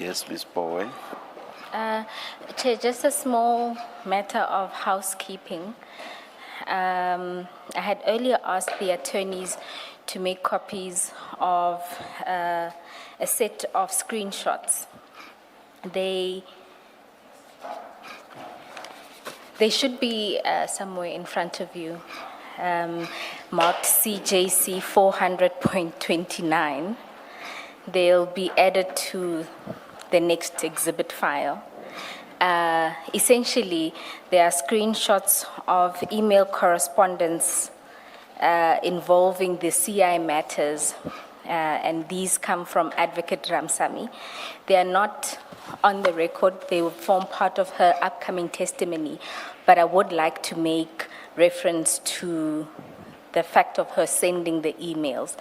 Yes, Ms. Bowen. Chair, just a small matter of housekeeping. I had earlier asked the attorneys to make copies of a set of screenshots. They should be somewhere in front of you, marked CJC 400.29. They'll be added to the next exhibit file. Essentially, there are screenshots of email correspondence involving the CI matters, and these come from Advocate Ramsamy. They are not on the record. They will form part of her upcoming testimony, but I would like to make reference to the fact of her sending the emails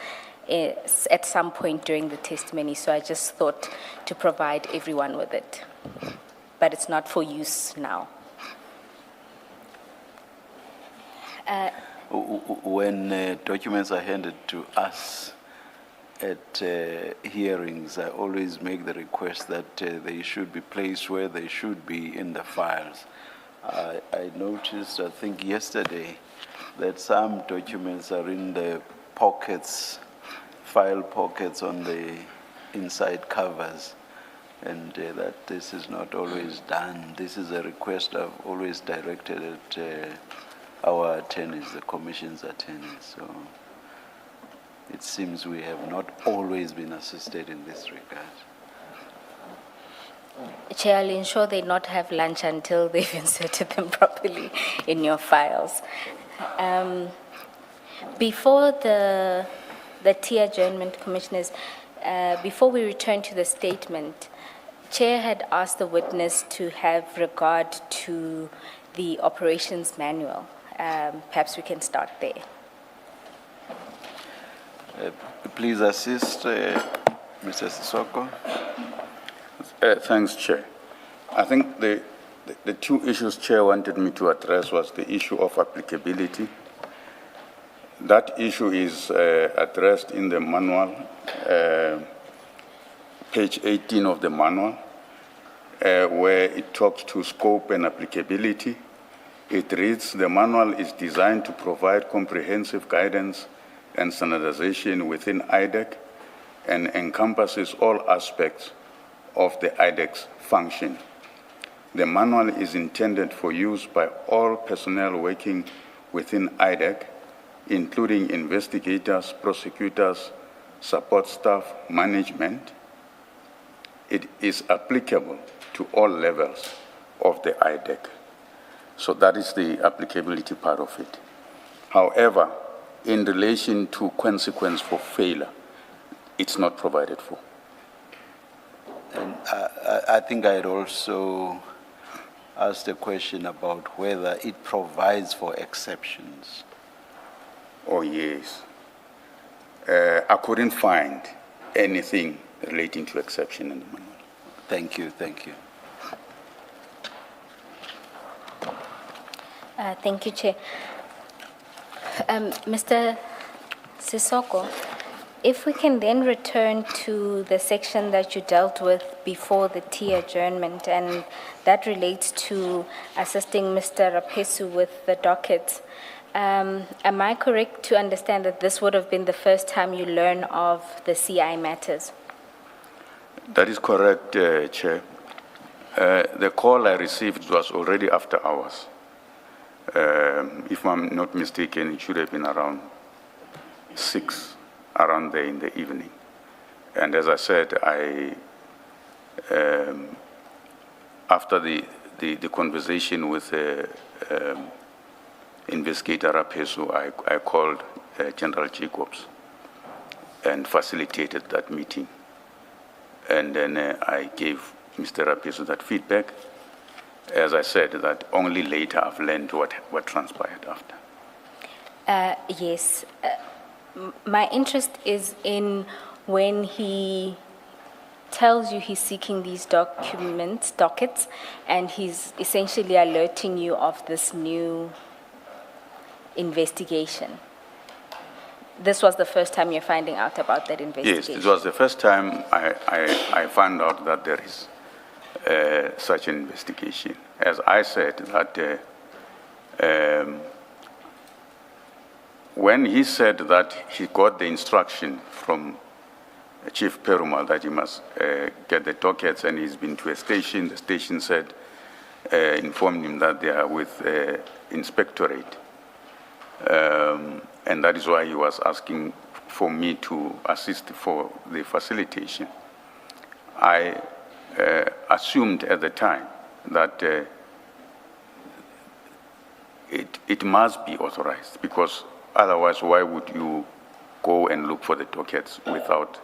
at some point during the testimony, so I just thought to provide everyone with it. But it's not for use now. When documents are handed to us at hearings, I always make the request that they should be placed where they should be in the files. I noticed, I think yesterday, that some documents are in the pockets, file pockets on the inside covers, and that this is not always done. This is a request I've always directed at our attorneys, the Commission's attorneys. So it seems we have not always been assisted in this regard. Chair, I'll ensure they not have lunch until they've inserted them properly in your files. Before the tea adjournment, Commissioners, before we return to the statement, Chair had asked the witness to have regard to the operations manual. Perhaps we can start there. Please assist Mr. Sesoko. Thanks, Chair. I think the two issues Chair wanted me to address was the issue of applicability. That issue is addressed in the manual, page 18 of the manual, where it talks to scope and applicability. It reads, the manual is designed to provide comprehensive guidance and standardization within IDAC and encompasses all aspects of the IDAC's function. The manual is intended for use by all personnel working within IDAC, including investigators, prosecutors, support staff, management. It is applicable to all levels of the IDAC. So that is the applicability part of it. However, in relation to consequence for failure, it's not provided for. And I think I'd also asked a question about whether it provides for exceptions. Oh, yes. I couldn't find anything relating to exception in the manual. Thank you, thank you. Thank you, Chair. Mr. Sesoko, if we can then return to the section that you dealt with before the tea adjournment, and that relates to assisting Mr. Rapesu with the docket. Am I correct to understand that this would have been the first time you learn of the CI matters? That is correct, Chair. The call I received was already after hours. If I'm not mistaken, it should have been around 6, around there in the evening. And as I said, after the conversation with Investigator Rapesu, I called General Jacobs and facilitated that meeting. And then I gave Mr. Rapesu that feedback. As I said, that only later I've learned what transpired after. Yes. My interest is in when he tells you he's seeking these dockets, and he's essentially alerting you of this new investigation. This was the first time you're finding out about that Yes, investigation? it was the first time I found out that there is such an investigation. As I said, that when he said that he got the instruction from Chief Perumal that he must get the dockets, and he's been to a station, the station said, informed him that they are with Inspectorate. And that is why he was asking for me to assist for the facilitation. I assumed at the time that it must be authorized, because otherwise why would you go and look for the dockets without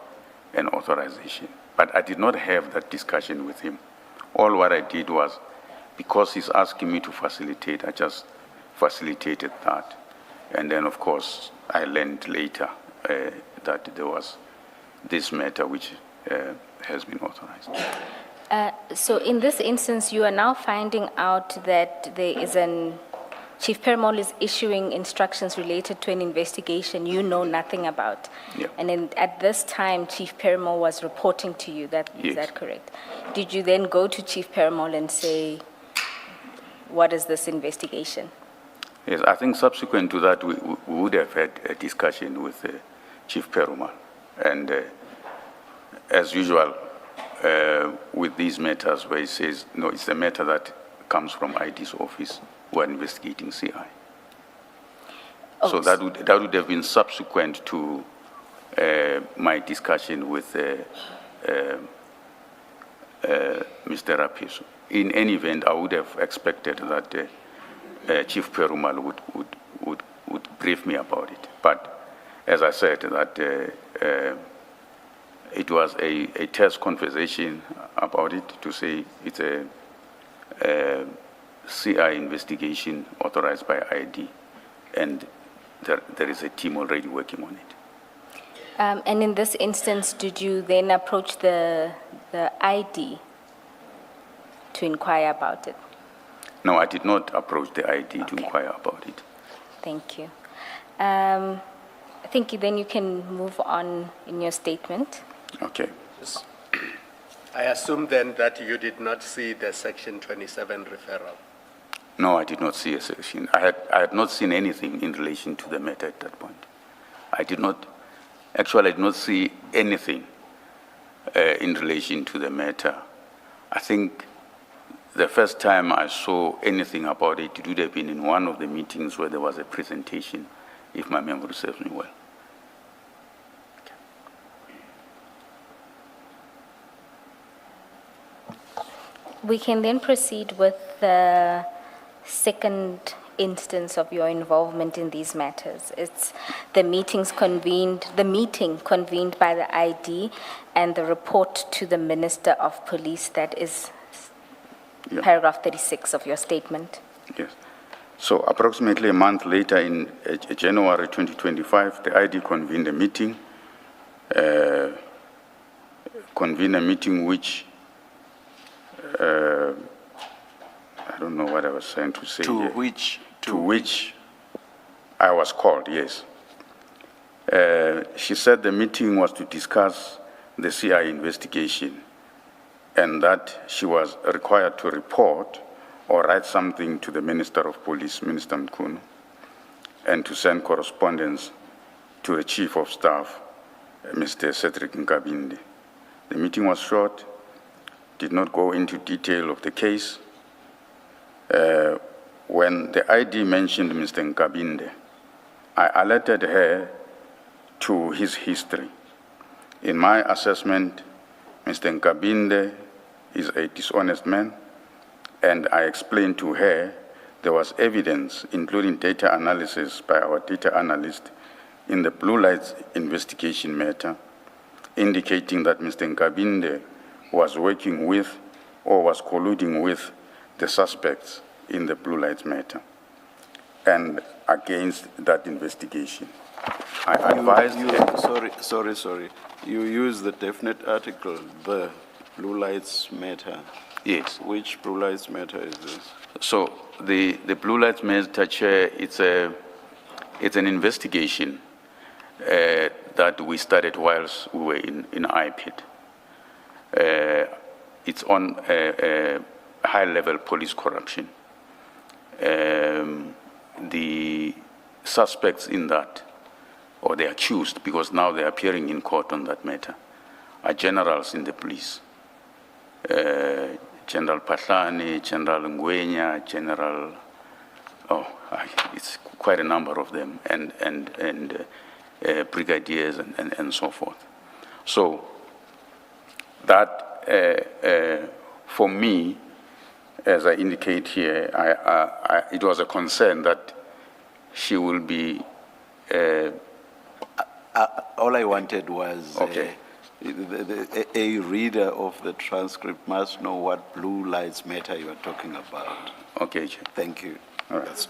an authorization? But I did not have that discussion with him. All what I did was, because he's asking me to facilitate, I just facilitated that. And then, of course, I learned later that there was this matter which has been authorized. So in this instance, you are now finding out that there is Chief Perumal is issuing instructions related to an investigation you know nothing about. Yeah. And at this time, Chief Perumal was reporting to you, Yes. is that correct? Did you then go to Chief Perumal and say, what is this investigation? Yes, I think subsequent to that, we would have had a discussion with Chief Perumal. And as usual, with these matters where he says, no, it's a matter that comes from ID's office, who are investigating CI. Oh, So that would have been subsequent to my discussion with Mr. Rapiso. In any event, I would have expected that Chief Perumal would brief me about it. But as I said, that it was a test conversation about it to say it's a CI investigation authorized by ID, and there is a team already working on it. And in this instance, did you then approach the ID to inquire about it? No, I did not approach the ID to Okay. inquire about it. Thank you. I think then you can move on in your statement. Okay. I assume then that you did not see the Section 27 referral. No, I did not see a section. I had not seen anything in relation to the matter at that point. I did not see anything in relation to the matter. I think the first time I saw anything about it would have been in one of the meetings where there was a presentation, if my memory serves me well. We can then proceed with the second instance of your involvement in these matters. It's the meeting convened by the ID and the report to the Minister of Police. That is Yeah. paragraph 36 of your statement. Yes. So approximately a month later, in January 2025, the ID convened a meeting, which, I don't know what I was trying to say here. To which I was called, yes. She said the meeting was to discuss the CI investigation, and that she was required to report or write something to the Minister of Police, Minister Mkhunu, and to send correspondence to the Chief of Staff, Mr. Cedric Nkabinde. The meeting was short, did not go into detail of the case. When the ID mentioned Mr. Nkabinde, I alerted her to his history. In my assessment, Mr. Nkabinde is a dishonest man, and I explained to her there was evidence, including data analysis by our data analyst in the Blue Lights investigation matter, indicating that Mr. Nkabinde was working with or was colluding with the suspects in the Blue Lights matter, and against that investigation. I advised her. Sorry. You use the definite article, the Blue Lights Matter. Yes. Which Blue Lights Matter is this? So the Blue Lights Matter, Chair, it's an investigation that we started whilst we were in IPID. It's on high-level police corruption. The suspects in that, or the accused, because now they're appearing in court on that matter, are generals in the police. General Patlani, General Ngwenya, General, it's quite a number of them, and brigadiers and so forth. So that, for me, as I indicate here, it was a concern that she will be. All I wanted was Okay. a reader of the transcript must know what blue lives matter you are talking about. Okay, Chair. Thank you. All right.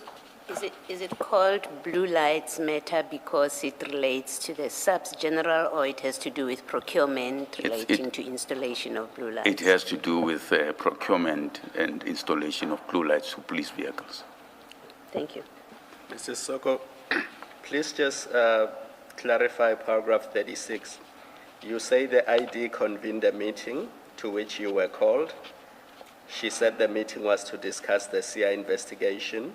Is it called Blue Lives Matter because it relates to the subs general, or it has to do with procurement relating to installation of blue lights? It has to do with procurement and installation of blue lights to police vehicles. Thank you. Mr. Sesoko, please just clarify paragraph 36. You say the ID convened a meeting to which you were called. She said the meeting was to discuss the CI investigation,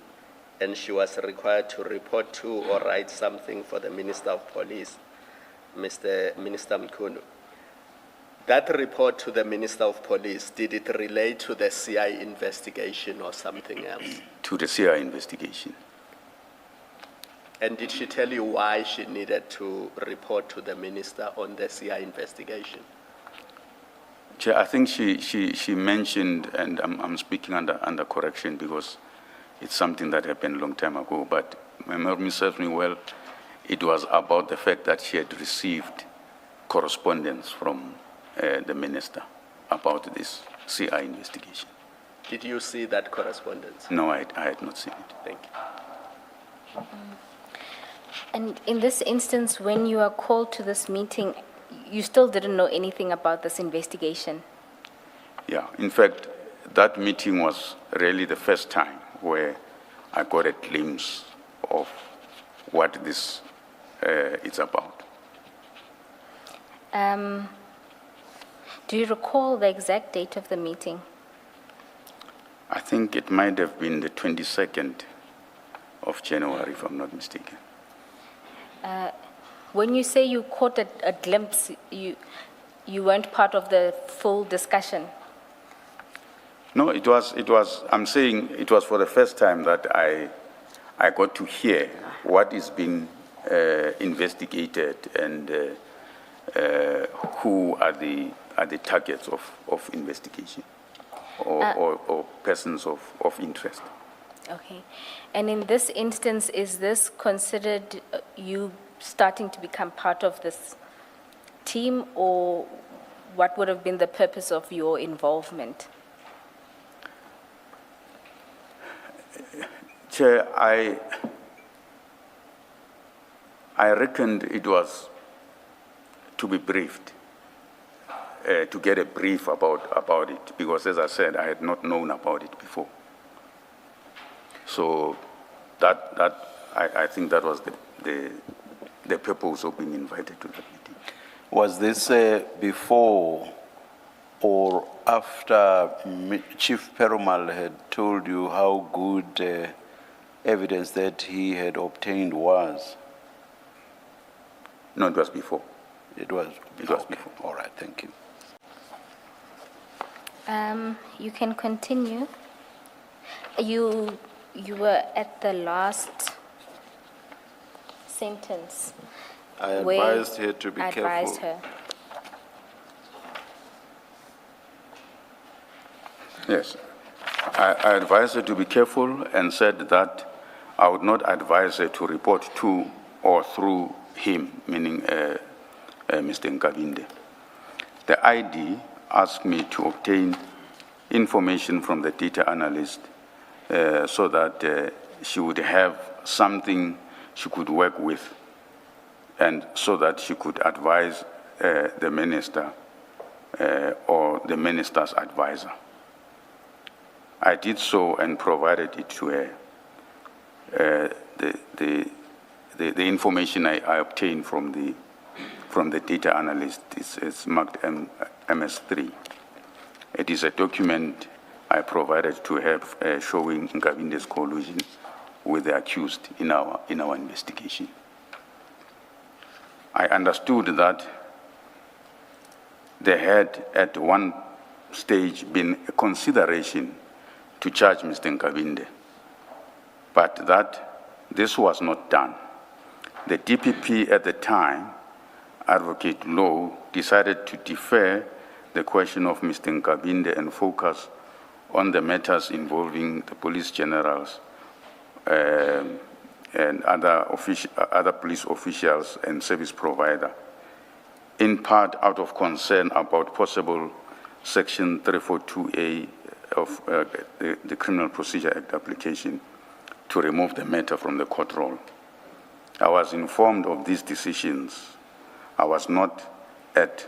and she was required to report to or write something for the Minister of Police, Minister Mkhunu. That report to the Minister of Police, did it relate to the CI investigation or something else? To the CI investigation. And did she tell you why she needed to report to the Minister on the CI investigation? Chair, I think she mentioned, and I'm speaking under correction because it's something that happened a long time ago, but my memory serves me well. It was about the fact that she had received correspondence from the minister about this CI investigation. Did you see that correspondence? No, I had not seen it. Thank you. And in this instance, when you are called to this meeting, you still didn't know anything about this investigation? Yeah, in fact, that meeting was really the first time where I got a glimpse of what this is about. Do you recall the exact date of the meeting? I think it might have been the 22nd of January, if I'm not mistaken. When you say you caught a glimpse, you weren't part of the full discussion? No, it was, I'm saying it was for the first time that I got to hear what is being investigated and who are the targets of investigation or persons of interest. Okay. And in this instance, is this considered you starting to become part of this team, or what would have been the purpose of your involvement? Chair, I reckoned it was to be briefed, to get a brief about it, because as I said, I had not known about it before. So I think that was the purpose of being invited to that meeting. Was this before or after Chief Perumal had told you how good evidence that he had obtained was? No, it was before. It was? It was Okay. before. All right, thank you. You can continue. You were at the last sentence. I where advised her to be careful. Advised her. Yes. I advised her to be careful and said that I would not advise her to report to or through him, meaning Mr. Nkabinde. The ID asked me to obtain information from the data analyst so that she would have something she could work with, and so that she could advise the minister or the minister's advisor. I did so and provided it to her. the information I obtained from the data analyst is marked MS3. It is a document I provided to have showing Nkabinde's collusion with the accused in our investigation. I understood that there had at one stage been a consideration to charge Mr. Nkabinde, but that this was not done. The DPP at the time, Advocate Low, decided to defer the question of Mr. Nkabinde and focus on the matters involving the police generals and other police officials and service provider, in part out of concern about possible Section 342A of the Criminal Procedure Act application to remove the matter from the court roll. I was informed of these decisions. I was not at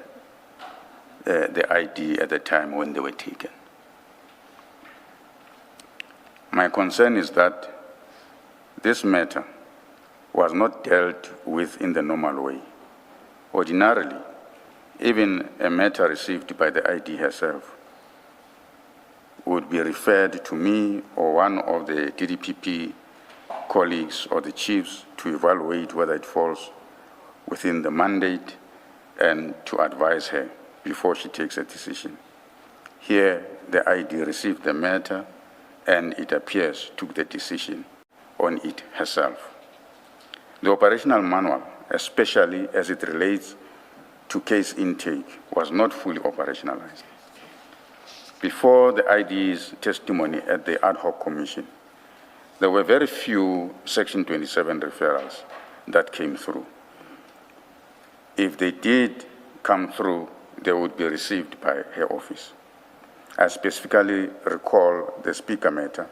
the ID at the time when they were taken. My concern is that this matter was not dealt with in the normal way. Ordinarily, even a matter received by the ID herself would be referred to me or one of the DDPP colleagues or the chiefs to evaluate whether it falls within the mandate and to advise her before she takes a decision. Here, the ID received the matter and it appears took the decision on it herself. The operational manual, especially as it relates to case intake, was not fully operationalized. Before the ID's testimony at the ad hoc commission, there were very few Section 27 referrals that came through. If they did come through, they would be received by her office. I specifically recall the speaker matter,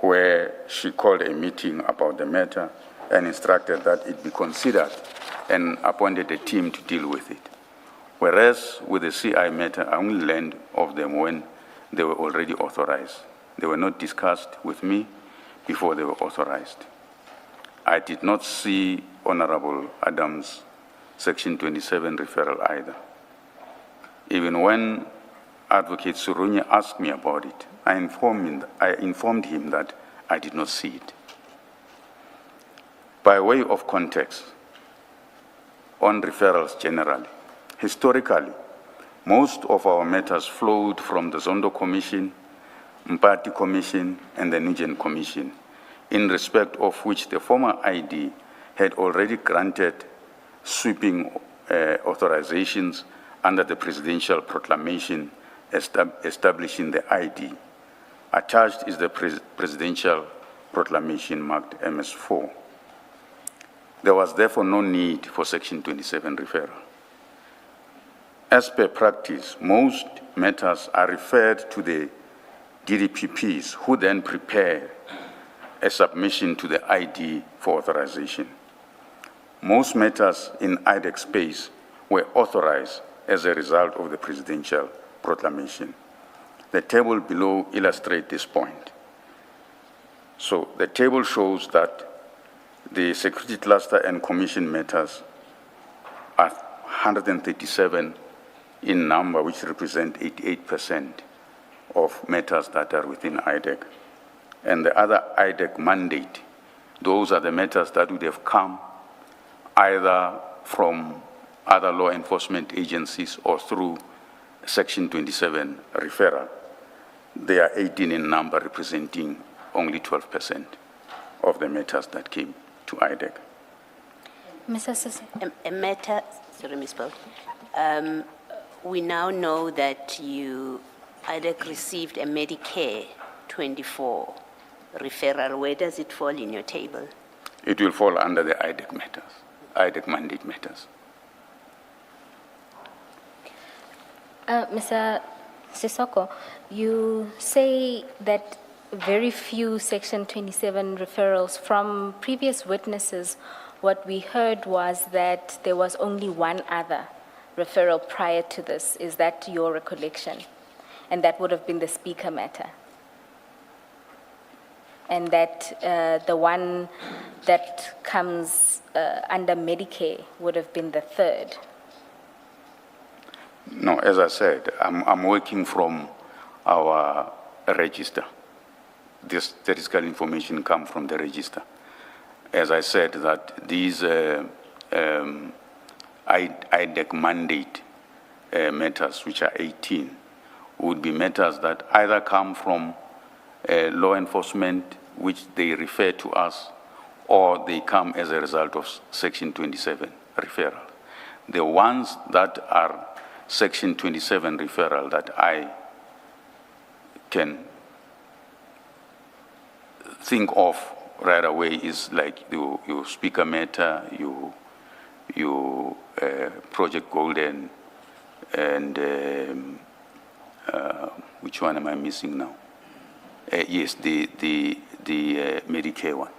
where she called a meeting about the matter and instructed that it be considered and appointed a team to deal with it. Whereas with the CI matter, I only learned of them when they were already authorized. They were not discussed with me before they were authorized. I did not see Honorable Adams' Section 27 referral either. Even when Advocate Surunya asked me about it, I informed him that I did not see it. By way of context, on referrals generally, historically, most of our matters flowed from the Zondo Commission, Mpati Commission, and the Nugent Commission, in respect of which the former ID had already granted sweeping authorizations under the presidential proclamation establishing the ID. Attached is the presidential proclamation marked MS4. There was therefore no need for Section 27 referral. As per practice, most matters are referred to the DDPPs, who then prepare a submission to the ID for authorization. Most matters in IDAC space were authorized as a result of the presidential proclamation. The table below illustrates this point. So the table shows that the security cluster and commission matters are 137 in number, which represent 88% of matters that are within IDAC. And the other IDAC mandate, those are the matters that would have come either from other law enforcement agencies or through Section 27 referral. They are 18 in number, representing only 12% of the matters that came to IDAC. Mr. Sesoko. A matter, sorry, Ms. Paul. We now know that IDAC received a Medicare 24 referral. Where does it fall in your table? It will fall under the IDAC matters, IDAC mandate matters. Mr. Sesoko, you say that very few Section 27 referrals. From previous witnesses, what we heard was that there was only one other referral prior to this. Is that your recollection? And that would have been the speaker matter. and that the one that comes under Medicare would have been the third? No, as I said, I'm working from our register. This statistical information comes from the register. As I said, that these IDAC mandate matters, which are 18, would be matters that either come from law enforcement, which they refer to us, or they come as a result of Section 27 referral. The ones that are Section 27 referral that I can think of right away is like your speaker matter, your Project Golden, and which one am I missing now? Yes, the Medicare one.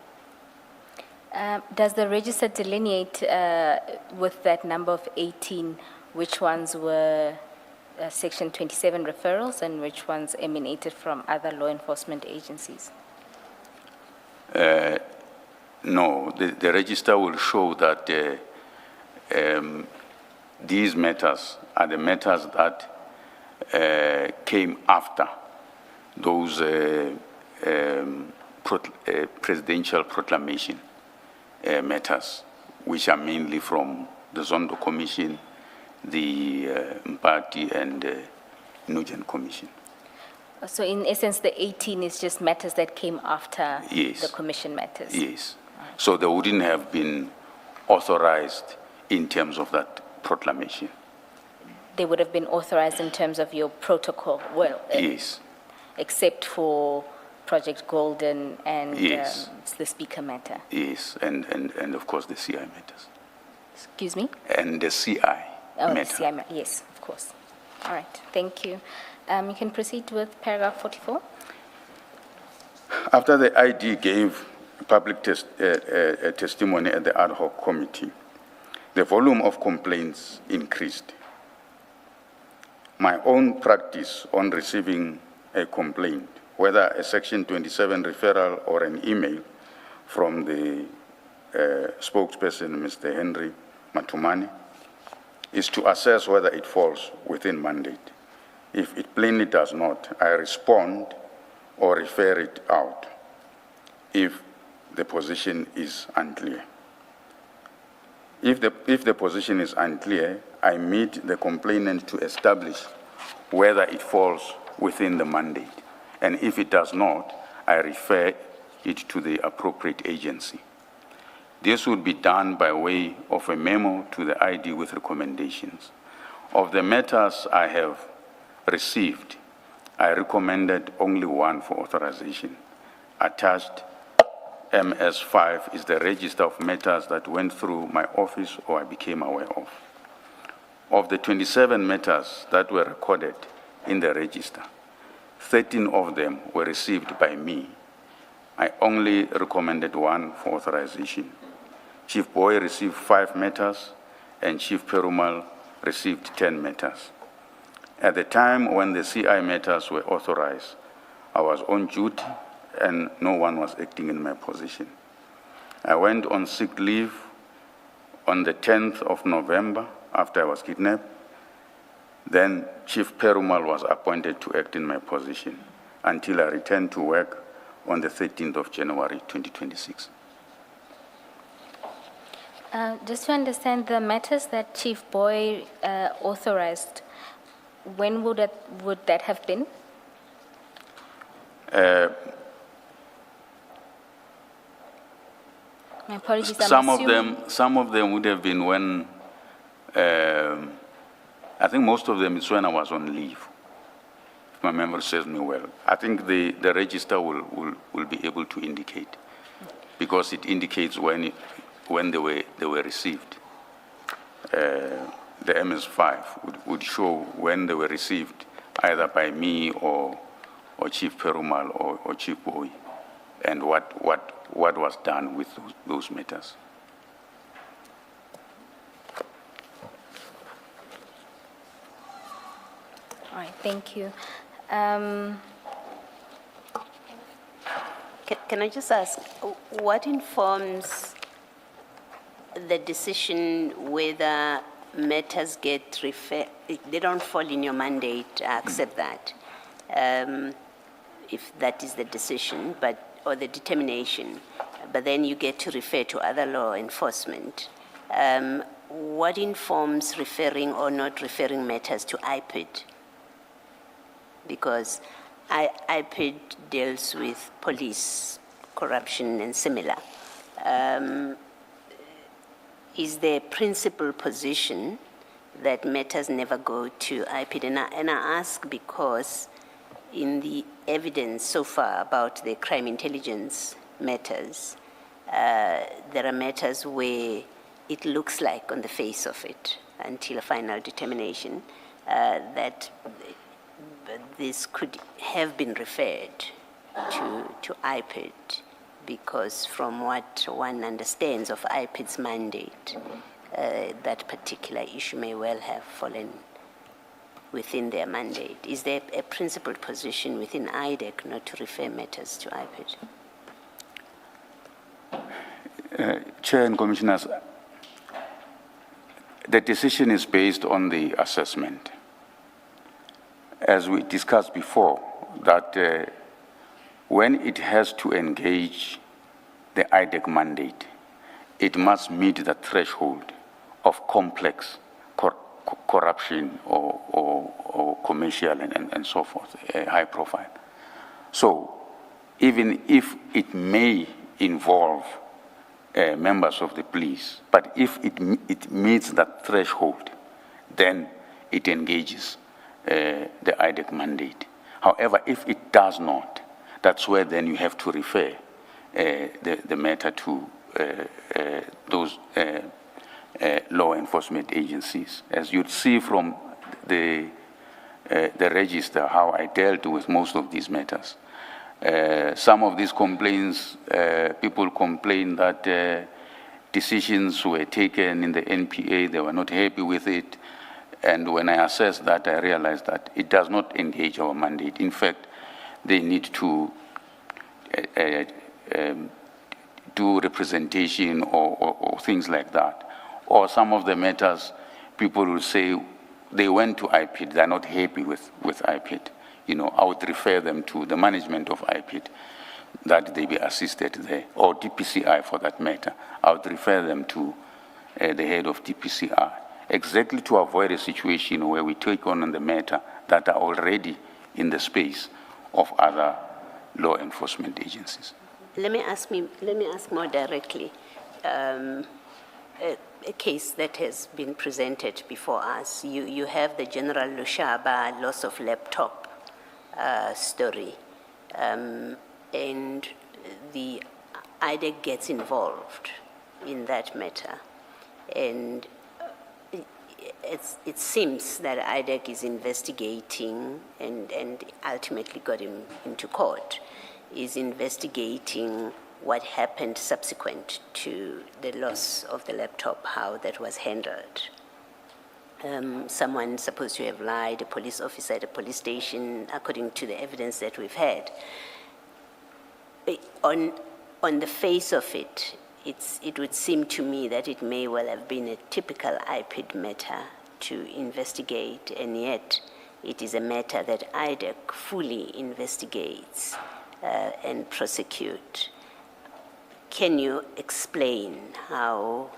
Does the register delineate with that number of 18 which ones were Section 27 referrals and which ones emanated from other law enforcement agencies? No, the register will show that these matters are the matters that came after those presidential proclamation matters, which are mainly from the Zondo Commission, the Mpati, and Nugent Commission. So in essence, the 18 is just matters that came after Yes. the commission matters? Yes. So they wouldn't have been authorized in terms of that proclamation. They would have been authorized in terms of your protocol, well, Yes. except for Project Golden and Yes. the speaker matter. Yes, and of course the CI matters. Excuse me? And the CI Oh, the matter. CI yes, of course. All right, thank you. You can proceed with paragraph 44. After the ID gave public testimony at the ad hoc committee, the volume of complaints increased. My own practice on receiving a complaint, whether a Section 27 referral or an email from the spokesperson, Mr. Henry Matumani, is to assess whether it falls within mandate. If it plainly does not, I respond or refer it out if the position is unclear. If the position is unclear, I meet the complainant to establish whether it falls within the mandate. And if it does not, I refer it to the appropriate agency. This would be done by way of a memo to the ID with recommendations. Of the matters I have received, I recommended only one for authorization. Attached MS5 is the register of matters that went through my office or I became aware of. Of the 27 matters that were recorded in the register, 13 of them were received by me. I only recommended one for authorization. Chief Boy received 5 matters, and Chief Perumal received 10 matters. At the time when the CI matters were authorized, I was on duty and no one was acting in my position. I went on sick leave on the 10th of November after I was kidnapped. Then Chief Perumal was appointed to act in my position until I returned to work on the 13th of January 2026. Just to understand, the matters that Chief Boy authorized, when would that have been? My apologies, Some of them would have been when, I think most of them is when I was on leave, if my memory serves me well. I think the register will be able to indicate, because it indicates when they were received. The MS5 would show when they were received, either by me or Chief Perumal or Chief Boy, and what was done with those matters. All right, thank you. Can I just ask, what informs the decision whether matters get referred, they don't fall in your mandate, I accept that, if that is the decision, or the determination, but then you get to refer to other law enforcement. What informs referring or not referring matters to IPID? Because IPID deals with police, corruption, and similar. Is there a principal position that matters never go to IPID? And I ask because in the evidence so far about the crime intelligence matters, there are matters where it looks like on the face of it, until a final determination, that this could have been referred to IPID, because from what one understands of IPID's mandate, that particular issue may well have fallen within their mandate. Is there a principled position within IDAC not to refer matters to IPID? Chair and Commissioners, the decision is based on the assessment. As we discussed before, that when it has to engage the IDAC mandate, it must meet the threshold of complex corruption or commercial and so forth, high profile. So even if it may involve members of the police, but if it meets that threshold, then it engages the IDAC mandate. However, if it does not, that's where then you have to refer the matter to those law enforcement agencies. As you'd see from the register, how I dealt with most of these matters. Some of these complaints, people complain that decisions were taken in the NPA, they were not happy with it. And when I assessed that, I realized that it does not engage our mandate. In fact, they need to do representation or things like that. Or some of the matters, people will say they went to IPID, they're not happy with IPID. You know, I would refer them to the management of IPID, that they be assisted there, or DPCI for that matter. I would refer them to the head of DPCI, exactly to avoid a situation where we take on the matter that are already in the space of other law enforcement agencies. Let me ask more directly. A case that has been presented before us. You have the General Lushaba loss of laptop story, and the IDAC gets involved in that matter, and it seems that IDAC is investigating and ultimately got him into court, is investigating what happened subsequent to the loss of the laptop, how that was handled. Someone supposed to have lied, a police officer at a police station, according to the evidence that we've had. On the face of it, it would seem to me that it may well have been a typical IPID matter to investigate, and yet it is a matter that IDAC fully investigates and prosecute. Can you explain how,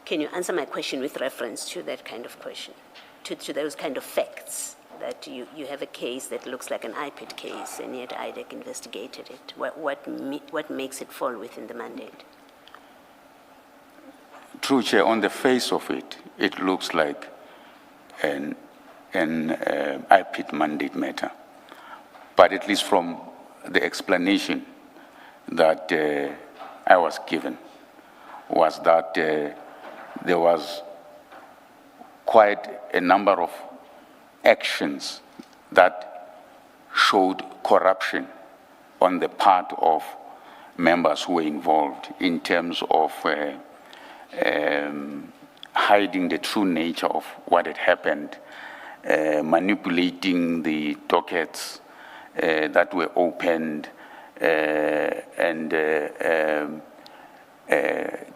can you answer my question with reference to that kind of question, to those kind of facts, that you have a case that looks like an IPID case and yet IDAC investigated it? What makes it fall within the mandate? True, Chair, on the face of it, it looks like an IPID mandate matter. But at least from the explanation that I was given, was that there was quite a number of actions that showed corruption on the part of members who were involved in terms of hiding the true nature of what had happened, manipulating the dockets that were opened, and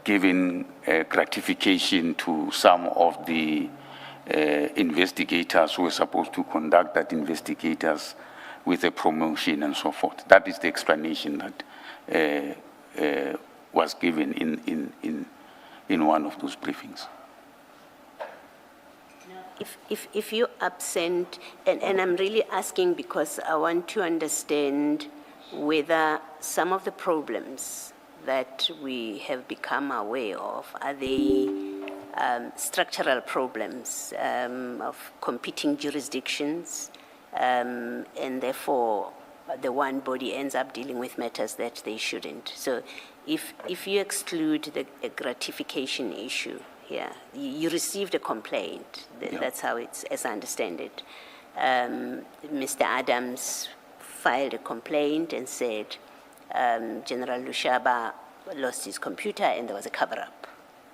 giving gratification to some of the investigators who were supposed to conduct that investigators with a promotion and so forth. That is the explanation that was given in one of those briefings. If you're absent, and I'm really asking because I want to understand whether some of the problems that we have become aware of, are they structural problems of competing jurisdictions, and therefore the one body ends up dealing with matters that they shouldn't. So if you exclude the gratification issue here, you received a complaint. That's how it's, as I understand it. Mr. Adams filed a complaint and said General Lushaba lost his computer and there was a cover-up.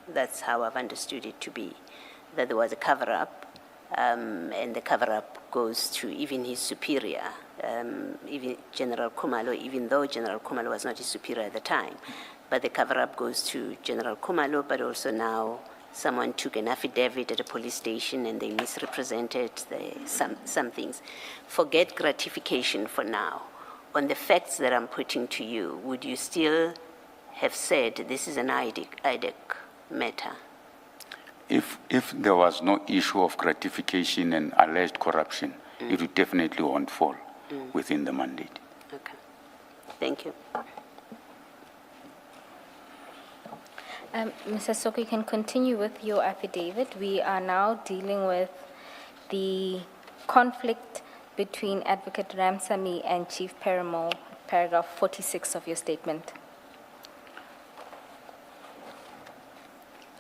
That's how I've understood it to be, that there was a cover-up, and the cover-up goes to even his superior, even General Kumalo, even though General Kumalo was not his superior at the time. But the cover-up goes to General Kumalo, but also now someone took an affidavit at a police station and they misrepresented some things. Forget gratification for now. On the facts that I'm putting to you, would you still have said this is an IDAC matter? If there was no issue of gratification and alleged corruption, it would definitely won't fall within the mandate. Okay. Thank you. Mr. Sesoko, you can continue with your affidavit. We are now dealing with the conflict between Advocate Ramsamy and Chief Perumal, paragraph 46 of your statement.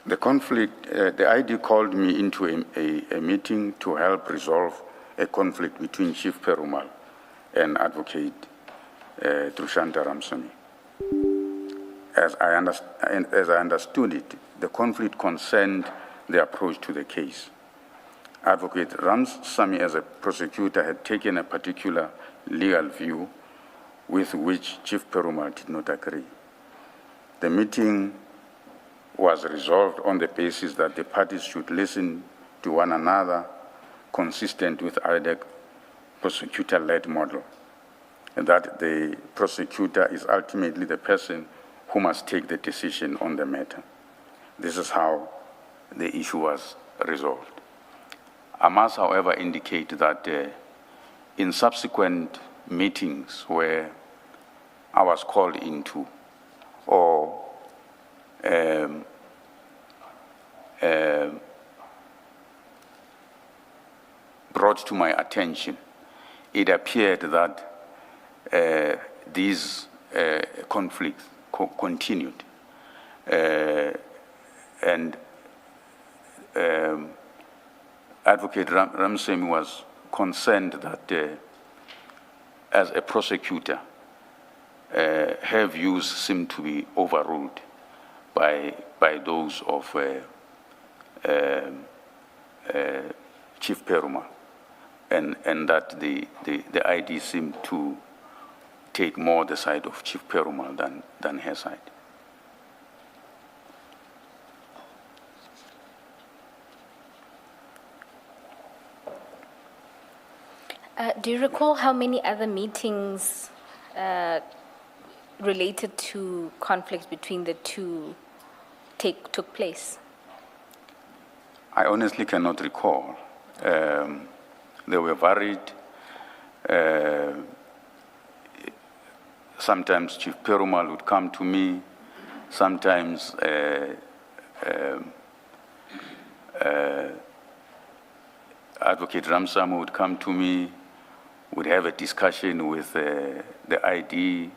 The conflict, the ID called me into a meeting to help resolve a conflict between Chief Perumal and Advocate Trushanta Ramsamy. As I understood it, the conflict concerned the approach to the case. Advocate Ramsamy, as a prosecutor, had taken a particular legal view with which Chief Perumal did not agree. The meeting was resolved on the basis that the parties should listen to one another, consistent with IDAC prosecutor-led model, and that the prosecutor is ultimately the person who must take the decision on the matter. This is how the issue was resolved. I must, however, indicate that in subsequent meetings where I was called into or brought to my attention, it appeared that these conflicts continued. And Advocate Ramsamy was concerned that as a prosecutor, her views seem to be overruled by those of Chief Perumal, and that the ID seemed to take more the side of Chief Perumal than her side. Do you recall how many other meetings related to conflicts between the two took place? I honestly cannot recall. They were varied. Sometimes Chief Perumal would come to me. Sometimes Advocate Ramsamy would come to me. Would have a discussion with the ID.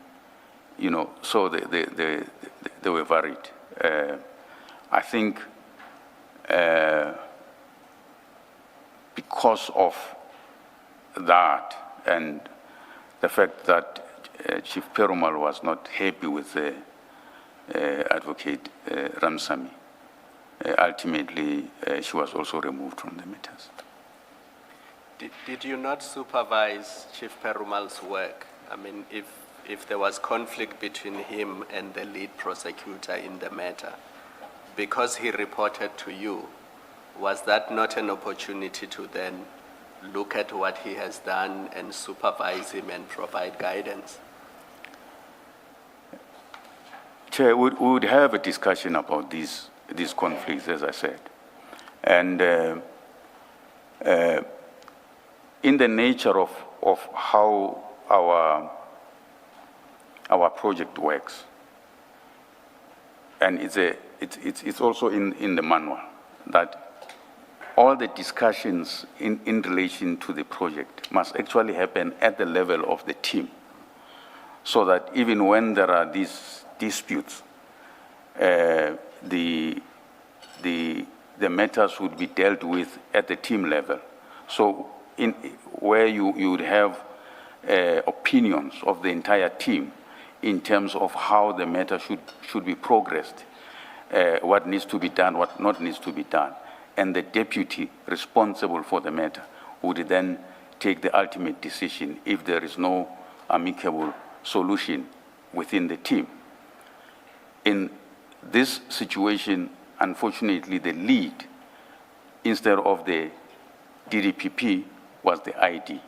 You know, so they were varied. I think because of that and the fact that Chief Perumal was not happy with Advocate Ramsamy, ultimately she was also removed from the matters. Did you not supervise Chief Perumal's work? I mean, if if there was conflict between him and the lead prosecutor in the matter, because he reported to you, was that not an opportunity to then look at what he has done and supervise him and provide guidance? Chair, we would have a discussion about these conflicts, as I said. And in the nature of how our project works, and it's also in the manual, that all the discussions in relation to the project must actually happen at the level of the team, so that even when there are these disputes, the matters would be dealt with at the team level. So where you would have opinions of the entire team in terms of how the matter should be progressed, what needs to be done, what not needs to be done. And the deputy responsible for the matter would then take the ultimate decision if there is no amicable solution within the team. In this situation, unfortunately, the lead, instead of the DDPP, was the ID.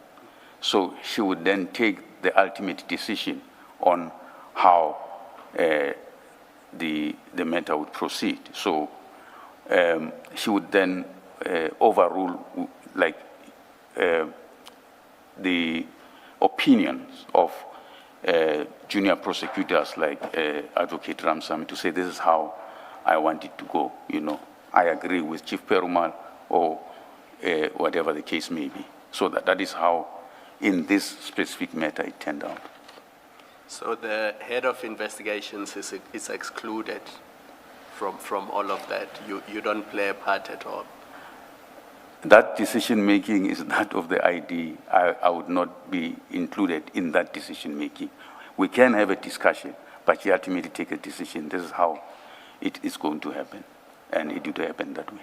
So she would then take the ultimate decision on how the matter would proceed. So she would then overrule the opinions of junior prosecutors like Advocate Ramsamy to say, this is how I want it to go. I agree with Chief Perumal, or whatever the case may be. So that is how, in this specific matter, it turned out. So the head of investigations is excluded from all of that. You don't play a part at all. That decision-making is that of the ID. I would not be included in that decision-making. We can have a discussion, but you ultimately take a decision. This is how it is going to happen, and it would happen that way.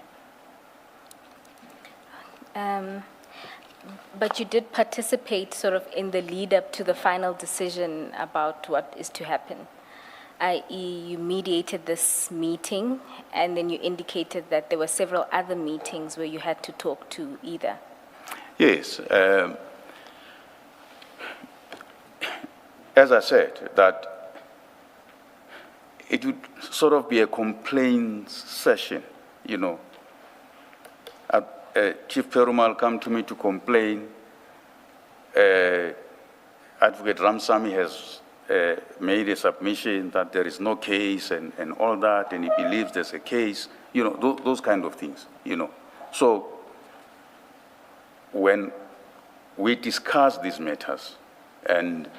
But you did participate sort of in the lead-up to the final decision about what is to happen, i.e. you mediated this meeting, and then you indicated that there were several other meetings where you had to talk to either. Yes. As I said, that it would sort of be a complaints session, Chief Perumal come to me to complain. Advocate Ramsamy has made a submission that there is no case and all that, and he believes there's a case, those kind of things, So when we discuss these matters and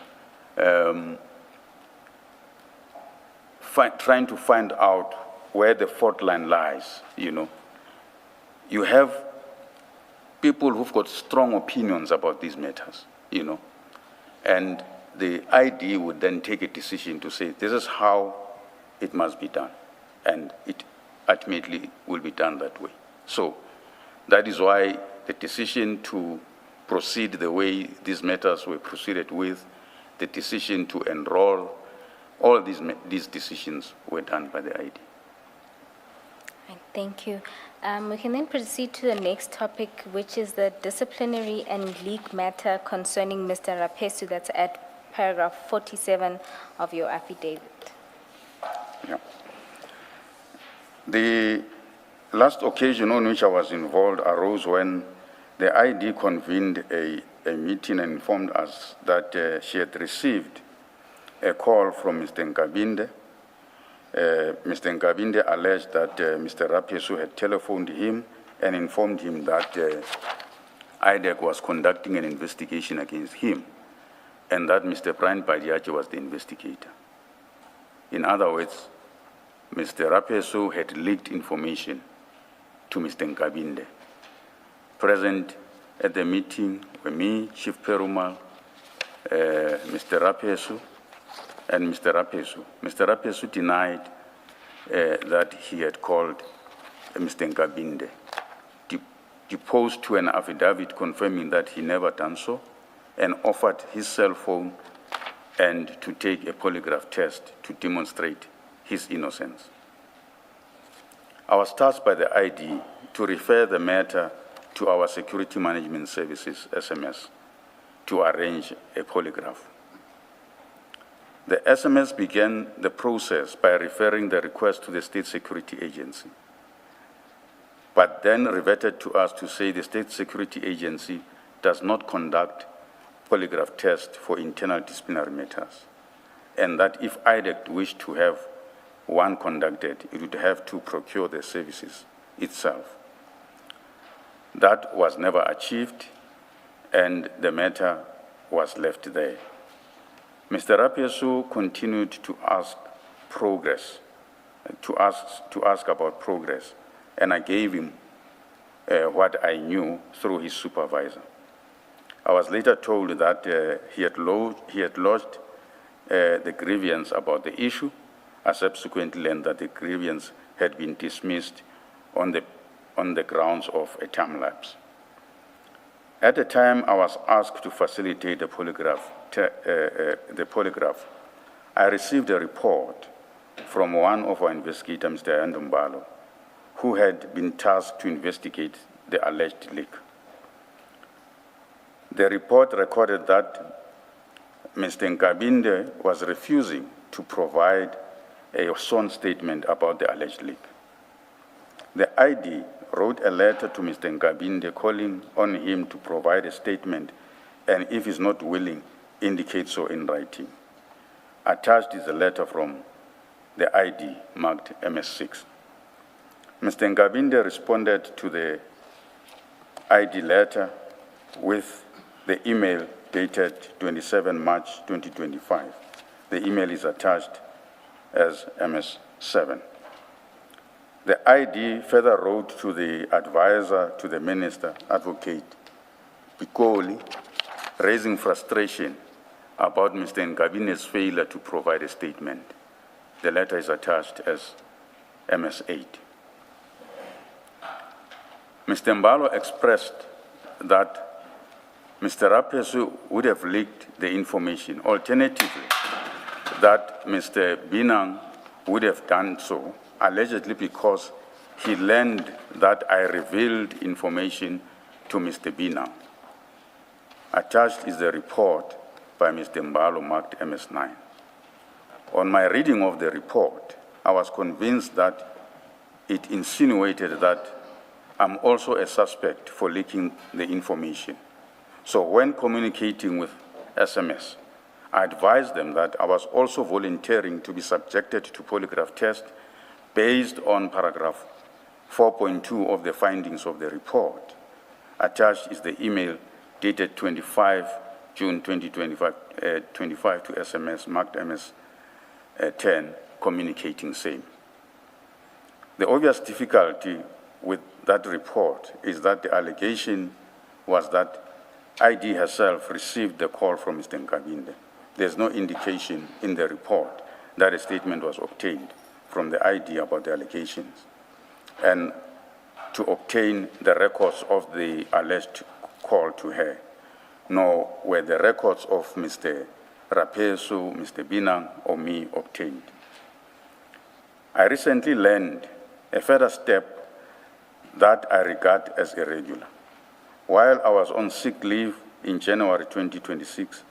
trying to find out where the fault line lies, you have people who've got strong opinions about these matters, and the ID would then take a decision to say, this is how it must be done, and it ultimately will be done that way. So that is why the decision to proceed the way these matters were proceeded with, the decision to enroll, all these decisions were done by the ID. Thank you. We can then proceed to the next topic, which is the disciplinary and leak matter concerning Mr. Rapesu. That's at paragraph 47 of your affidavit. Yeah. The last occasion on which I was involved arose when the ID convened a meeting and informed us that she had received a call from Mr. Nkabinde. Mr. Nkabinde alleged that Mr. Rapesu had telephoned him and informed him that IDAC was conducting an investigation against him, and that Mr. Brian Badiache was the investigator. In other words, Mr. Rapesu had leaked information to Mr. Nkabinde. Present at the meeting were me, Chief Perumal, Mr. Rapesu, and Mr. Rapesu. Mr. Rapesu denied that he had called Mr. Nkabinde, deposed to an affidavit confirming that he never done so, and offered his cell phone and to take a polygraph test to demonstrate his innocence. I was tasked by the ID to refer the matter to our Security Management Services, SMS, to arrange a polygraph. The SMS began the process by referring the request to the State Security Agency, but then reverted to us to say the State Security Agency does not conduct polygraph tests for internal disciplinary matters, and that if IDAC wished to have one conducted, it would have to procure the services itself. That was never achieved, and the matter was left there. Mr. Rapiesu continued to ask about progress, and I gave him what I knew through his supervisor. I was later told that he had lodged the grievance about the issue. I subsequently learned that the grievance had been dismissed on the grounds of a time lapse. At the time I was asked to facilitate the polygraph, I received a report from one of our investigators, Mr. Ndombalo, who had been tasked to investigate the alleged leak. The report recorded that Mr. Nkabinde was refusing to provide a sworn statement about the alleged leak. The ID wrote a letter to Mr. Nkabinde calling on him to provide a statement, and if he's not willing, indicate so in writing. Attached is a letter from the ID marked MS6. Mr. Nkabinde responded to the ID letter with the email dated 27 March 2025. The email is attached as MS7. The ID further wrote to the advisor to the minister, Advocate Pikoli, raising frustration about Mr. Nkabinde's failure to provide a statement. The letter is attached as MS8. Mr. Mbalo expressed that Mr. Rapiesu would have leaked the information. Alternatively, that Mr. Binang would have done so, allegedly because he learned that I revealed information to Mr. Binang. Attached is the report by Mr. Mbalo marked MS9. On my reading of the report, I was convinced that it insinuated that I'm also a suspect for leaking the information. So when communicating with SMS, I advised them that I was also volunteering to be subjected to polygraph test based on paragraph 4.2 of the findings of the report. Attached is the email dated 25 June 2025 to SMS marked MS10 communicating same. The obvious difficulty with that report is that the allegation was that ID herself received the call from Mr. Nkabinde. There's no indication in the report that a statement was obtained from the ID about the allegations. And to obtain the records of the alleged call to her, nor were the records of Mr. Rapiesu, Mr. Binang, or me obtained. I recently learned a further step that I regard as irregular. While I was on sick leave in January 2026,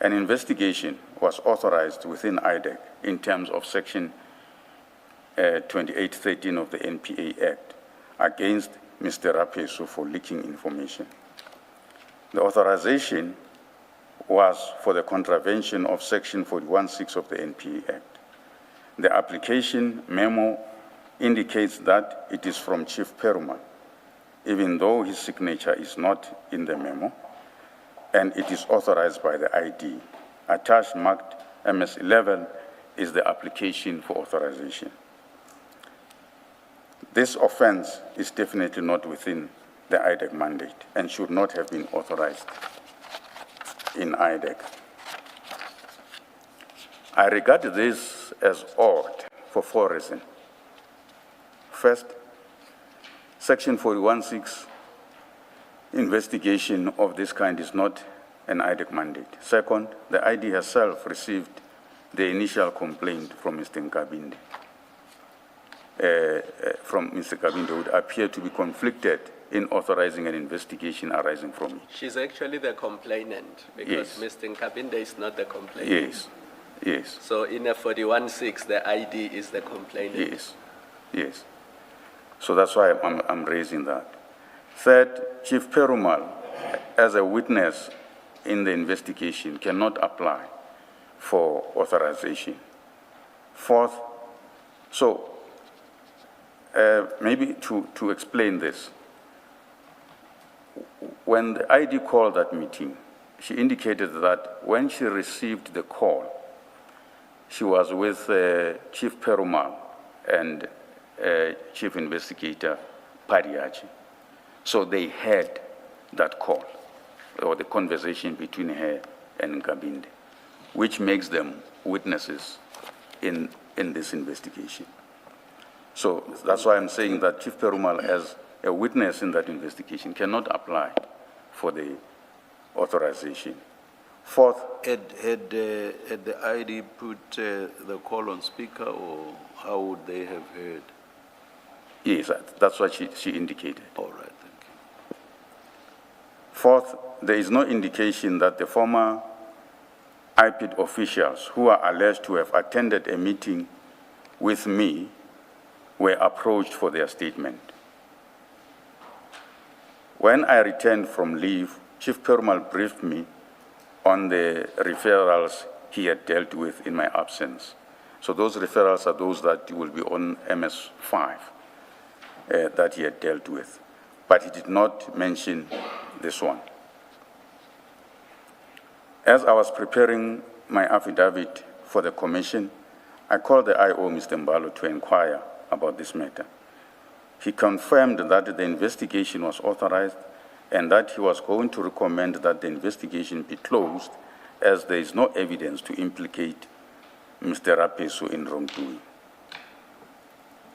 an investigation was authorized within IDAC in terms of Section 2813 of the NPA Act against Mr. Rapiesu for leaking information. The authorization was for the contravention of Section 41(6) of the NPA Act. The application memo indicates that it is from Chief Perumal, even though his signature is not in the memo, and it is authorized by the ID. Attached marked MS11 is the application for authorization. This offense is definitely not within the IDAC mandate and should not have been authorized in IDAC. I regard this as odd for 4 reasons. First, Section 41(6) investigation of this kind is not an IDAC mandate. Second, the ID herself received the initial complaint from Mr. Nkabinde. From Mr. Nkabinde would appear to be conflicted in authorizing an investigation arising from it. She's actually the complainant because Yes. Mr. Nkabinde is not the complainant. Yes, yes, So in a 41-6, the ID is the complainant. yes, yes. So that's why I'm raising that. Third, Chief Perumal, as a witness in the investigation, cannot apply for authorization. Fourth, so maybe to explain this, when the ID called that meeting, she indicated that when she received the call, she was with Chief Perumal and Chief Investigator Pariachi. So they had that call, or the conversation between her and Nkabinde, which makes them witnesses in this investigation. So that's why I'm saying that Chief Perumal, as a witness in that investigation, cannot apply for the authorization. Fourth, Had the ID put the call on speaker, or how would they have heard? yes, that's what she indicated. All right, thank you. Fourth, there is no indication that the former IPID officials who are alleged to have attended a meeting with me were approached for their statement. When I returned from leave, Chief Perumal briefed me on the referrals he had dealt with in my absence. So those referrals are those that will be on MS5 that he had dealt with. But he did not mention this one. As I was preparing my affidavit for the commission, I called the IO, Mr. Mbalo, to inquire about this matter. He confirmed that the investigation was authorized and that he was going to recommend that the investigation be closed as there is no evidence to implicate Mr. Rapesu in wrongdoing.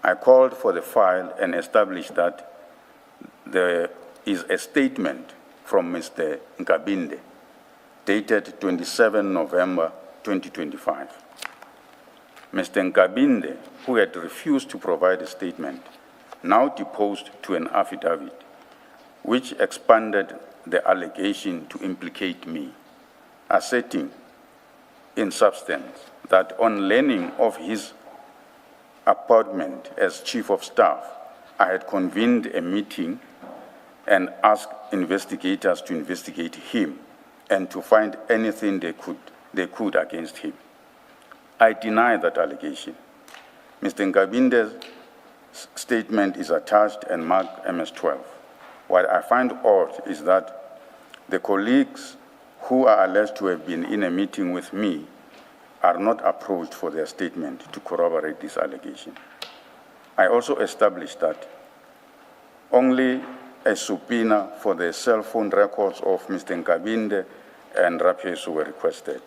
I called for the file and established that there is a statement from Mr. Nkabinde dated 27 November 2025. Mr. Nkabinde, who had refused to provide a statement, now deposed to an affidavit which expanded the allegation to implicate me, asserting in substance that on learning of his appointment as Chief of Staff, I had convened a meeting and asked investigators to investigate him and to find anything they could against him. I deny that allegation. Mr. Nkabinde's statement is attached and marked MS-12. What I find odd is that the colleagues who are alleged to have been in a meeting with me are not approached for their statement to corroborate this allegation. I also established that only a subpoena for the cell phone records of Mr. Nkabinde and Rapesu were requested.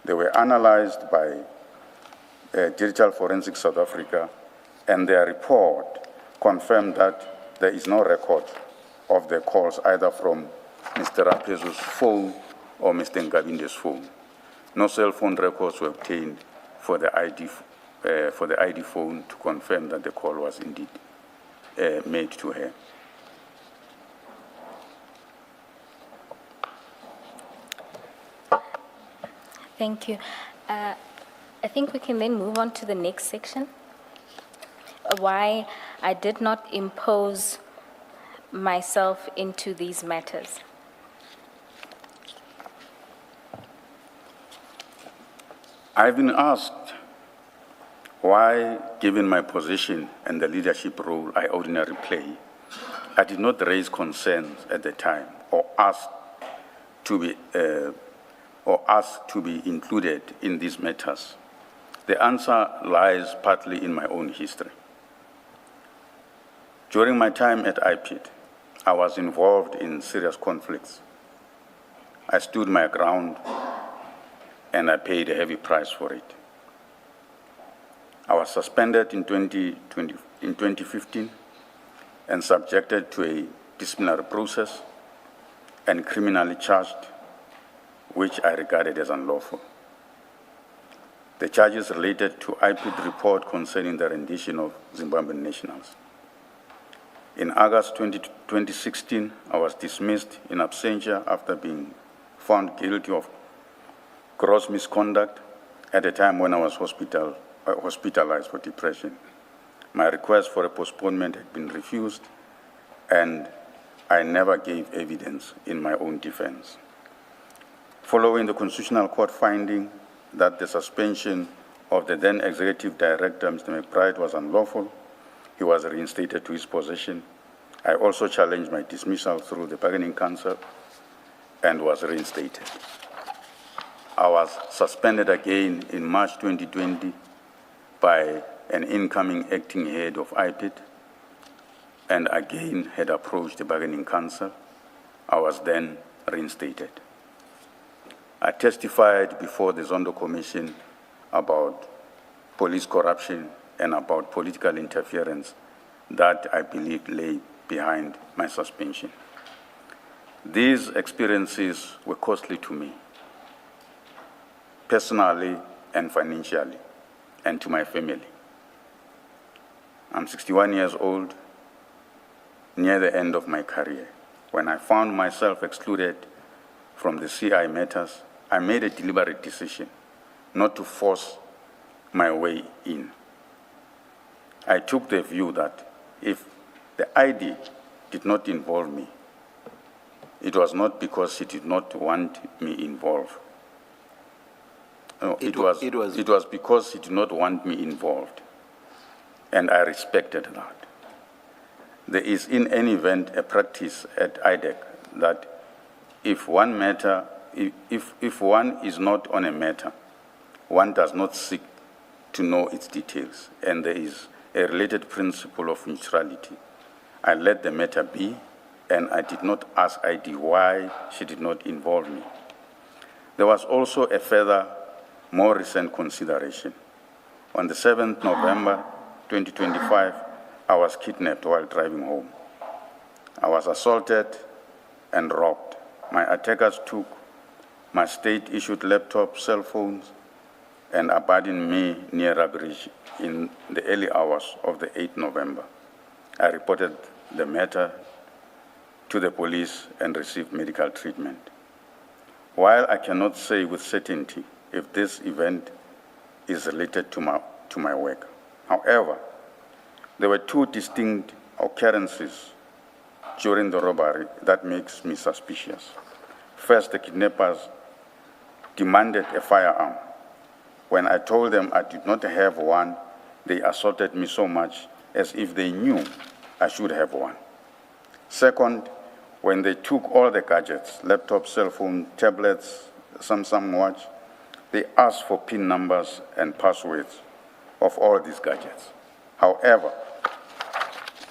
They were analyzed by Digital Forensic South Africa, and their report confirmed that there is no record of the calls either from Mr. Rapesu's phone or Mr. Nkabinde's phone. No cell phone records were obtained for the ID phone to confirm that the call was indeed made to her. Thank you. I think we can then move on to the next section. Why I did not impose myself into these matters. I've been asked why, given my position and the leadership role I ordinarily play, I did not raise concerns at the time or ask to be included in these matters. The answer lies partly in my own history. During my time at IPID, I was involved in serious conflicts. I stood my ground and I paid a heavy price for it. I was suspended in 2015 and subjected to a disciplinary process and criminally charged which I regarded as unlawful. The charges related to IPID report concerning the rendition of Zimbabwean nationals. In August 2016, I was dismissed in absentia after being found guilty of gross misconduct at a time when I was hospitalized for depression. My request for a postponement had been refused, and I never gave evidence in my own defense. Following the Constitutional Court finding that the suspension of the then Executive Director, Mr. McBride, was unlawful, he was reinstated to his position. I also challenged my dismissal through the Bargaining Council and was reinstated. I was suspended again in March 2020 by an incoming acting head of IPID, and again had approached the Bargaining Council. I was then reinstated. I testified before the Zondo Commission about police corruption and about political interference that I believe lay behind my suspension. These experiences were costly to me, personally and financially, and to my family. I'm 61 years old, near the end of my career. When I found myself excluded from the CI matters, I made a deliberate decision not to force my way in. I took the view that if the ID did not involve me, it was not because she did not want me involved. No, it was because she did not want me involved, and I respected that. There is, in any event, a practice at IDAC that if one is not on a matter, one does not seek to know its details, and there is a related principle of neutrality. I let the matter be, and I did not ask ID why she did not involve me. There was also a further, more recent consideration. On the 7th November 2025, I was kidnapped while driving home. I was assaulted and robbed. My attackers took my state-issued laptop, cell phones, and abandoned me near Rabridge in the early hours of the 8th November. I reported the matter to the police and received medical treatment. While I cannot say with certainty if this event is related to my work, however, there were two distinct occurrences during the robbery that makes me suspicious. First, the kidnappers demanded a firearm. When I told them I did not have one, they assaulted me so much as if they knew I should have one. Second, when they took all the gadgets, laptop, cell phone, tablets, Samsung watch, they asked for PIN numbers and passwords of all these gadgets. However,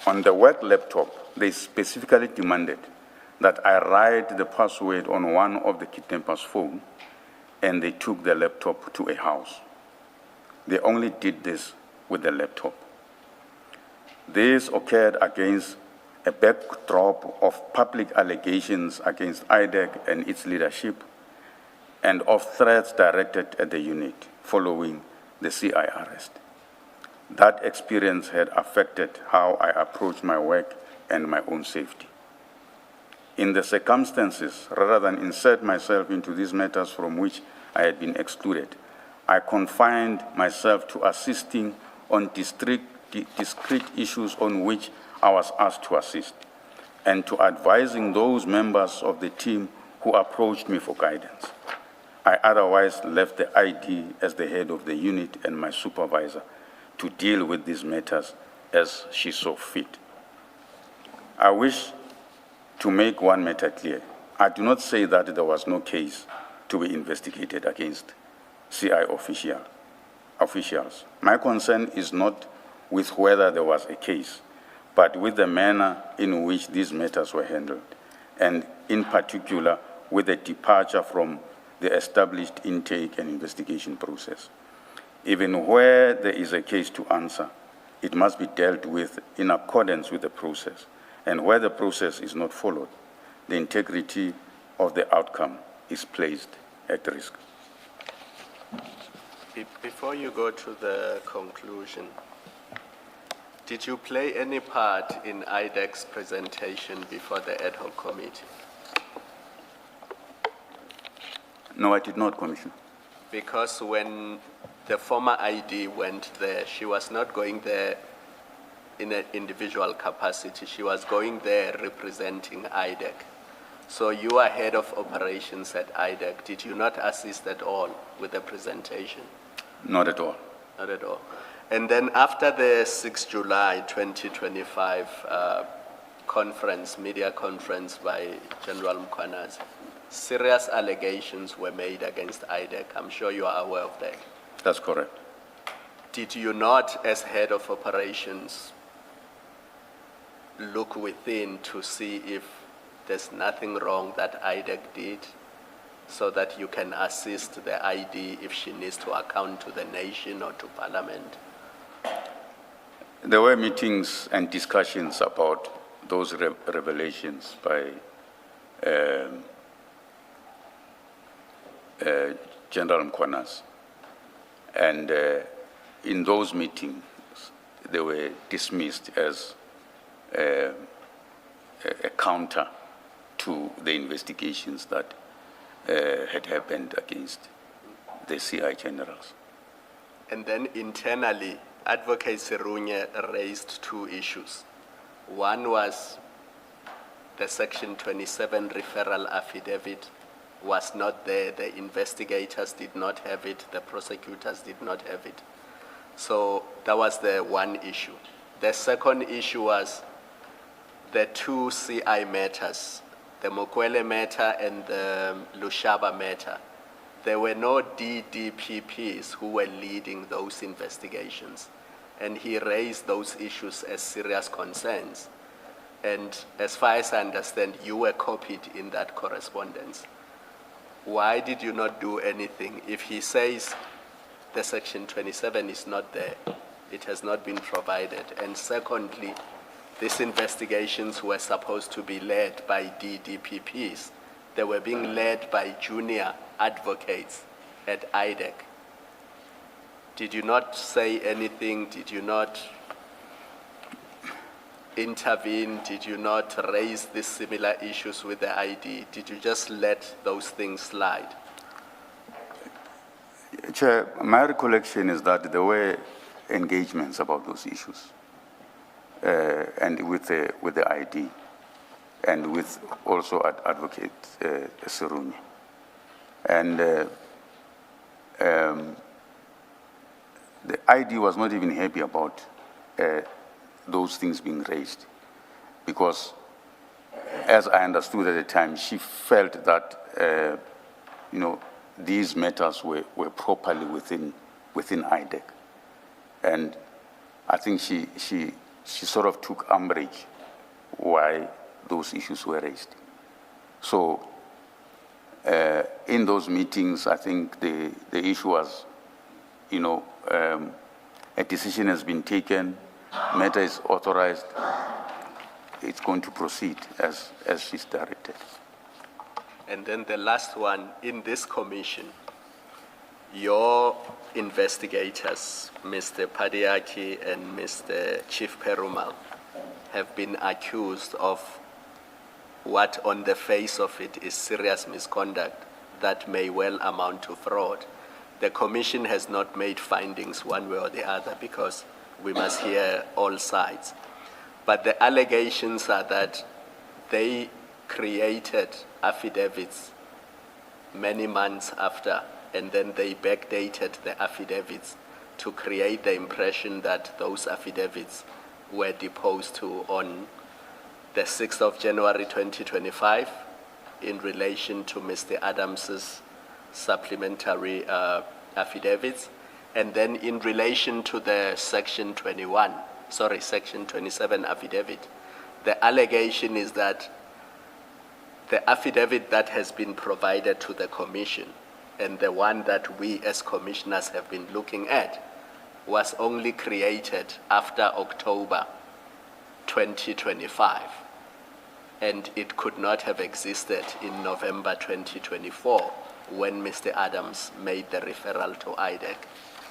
on the work laptop, they specifically demanded that I write the password on one of the kidnappers' phone, and they took the laptop to a house. They only did this with the laptop. This occurred against a backdrop of public allegations against IDAC and its leadership, and of threats directed at the unit following the CI arrest. That experience had affected how I approach my work and my own safety. In the circumstances, rather than insert myself into these matters from which I had been excluded, I confined myself to assisting on discrete issues on which I was asked to assist, and to advising those members of the team who approached me for guidance. I otherwise left the ID as the head of the unit and my supervisor to deal with these matters as she saw fit. I wish to make one matter clear. I do not say that there was no case to be investigated against CI officials. My concern is not with whether there was a case, but with the manner in which these matters were handled, and in particular with the departure from the established intake and investigation process. Even where there is a case to answer, it must be dealt with in accordance with the process, and where the process is not followed, the integrity of the outcome is placed at risk. Before you go to the conclusion, did you play any part in IDAC's presentation before the ad hoc committee? No, I did not, Commissioner. Because when the former ID went there, she was not going there in an individual capacity. She was going there representing IDAC. So you are head of operations at IDAC. Did you not assist at all with the presentation? Not at all. Not at all. And then after the 6 July 2025 media conference by General Mkhwanazi, serious allegations were made against IDAC. I'm sure you are aware of that. That's correct. Did you not, as head of operations, look within to see if there's nothing wrong that IDAC did so that you can assist the ID if she needs to account to the nation or to Parliament? There were meetings and discussions about those revelations by General Mkhwanazi. And in those meetings, they were dismissed as a counter to the investigations that had happened against the CI generals. And then internally, Advocate Serunye raised two issues. One was the Section 27 referral affidavit was not there. The investigators did not have it. The prosecutors did not have it. So that was the one issue. The second issue was the two CI matters, the Mokwele matter and the Lushaba matter. There were no DDPPs who were leading those investigations. And he raised those issues as serious concerns. And as far as I understand, you were copied in that correspondence. Why did you not do anything? If he says the Section 27 is not there, it has not been provided. And secondly, these investigations were supposed to be led by DDPPs. They were being led by junior advocates at IDAC. Did you not say anything? Did you not intervene? Did you not raise these similar issues with the ID? Did you just let those things slide? Chair, my recollection is that there were engagements about those issues, and with the ID, and with also Advocate Serunye. And the ID was not even happy about those things being raised, because, as I understood at the time, she felt that these matters were properly within IDAC, and I think she sort of took umbrage why those issues were raised. So in those meetings, I think the issue was, a decision has been taken, matter is authorized, it's going to proceed as she's directed. And then the last one, in this commission, your investigators, Mr. Padiaki and Mr. Chief Perumal, have been accused of what on the face of it is serious misconduct that may well amount to fraud. The commission has not made findings one way or the other because we must hear all sides. But the allegations are that they created affidavits many months after, and then they backdated the affidavits to create the impression that those affidavits were deposed to on the 6th of January 2025 in relation to Mr. Adams's supplementary affidavits, and then in relation to the Section 27 affidavit. The allegation is that the affidavit that has been provided to the commission and the one that we as commissioners have been looking at was only created after October 2025, and it could not have existed in November 2024 when Mr. Adams made the referral to IDAC.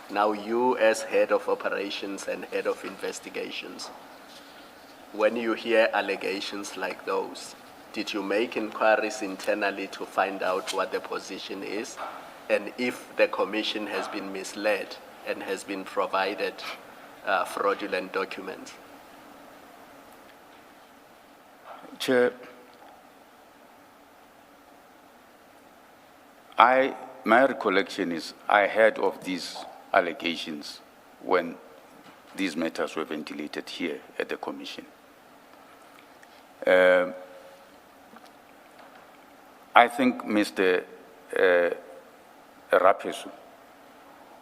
Now you as head of operations and head of investigations, when you hear allegations like those, did you make inquiries internally to find out what the position is? And if the commission has been misled and has been provided fraudulent documents? Chair, my recollection is I heard of these allegations when these matters were ventilated here at the commission. I think Mr. Rapesu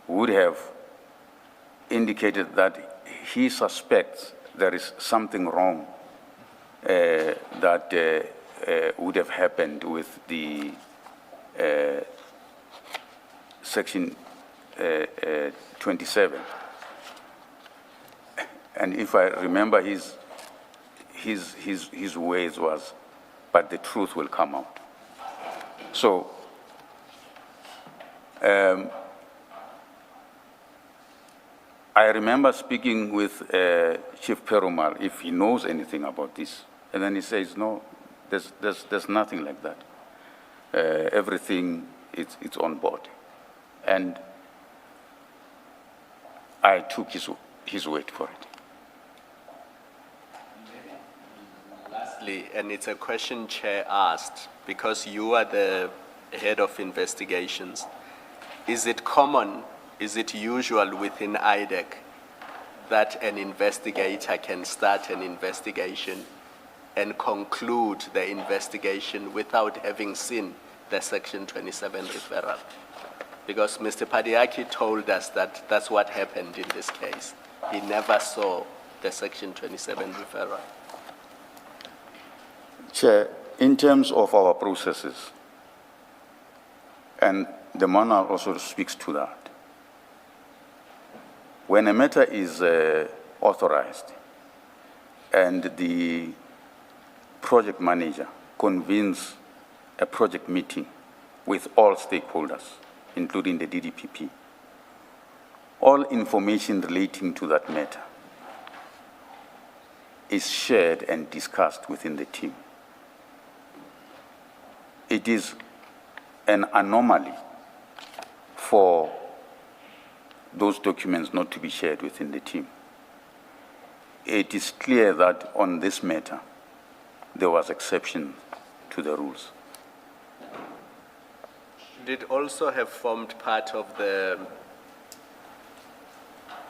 would have indicated that he suspects there is something wrong that would have happened with the Section 27. And if I remember his words was, but the truth will come out. So, I remember speaking with Chief Perumal, if he knows anything about this, and then he says, no, there's nothing like that. Everything, it's on board. And I took his word for it. Lastly, and it's a question Chair asked, because you are the head of investigations, is it common, is it usual within IDAC that an investigator can start an investigation and conclude the investigation without having seen the Section 27 referral? Because Mr. Padiaki told us that that's what happened in this case. He never saw the Section 27 referral. Chair, in terms of our processes, and the manual also speaks to that, when a matter is authorized and the project manager convenes a project meeting with all stakeholders, including the DDPP, all information relating to that matter is shared and discussed within the team. It is an anomaly for those documents not to be shared within the team. It is clear that on this matter, there was exception to the rules. Should it also have formed part of the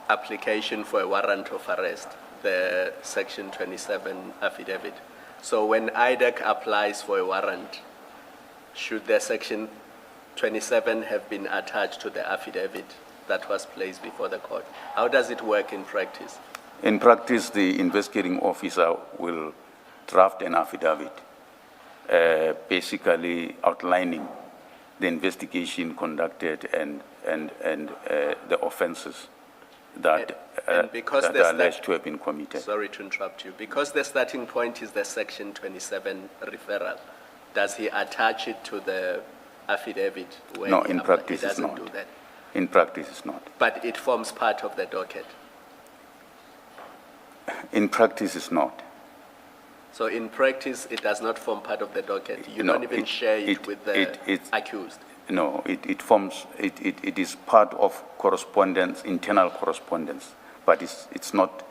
application for a warrant of arrest, the Section 27 affidavit? So when IDAC applies for a warrant, should the Section 27 have been attached to the affidavit that was placed before the court? How does it work in practice? In practice, the investigating officer will draft an affidavit, basically outlining the investigation conducted and the offenses that are alleged to have been committed. Sorry to interrupt you. Because the starting point is the Section 27 referral, does he attach it to the affidavit? No, in practice it's not. He doesn't do that. In practice it's not. But it forms part of the docket. In practice it's not. So in practice, it does not form part of the docket. You don't even share it with the accused. No, it is part of correspondence, internal correspondence, but it's not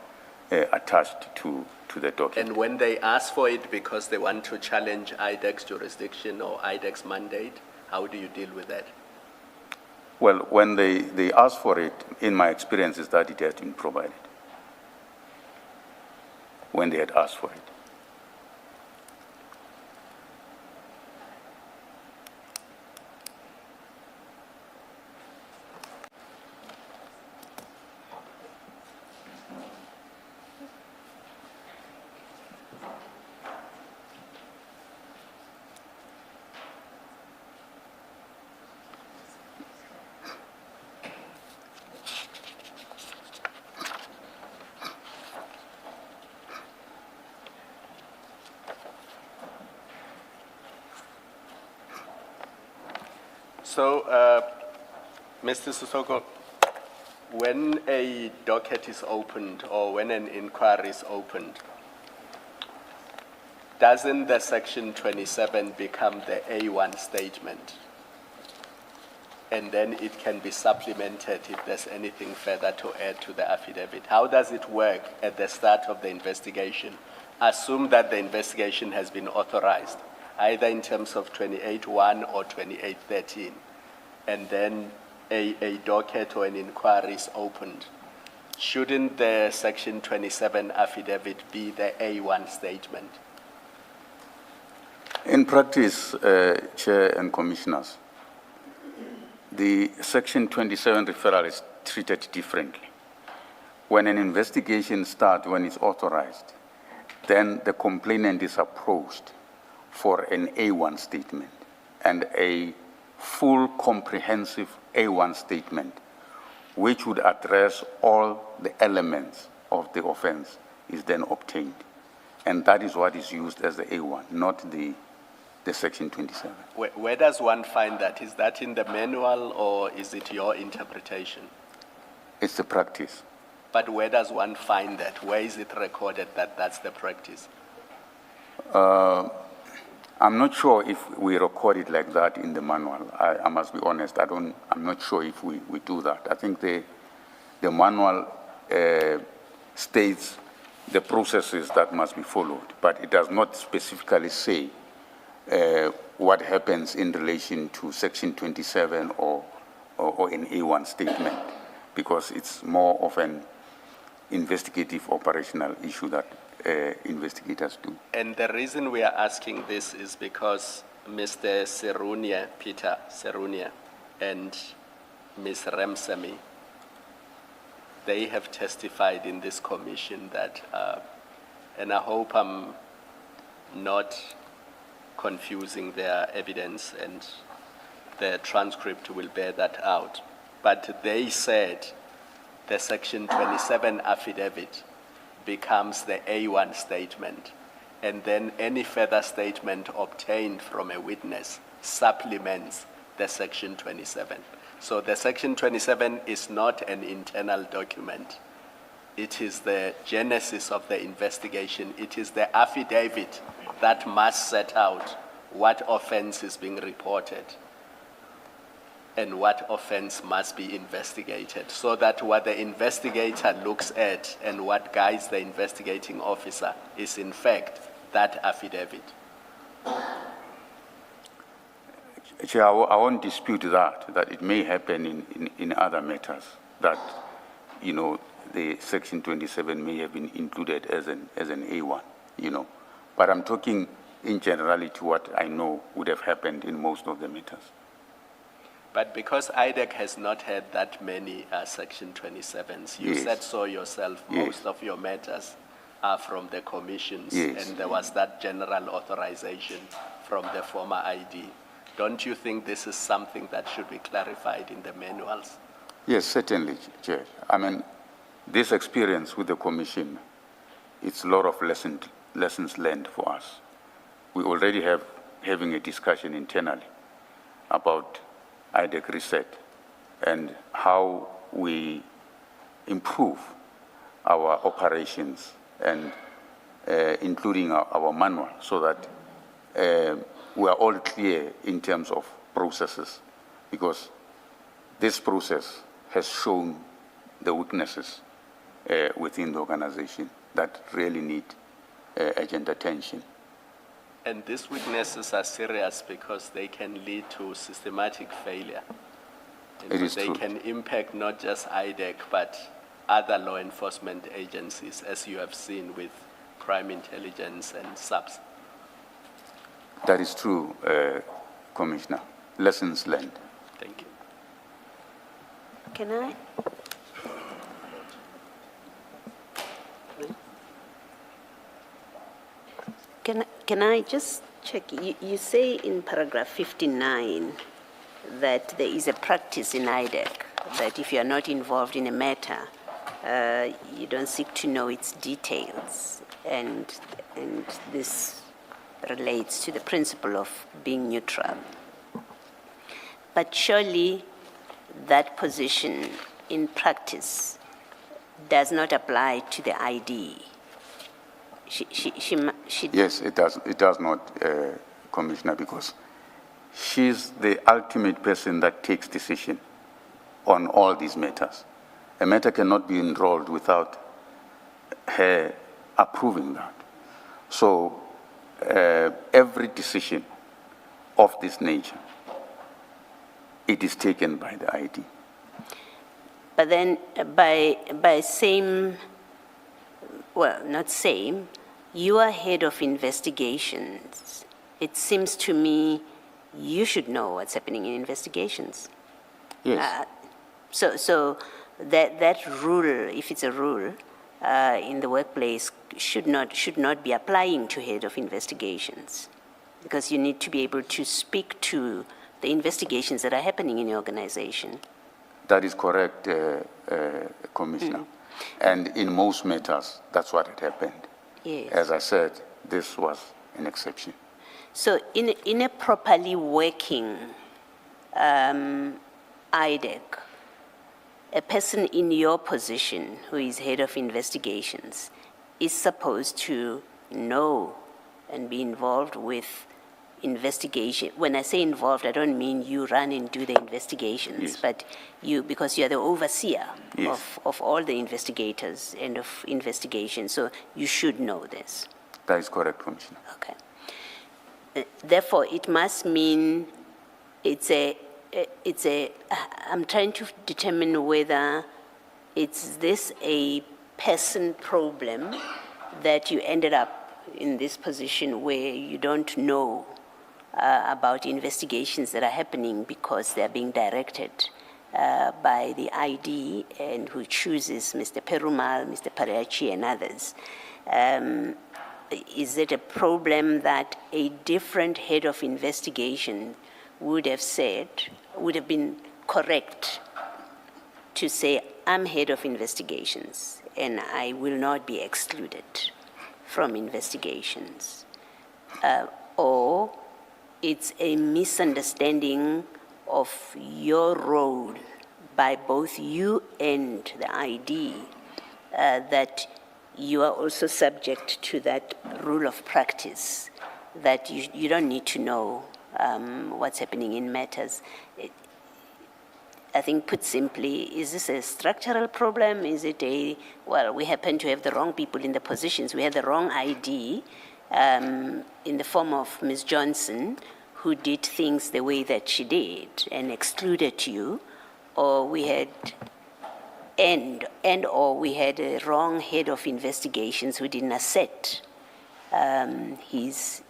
attached to the docket. And when they ask for it because they want to challenge IDAC's jurisdiction or IDAC's mandate, how do you deal with that? Well, when they ask for it, in my experience is that it has been provided when they had asked for it. So, Mr. Sesoko, when a docket is opened or when an inquiry is opened, doesn't the Section 27 become the A1 statement? And then it can be supplemented if there's anything further to add to the affidavit. How does it work at the start of the investigation? Assume that the investigation has been authorized, either in terms of 28.1 or 28.13, and then a docket or an inquiry is opened. Shouldn't the Section 27 affidavit be the A1 statement? In practice, Chair and Commissioners, the Section 27 referral is treated differently. When an investigation starts, when it's authorized, then the complainant is approached for an A1 statement, and a full comprehensive A1 statement, which would address all the elements of the offense, is then obtained. And that is what is used as the A1, not the Section 27. Where does one find that? Is that in the manual or is it your interpretation? It's the practice. But where does one find that? Where is it recorded that that's the practice? I'm not sure if we record it like that in the manual. I must be honest. I'm not sure if we do that. I think the manual states the processes that must be followed, but it does not specifically say what happens in relation to Section 27 or an A1 statement, because it's more of an investigative operational issue that investigators do. And the reason we are asking this is because Mr. Serunia, Peter Serunia, and Ms. Ramsamy, they have testified in this commission that, and I hope I'm not confusing their evidence and the transcript will bear that out, but they said the Section 27 affidavit becomes the A1 statement, and then any further statement obtained from a witness supplements the Section 27. So the Section 27 is not an internal document. It is the genesis of the investigation. It is the affidavit that must set out what offense is being reported and what offense must be investigated, so that what the investigator looks at and what guides the investigating officer is in fact that affidavit. Chair, I won't dispute that it may happen in other matters, that, you know, the Section 27 may have been included as an A1, you know. But I'm talking in generality what I know would have happened in most of the matters. But because IDAC has not had that many Section 27s, you Yes. said so yourself, Yes. most of your matters are from the commissions, Yes. and there was that general authorization from the former ID. Don't you think this is something that should be clarified in the manuals? Yes, certainly, Chair. I mean, this experience with the Commission, it's a lot of lessons learned for us. We already having a discussion internally about IDAC reset and how we improve our operations and including our manual, so that we are all clear in terms of processes, because this process has shown the weaknesses within the organization that really need urgent attention. And these weaknesses are serious because they can lead to systematic failure. And It is they true. can impact not just IDAC, but other law enforcement agencies, as you have seen with crime intelligence and SAPS. That is true, Commissioner. Lessons learned. Thank you. Can I? Can I just check? You say in paragraph 59 that there is a practice in IDAC that if you are not involved in a matter, you don't seek to know its details, and this relates to the principle of being neutral. But surely that position in practice does not apply to the ID. Yes, it does not, Commissioner, because she's the ultimate person that takes decision on all these matters. A matter cannot be enrolled without her approving that. So every decision of this nature, it is taken by the ID. But then by same, well, not same, you are head of investigations. It seems to me you should know what's happening in investigations. Yes. So that rule, if it's a rule in the workplace, should not be applying to head of investigations, because you need to be able to speak to the investigations that are happening in your organization. That is correct, Commissioner. And in most matters, that's what had happened. Yes. As I said, this was an exception. So in a properly working IDAC, a person in your position who is head of investigations is supposed to know and be involved with investigation. When I say involved, I don't mean you run and do the investigations, Yes. but you, because you are the overseer Yes. of all the investigators and of investigation, so you should know this. That is correct, Commissioner. Okay. Therefore, it must mean I'm trying to determine whether it's this a person problem that you ended up in this position where you don't know about investigations that are happening because they're being directed by the ID and who chooses Mr. Perumal, Mr. Pareachi, and others. Is it a problem that a different head of investigation would have been correct to say, I'm head of investigations and I will not be excluded from investigations? Or it's a misunderstanding of your role by both you and the ID that you are also subject to that rule of practice, that you don't need to know what's happening in matters. I think, put simply, is this a structural problem? Is it well, we happen to have the wrong people in the positions. We had the wrong ID in the form of Ms. Johnson, who did things the way that she did and excluded you, or we had or we had a wrong head of investigations who didn't assert his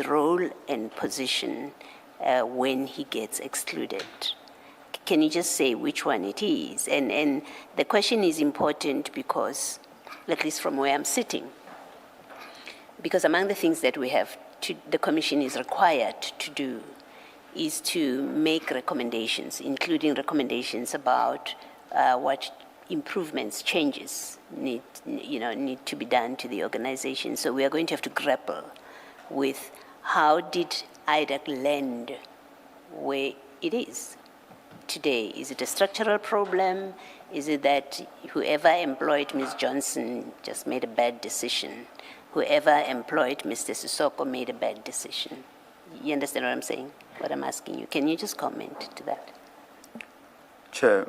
role and position when he gets excluded. Can you just say which one it is? And the question is important because, at least from where I'm sitting, because among the things that we have the Commission is required to do is to make recommendations, including recommendations about what improvements, changes need to be done to the organization. So we are going to have to grapple with how did IDAC land where it is today? Is it a structural problem? Is it that whoever employed Ms. Johnson just made a bad decision? Whoever employed Mr. Sesoko made a bad decision? You understand what I'm saying? What I'm asking you. Can you just comment to that? Chair,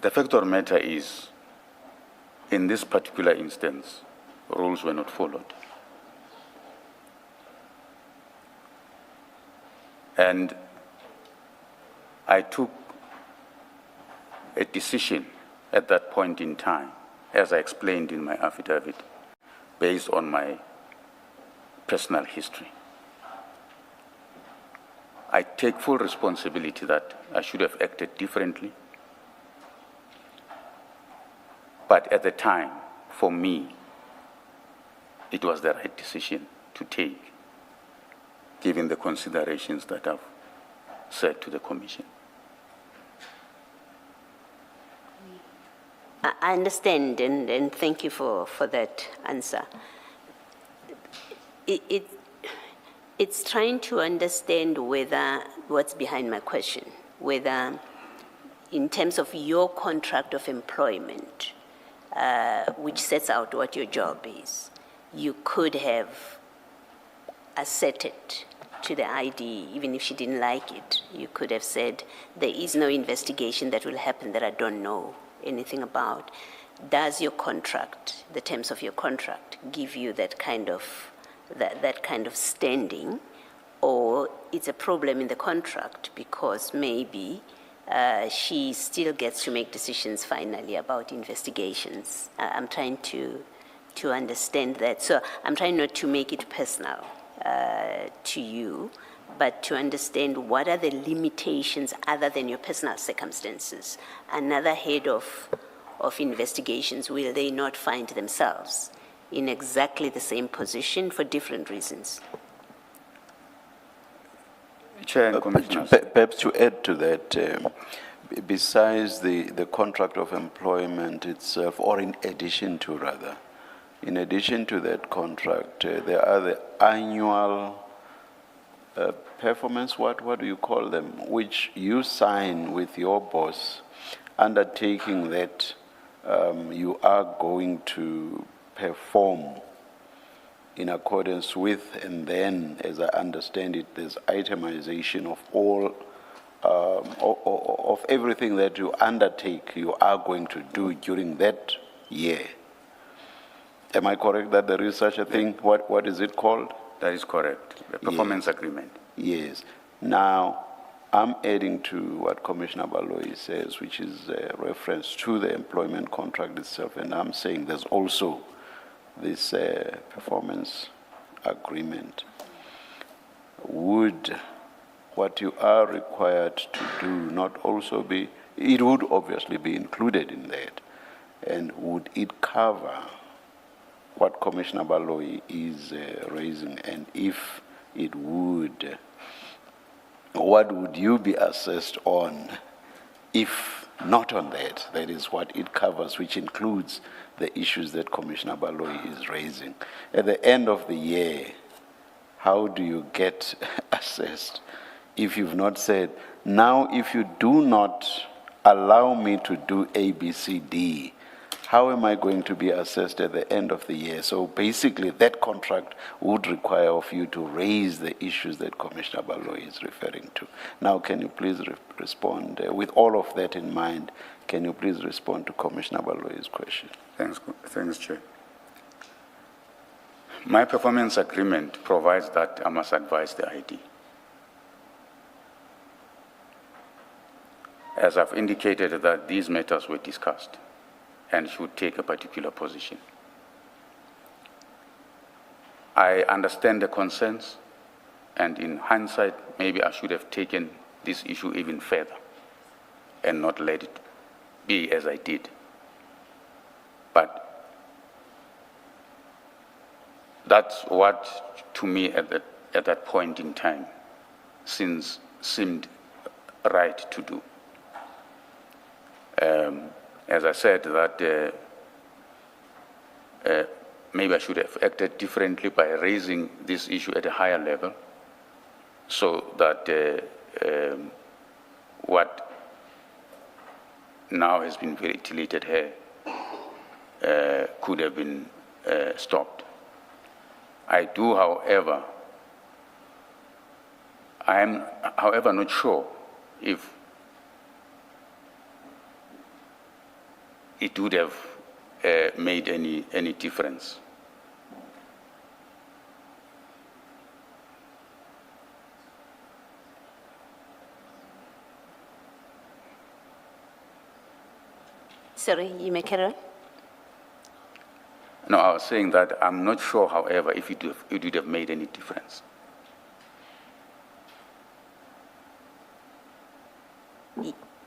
the fact of the matter is, in this particular instance, rules were not followed. And I took a decision at that point in time, as I explained in my affidavit, based on my personal history. I take full responsibility that I should have acted differently. But at the time, for me, it was the right decision to take, given the considerations that I've said to the Commission. I understand, and thank you for that answer. It's trying to understand whether, what's behind my question, whether in terms of your contract of employment, which sets out what your job is, you could have asserted to the ID, even if she didn't like it, you could have said, there is no investigation that will happen that I don't know anything about. Does your contract, the terms of your contract, give you that kind of standing, or it's a problem in the contract because maybe she still gets to make decisions finally about investigations? I'm trying to understand that. So I'm trying not to make it personal to you, but to understand what are the limitations other than your personal circumstances. Another head of investigations, will they not find themselves in exactly the same position for different reasons? Chair and Commissioners. Perhaps to add to that, besides the contract of employment itself, or in addition to rather, in addition to that contract, there are the annual performance, what do you call them, which you sign with your boss, undertaking that you are going to perform in accordance with, and then, as I understand it, there's itemization of all, of everything that you undertake, you are going to do during that year. Am I correct that there is such a thing? What is it called? That is correct. The performance agreement. Yes. Now, I'm adding to what Commissioner Baloyi says, which is a reference to the employment contract itself, and I'm saying there's also this performance agreement. Would what you are required to do not also be, it would obviously be included in that, and would it cover what Commissioner Baloyi is raising, and if it would, what would you be assessed on if not on that? That is what it covers, which includes the issues that Commissioner Baloyi is raising. At the end of the year, how do you get assessed if you've not said, now if you do not allow me to do A, B, C, D, how am I going to be assessed at the end of the year? So basically, that contract would require of you to raise the issues that Commissioner Baloyi is referring to. Now, can you please respond? With all of that in mind, can you please respond to Commissioner Baloyi's question? Thanks, Chair. My performance agreement provides that I must advise the ID. As I've indicated that these matters were discussed and should take a particular position. I understand the concerns, and in hindsight, maybe I should have taken this issue even further and not let it be as I did. But that's what, to me, at that point in time, seemed right to do. As I said, that maybe I should have acted differently by raising this issue at a higher level, so that what now has been ventilated here could have been stopped. I do, however, I am, however, not sure if it would have made any difference. Sorry, you may carry on. No, I was saying that I'm not sure, however, if it would have made any difference.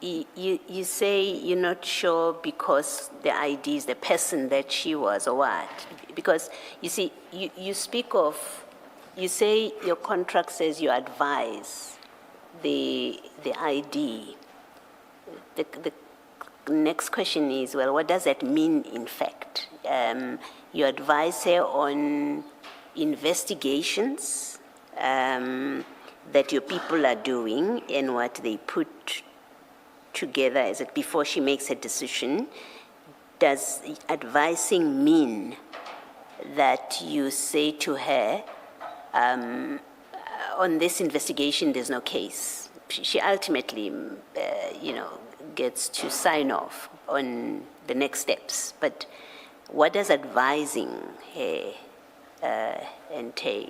You say you're not sure because the ID is the person that she was, or what? Because you see, you speak of, you say your contract says you advise the ID. The next question is, well, what does that mean in fact? You advise her on investigations that your people are doing and what they put together as it before she makes a decision, does advising mean that you say to her, on this investigation, there's no case? She ultimately, gets to sign off on the next steps. But what does advising her entail?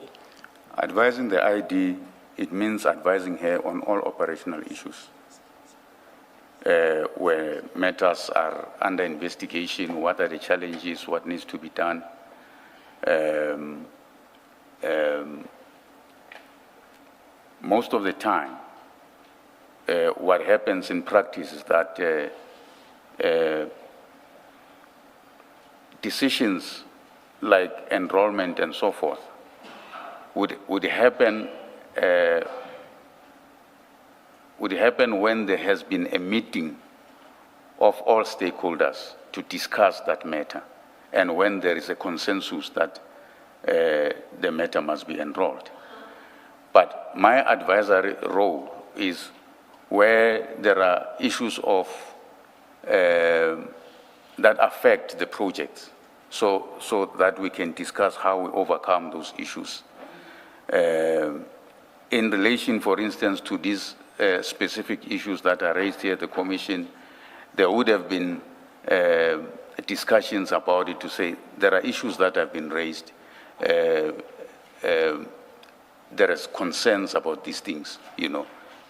Advising the ID, it means advising her on all operational issues. Where matters are under investigation, what are the challenges, what needs to be done. Most of the time, what happens in practice is that decisions like enrollment and so forth would happen when there has been a meeting of all stakeholders to discuss that matter, and when there is a consensus that the matter must be enrolled. But my advisory role is where there are issues of that affect the projects, so that we can discuss how we overcome those issues. In relation, for instance, to these specific issues that are raised here at the Commission, there would have been discussions about it to say there are issues that have been raised. There is concerns about these things,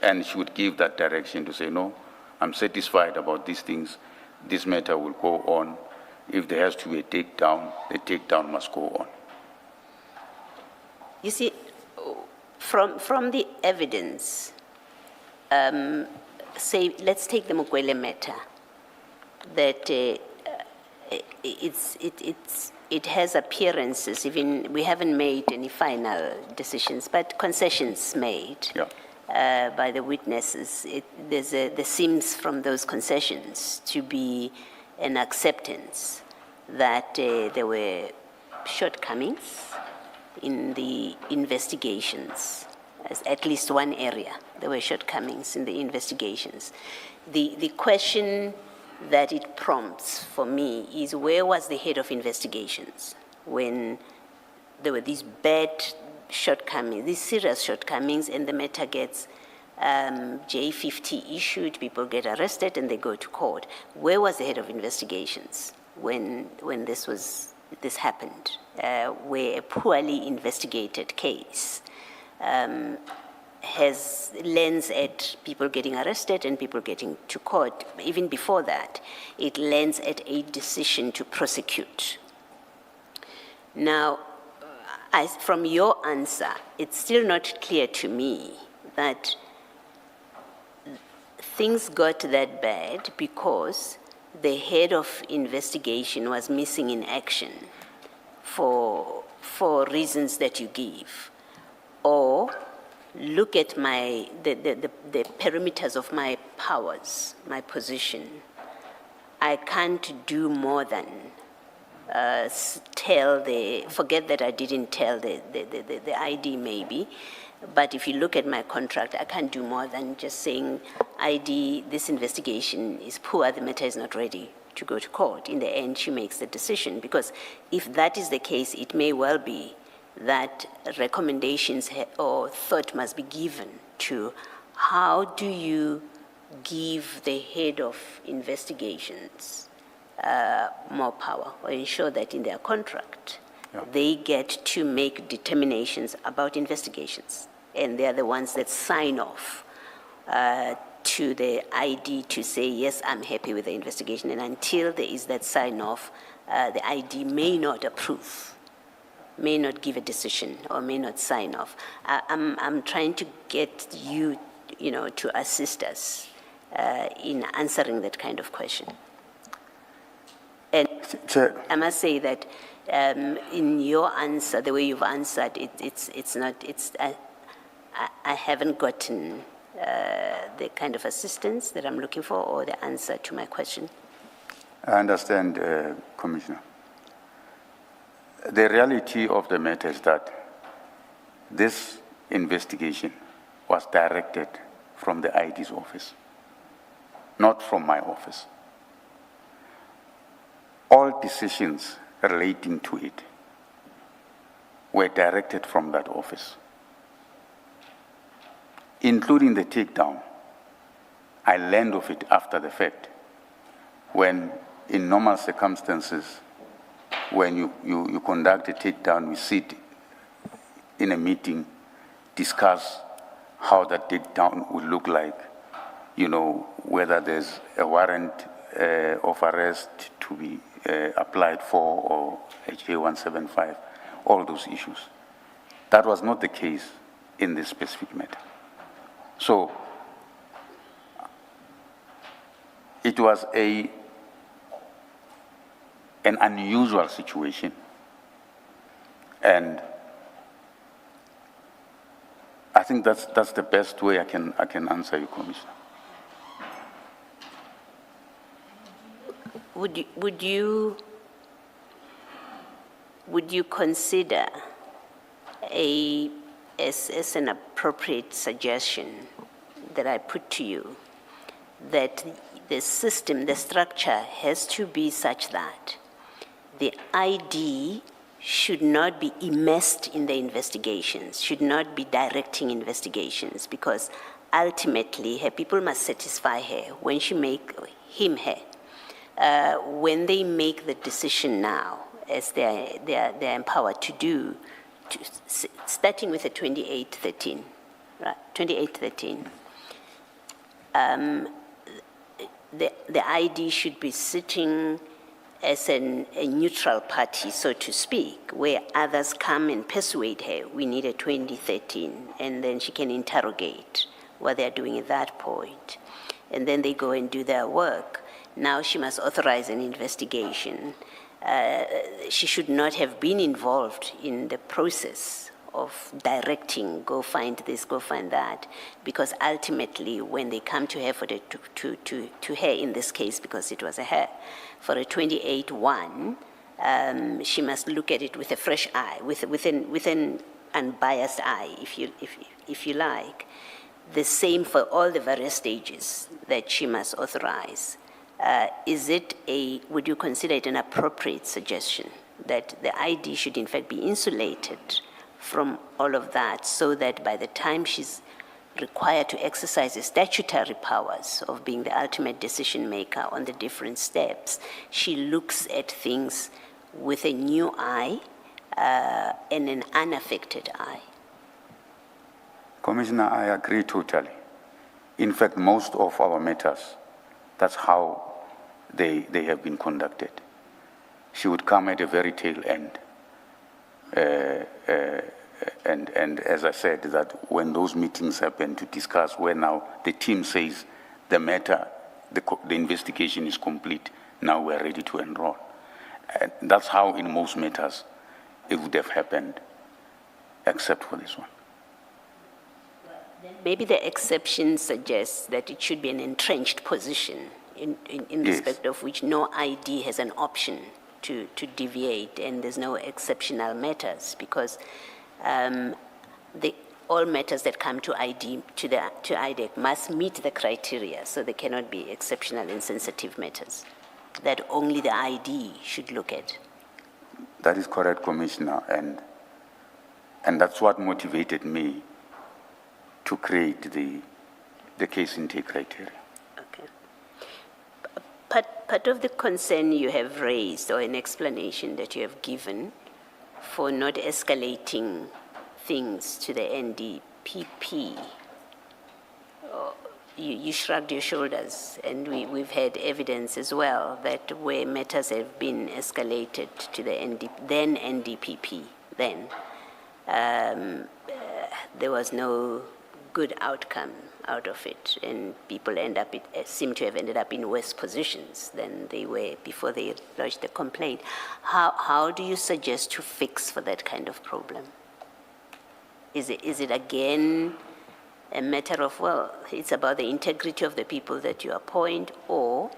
and she would give that direction to say, no, I'm satisfied about these things. This matter will go on. If there has to be a takedown, the takedown must go on. You see, from the evidence, let's take the Mukwele matter, that it has appearances, even we haven't made any final decisions, but concessions made by the witnesses. There seems from those concessions to be an acceptance that there were shortcomings in the investigations, as at least one area. There were shortcomings in the investigations. The question that it prompts for me is, where was the head of investigations when there were these bad shortcomings, these serious shortcomings, and the matter gets J50 issued, people get arrested and they go to court? Where was the head of investigations when this happened, where a poorly investigated case lends at people getting arrested and people getting to court? Even before that, it lends at a decision to prosecute. Now, from your answer, it's still not clear to me that things got that bad because the head of investigation was missing in action for reasons that you give, or look at the perimeters of my powers, my position. I can't do more than forget that I didn't tell the ID maybe, but if you look at my contract, I can't do more than just saying, ID, this investigation is poor, the matter is not ready to go to court. In the end, she makes the decision, because if that is the case, it may well be that recommendations or thought must be given to how do you give the head of investigations more power, or ensure that in their contract they get to make determinations about investigations, and they're the ones that sign off to the ID to say, yes, I'm happy with the investigation, and until there is that sign off, the ID may not approve, may not give a decision, or may not sign off. I'm trying to get you, to assist us in answering that kind of question. And I must say that in your answer, the way you've answered, I haven't gotten the kind of assistance that I'm looking for, or the answer to my question. I understand, Commissioner. The reality of the matter is that this investigation was directed from the ID's office, not from my office. All decisions relating to it were directed from that office, including the takedown. I learned of it after the fact, when in normal circumstances, when you conduct a takedown, we sit in a meeting, discuss how that takedown would look like, you know, whether there's a warrant of arrest to be applied for or HA 175, all those issues. That was not the case in this specific matter. So it was an unusual situation, and I think that's the best way I can answer you, Commissioner. Would you consider as an appropriate suggestion that I put to you that the system, the structure has to be such that the ID should not be immersed in the investigations, should not be directing investigations, because ultimately her people must satisfy her when she make him her. When they make the decision now, as they're empowered to do, starting with the 2813, right? 2813. The ID should be sitting as a neutral party, so to speak, where others come and persuade her, we need a 2013, and then she can interrogate what they're doing at that point. And then they go and do their work. Now she must authorize an investigation. She should not have been involved in the process of directing, go find this, go find that, because ultimately when they come to her for the, to her in this case, because it was a her, for a 28-1, she must look at it with a fresh eye, with an unbiased eye, if you like. The same for all the various stages that she must authorize. Would you consider it an appropriate suggestion that the ID should in fact be insulated from all of that, so that by the time she's required to exercise the statutory powers of being the ultimate decision maker on the different steps, she looks at things with a new eye and an unaffected eye? Commissioner, I agree totally. In fact, most of our matters, that's how they have been conducted. She would come at the very tail end. And as I said, that when those meetings happen to discuss where now the team says the matter, the investigation is complete, now we're ready to enroll. And that's how in most matters it would have happened, except for this one. Maybe the exception suggests that it should be an entrenched position in respect of which no ID has an option to deviate, and there's no exceptional matters, because all matters that come to IDAC must meet the criteria, so they cannot be exceptional and sensitive matters that only the ID should look at. That is correct, Commissioner, and that's what motivated me to create the case intake criteria. Okay. Part of the concern you have raised, or an explanation that you have given for not escalating things to the NDPP, you shrugged your shoulders, and we've had evidence as well that where matters have been escalated to the then NDPP, there was no good outcome out of it, and people seem to have ended up in worse positions than they were before they lodged the complaint. How do you suggest to fix for that kind of problem? Is it again a matter of, well, it's about the integrity of the people that you appoint, or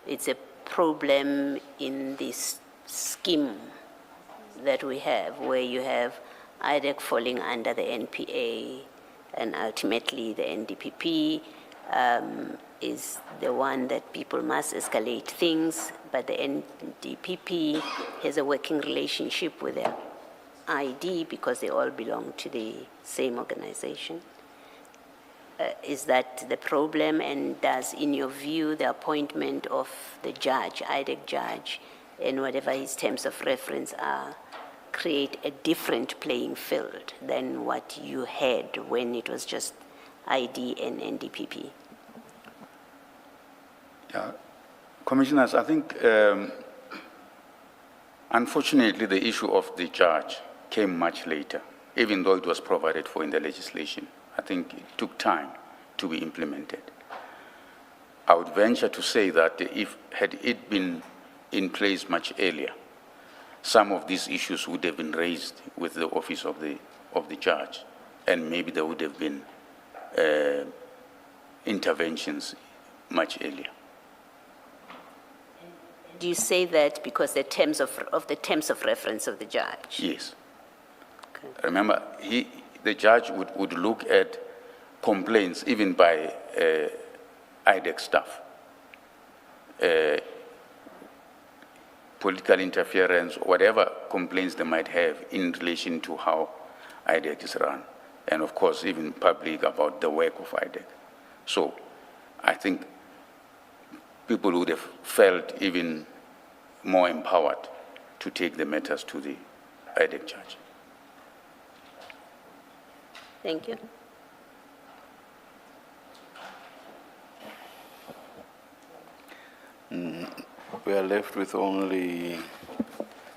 it's a problem in this scheme that we have, where you have IDAC falling under the NPA, and ultimately the NDPP is the one that people must escalate things, but the NDPP has a working relationship with the ID because they all belong to the same organization. Is that the problem? And does, in your view, the appointment of the judge, IDAC judge, and whatever his terms of reference are, create a different playing field than what you had when it was just ID and NDPP? Yeah. Commissioners, I think, unfortunately, the issue of the judge came much later, even though it was provided for in the legislation. I think it took time to be implemented. I would venture to say that had it been in place much earlier, some of these issues would have been raised with the office of the judge, and maybe there would have been interventions much earlier. Do you say that because the terms of reference of the judge? Yes. Okay. Remember, the judge would look at complaints even by IDAC staff, political interference, whatever complaints they might have in relation to how IDAC is run, and of course even public about the work of IDAC. So I think people would have felt even more empowered to take the matters to the IDAC judge. Thank you. We are left with only,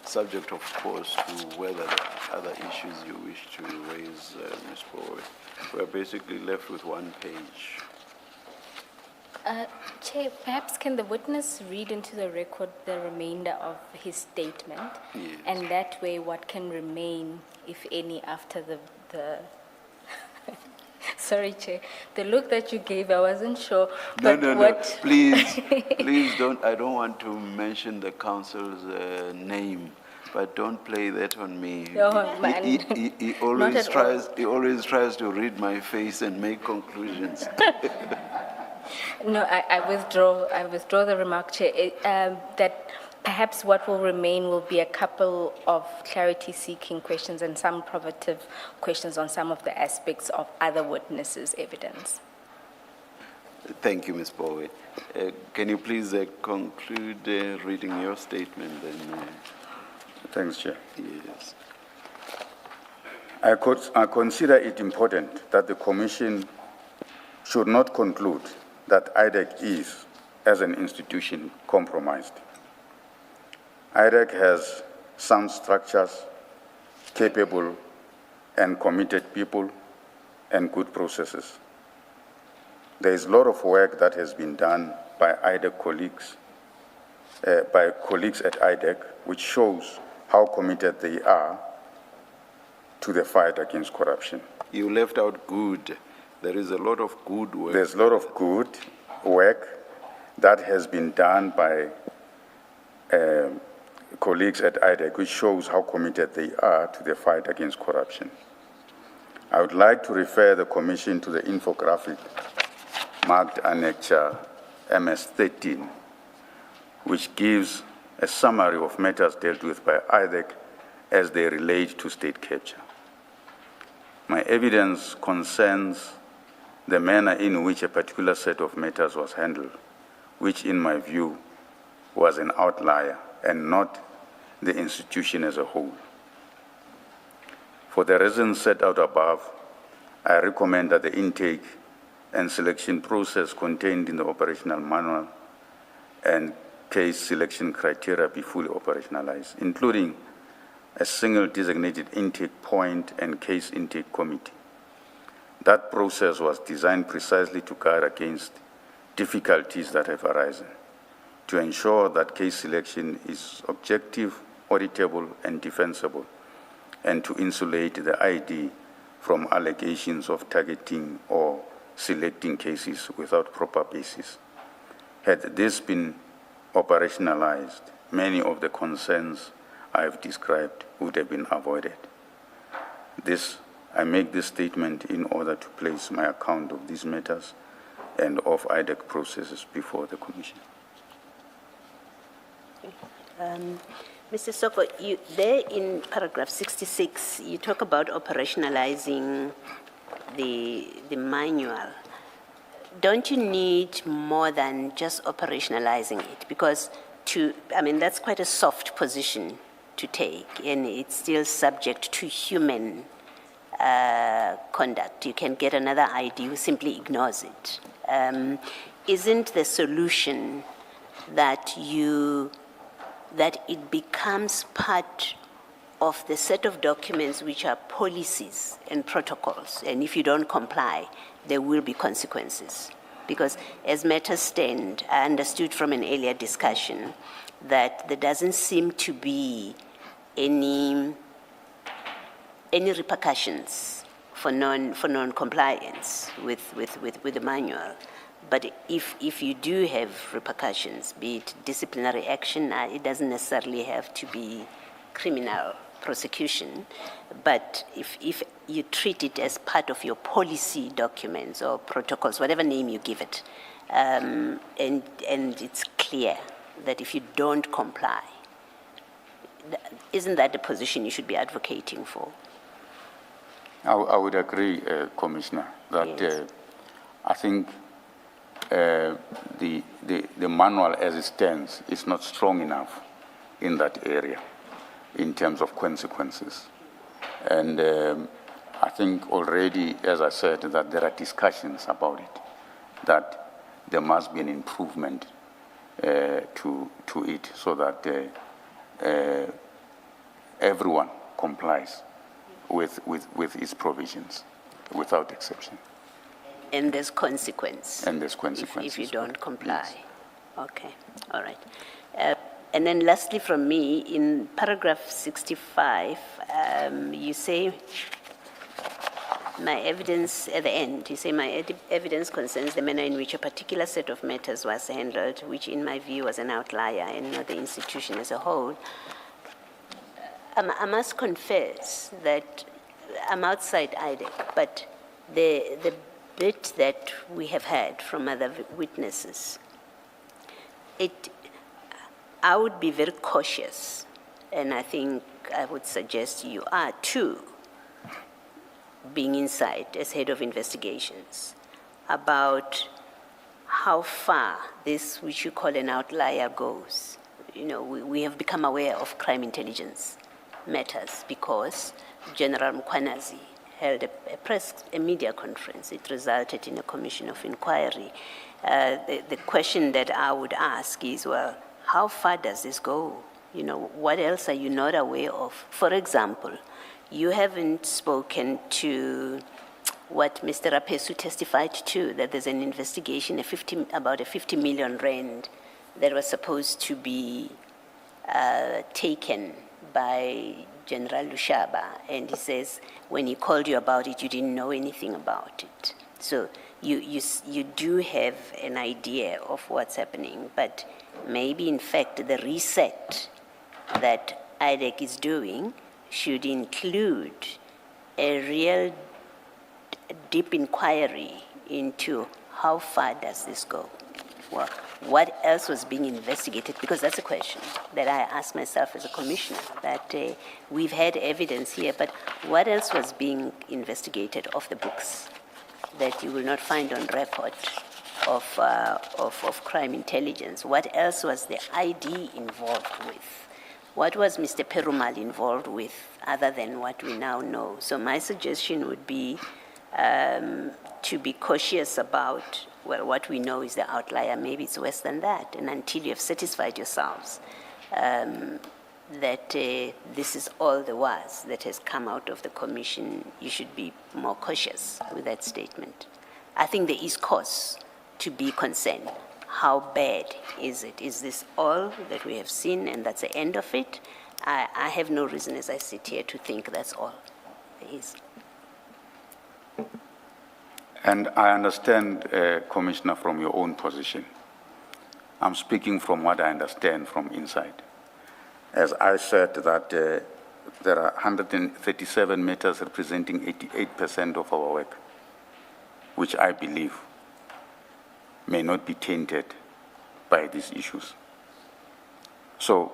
subject of course to whether there are other issues you wish to raise, Ms. Bowe. We are basically left with one page. Chair, perhaps can the witness read into the record the remainder of his statement? Yes. And that way what can remain, if any, after the Sorry, Chair. The look that you gave, I wasn't sure. But No. Please, please don't. I don't want to mention the council's name, but don't play that on me. No, man. He always tries. He always tries to read my face and make conclusions. No, I withdraw the remark, Chair. That perhaps what will remain will be a couple of clarity-seeking questions and some probative questions on some of the aspects of other witnesses' evidence. Thank you, Ms. Bowe. Can you please conclude reading your statement then? Thanks, Chair. Yes. I consider it important that the Commission should not conclude that IDAC is, as an institution, compromised. IDAC has sound structures, capable and committed people, and good processes. There is a lot of work that has been done by IDAC colleagues, at IDAC, which shows how committed they are to the fight against corruption. You left out good. There is a lot of good work. There's a lot of good work that has been done by colleagues at IDAC, which shows how committed they are to the fight against corruption. I would like to refer the Commission to the infographic marked Annexure MS-13, which gives a summary of matters dealt with by IDAC as they relate to state capture. My evidence concerns the manner in which a particular set of matters was handled, which in my view was an outlier and not the institution as a whole. For the reasons set out above, I recommend that the intake and selection process contained in the operational manual and case selection criteria be fully operationalized, including a single designated intake point and case intake committee. That process was designed precisely to guard against difficulties that have arisen, to ensure that case selection is objective, auditable, and defensible, and to insulate the ID from allegations of targeting or selecting cases without proper basis. Had this been operationalized, many of the concerns I have described would have been avoided. I make this statement in order to place my account of these matters and of IDAC processes before the Commission. Mr. Soko, there in paragraph 66, you talk about operationalizing the manual. Don't you need more than just operationalizing it? Because that's quite a soft position to take, and it's still subject to human conduct. You can get another ID who simply ignores it. Isn't the solution that it becomes part of the set of documents which are policies and protocols, and if you don't comply, there will be consequences? Because as matters stand, I understood from an earlier discussion that there doesn't seem to be any repercussions for non-compliance with the manual. But if you do have repercussions, be it disciplinary action, it doesn't necessarily have to be criminal prosecution. But if you treat it as part of your policy documents or protocols, whatever name you give it, and it's clear that if you don't comply, isn't that the position you should be advocating for? I would agree, Commissioner, that Yes. I think the manual as it stands is not strong enough in that area in terms of consequences. And I think already, as I said, that there are discussions about it, that there must be an improvement to it so that everyone complies with its provisions without exception. And there's consequence. And there's consequences. If you don't comply. Yes. Okay, all right. And then lastly from me, in paragraph 65, you say, my evidence, at the end, you say, my evidence concerns the manner in which a particular set of matters was handled, which in my view was an outlier and not the institution as a whole. I must confess that I'm outside IDAC, but the bit that we have had from other witnesses, I would be very cautious, and I think I would suggest you are too, being inside as head of investigations, about how far this, which you call an outlier, goes. You know, we have become aware of crime intelligence matters because General Mkwanazi held a media conference. It resulted in a commission of inquiry. The question that I would ask is, well, how far does this go? You know, what else are you not aware of? For example, you haven't spoken to what Mr. Rapesu testified to, that there's an investigation about a 50 million rand that was supposed to be taken by General Lushaba, and he says when he called you about it, you didn't know anything about it. So you do have an idea of what's happening, but maybe in fact the reset that IDAC is doing should include a real deep inquiry into how far does this go? Well, what else was being investigated? Because that's a question that I ask myself as a commissioner, that we've had evidence here, but what else was being investigated off the books that you will not find on record of crime intelligence? What else was the ID involved with? What was Mr. Perumal involved with other than what we now know? So my suggestion would be to be cautious about, well, what we know is the outlier. Maybe it's worse than that. And until you have satisfied yourselves that this is all there was that has come out of the commission, you should be more cautious with that statement. I think there is cause to be concerned. How bad is it? Is this all that we have seen and that's the end of it? I have no reason as I sit here to think that's all there is. And I understand, Commissioner, from your own position. I'm speaking from what I understand from inside. As I said that there are 137 matters representing 88% of our work, which I believe may not be tainted by these issues. So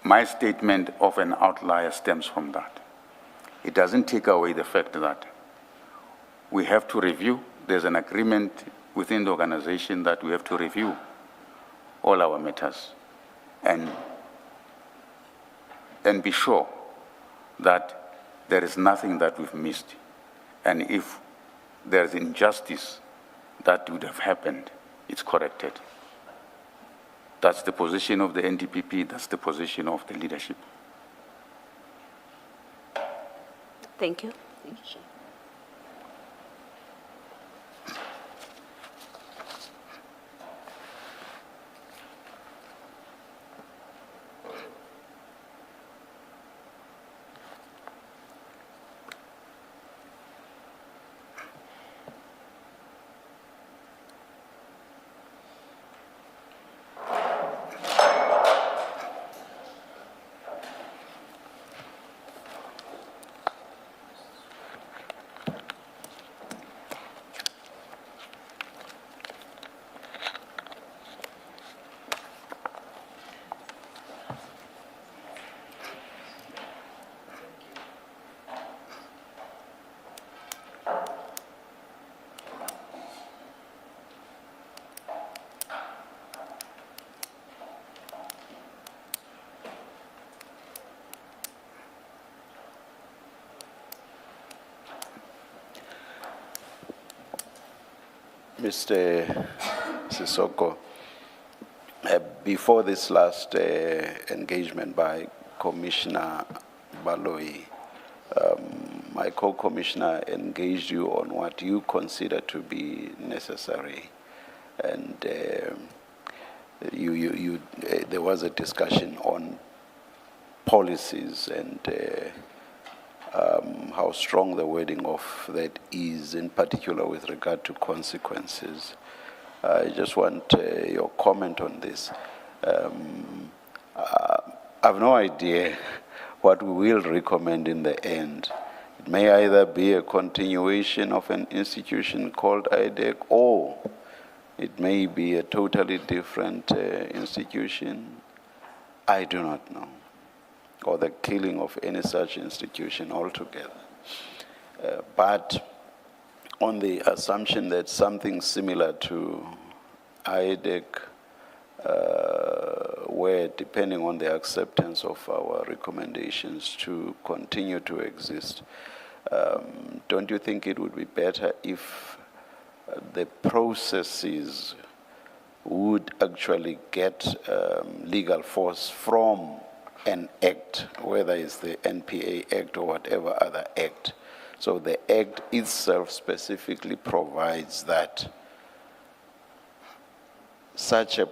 my statement of an outlier stems from that. It doesn't take away the fact that we have to review. There's an agreement within the organization that we have to review all our matters and be sure that there is nothing that we've missed. And if there's injustice that would have happened, it's corrected. That's the position of the NDPP, that's the position of the leadership. Thank you. Thank you, Chair. Mr. Sesoko, before this last engagement by Commissioner Baloyi, my co-commissioner engaged you on what you consider to be necessary, and there was a discussion on policies and how strong the wording of that is, in particular with regard to consequences. I just want your comment on this. I have no idea what we will recommend in the end. It may either be a continuation of an institution called IDAC, or it may be a totally different institution. I do not know. Or the killing of any such institution altogether. But on the assumption that something similar to IDAC, where depending on the acceptance of our recommendations to continue to exist, don't you think it would be better if the processes would actually get legal force from an act, whether it's the NPA Act or whatever other act? So the act itself specifically provides that such a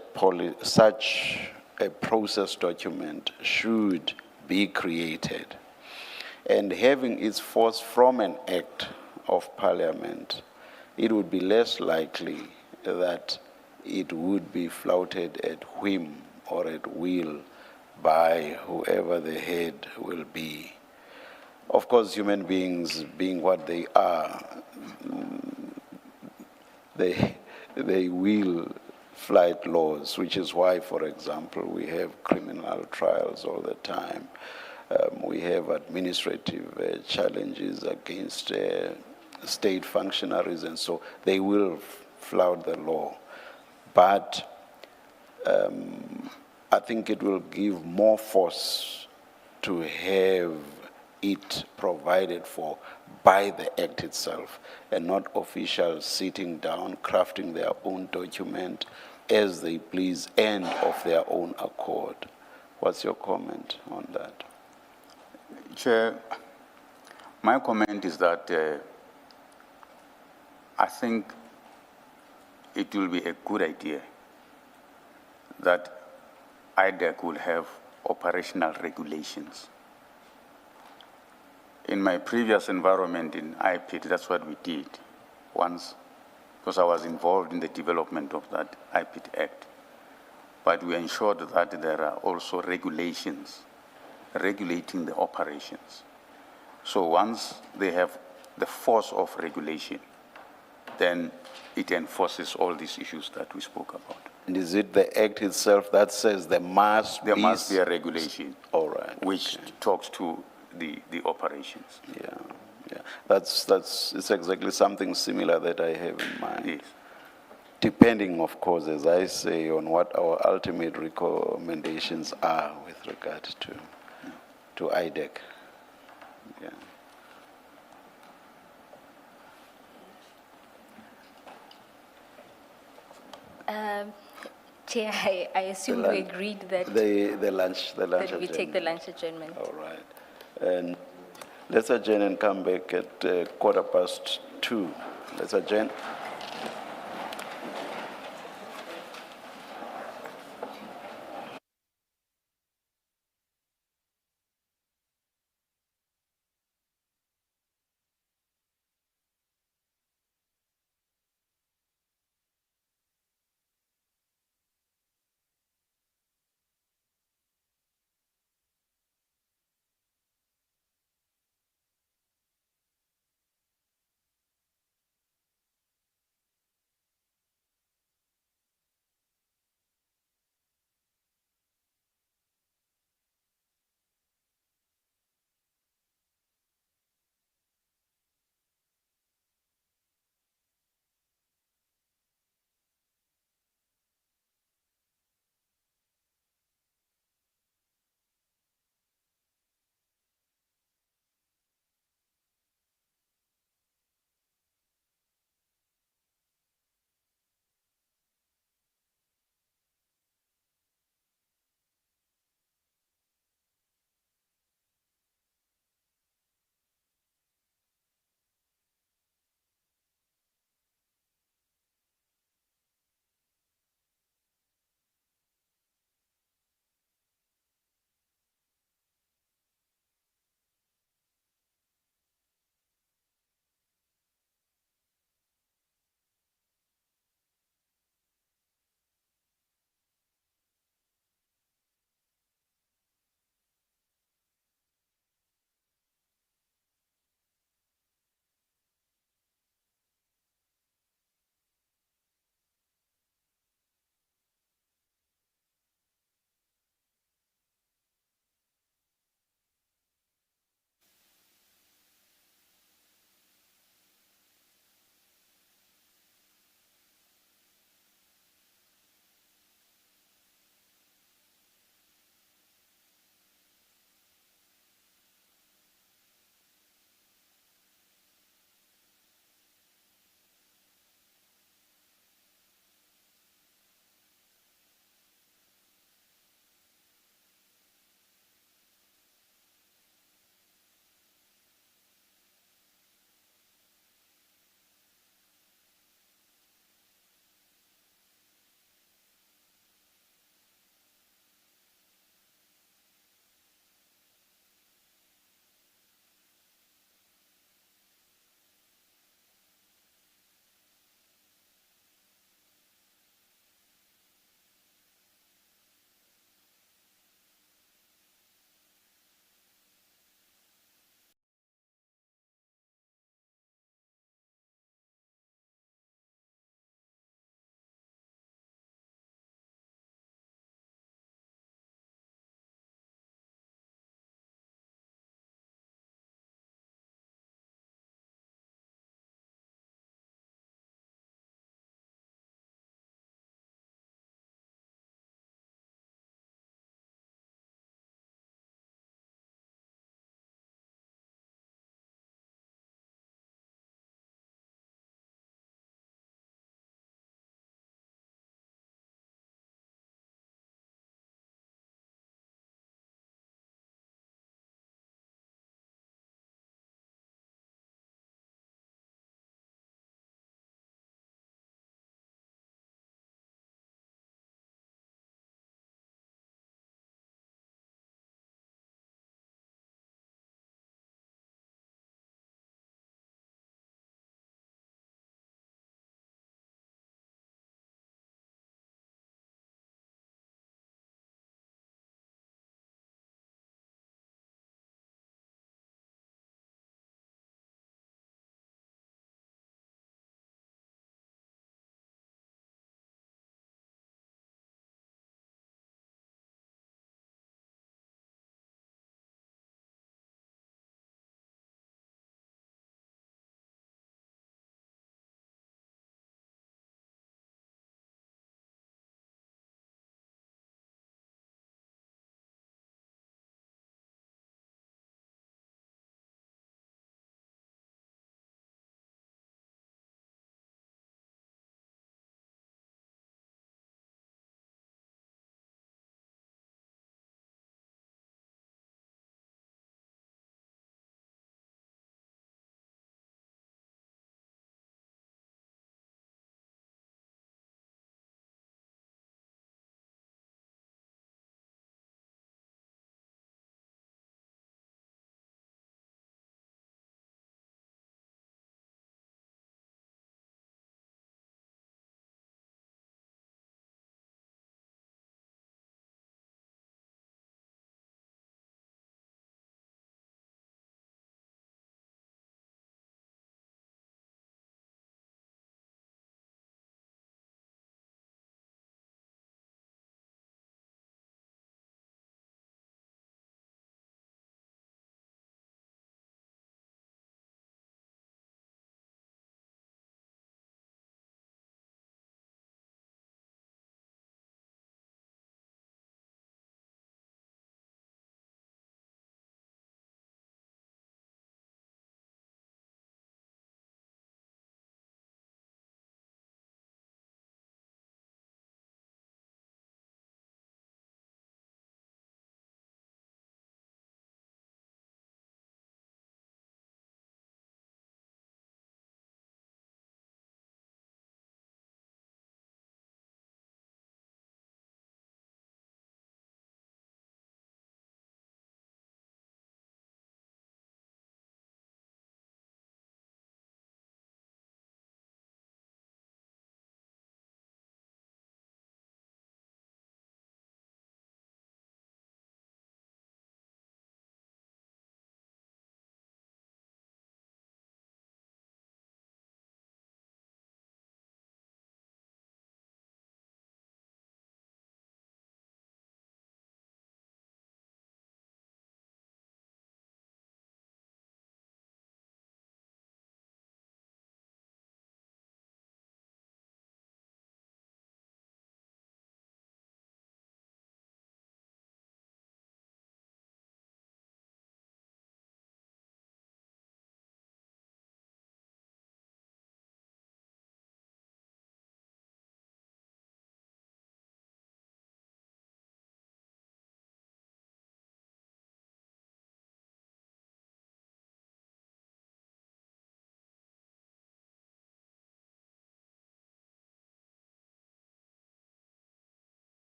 process document should be created, and having its force from an act of parliament, it would be less likely that it would be flouted at whim or at will by whoever the head will be. Of course, human beings being what they are, they will flight laws, which is why, for example, we have criminal trials all the time. We have administrative challenges against state functionaries, and so they will flout the law. But I think it will give more force to have it provided for by the act itself, and not officials sitting down crafting their own document as they please and of their own accord. What's your comment on that? Chair, my comment is that I think it will be a good idea that IDAC will have operational regulations. In my previous environment in IPID, that's what we did once, because I was involved in the development of that IPID Act. But we ensured that there are also regulations regulating the operations. So once they have the force of regulation, then it enforces all these issues that we spoke about. And is it the act itself that says there must There be? must be a regulation All right. which talks to the operations. Yeah, yeah. It's exactly something similar that I have in mind. Yes. Depending, of course, as I say, on what our ultimate recommendations are with regard to IDAC. Yeah. Chair, I assume we agreed that, The lunch that we adjournment. take the lunch adjournment. All right. And let's adjourn and come back at 2:15. Let's adjourn.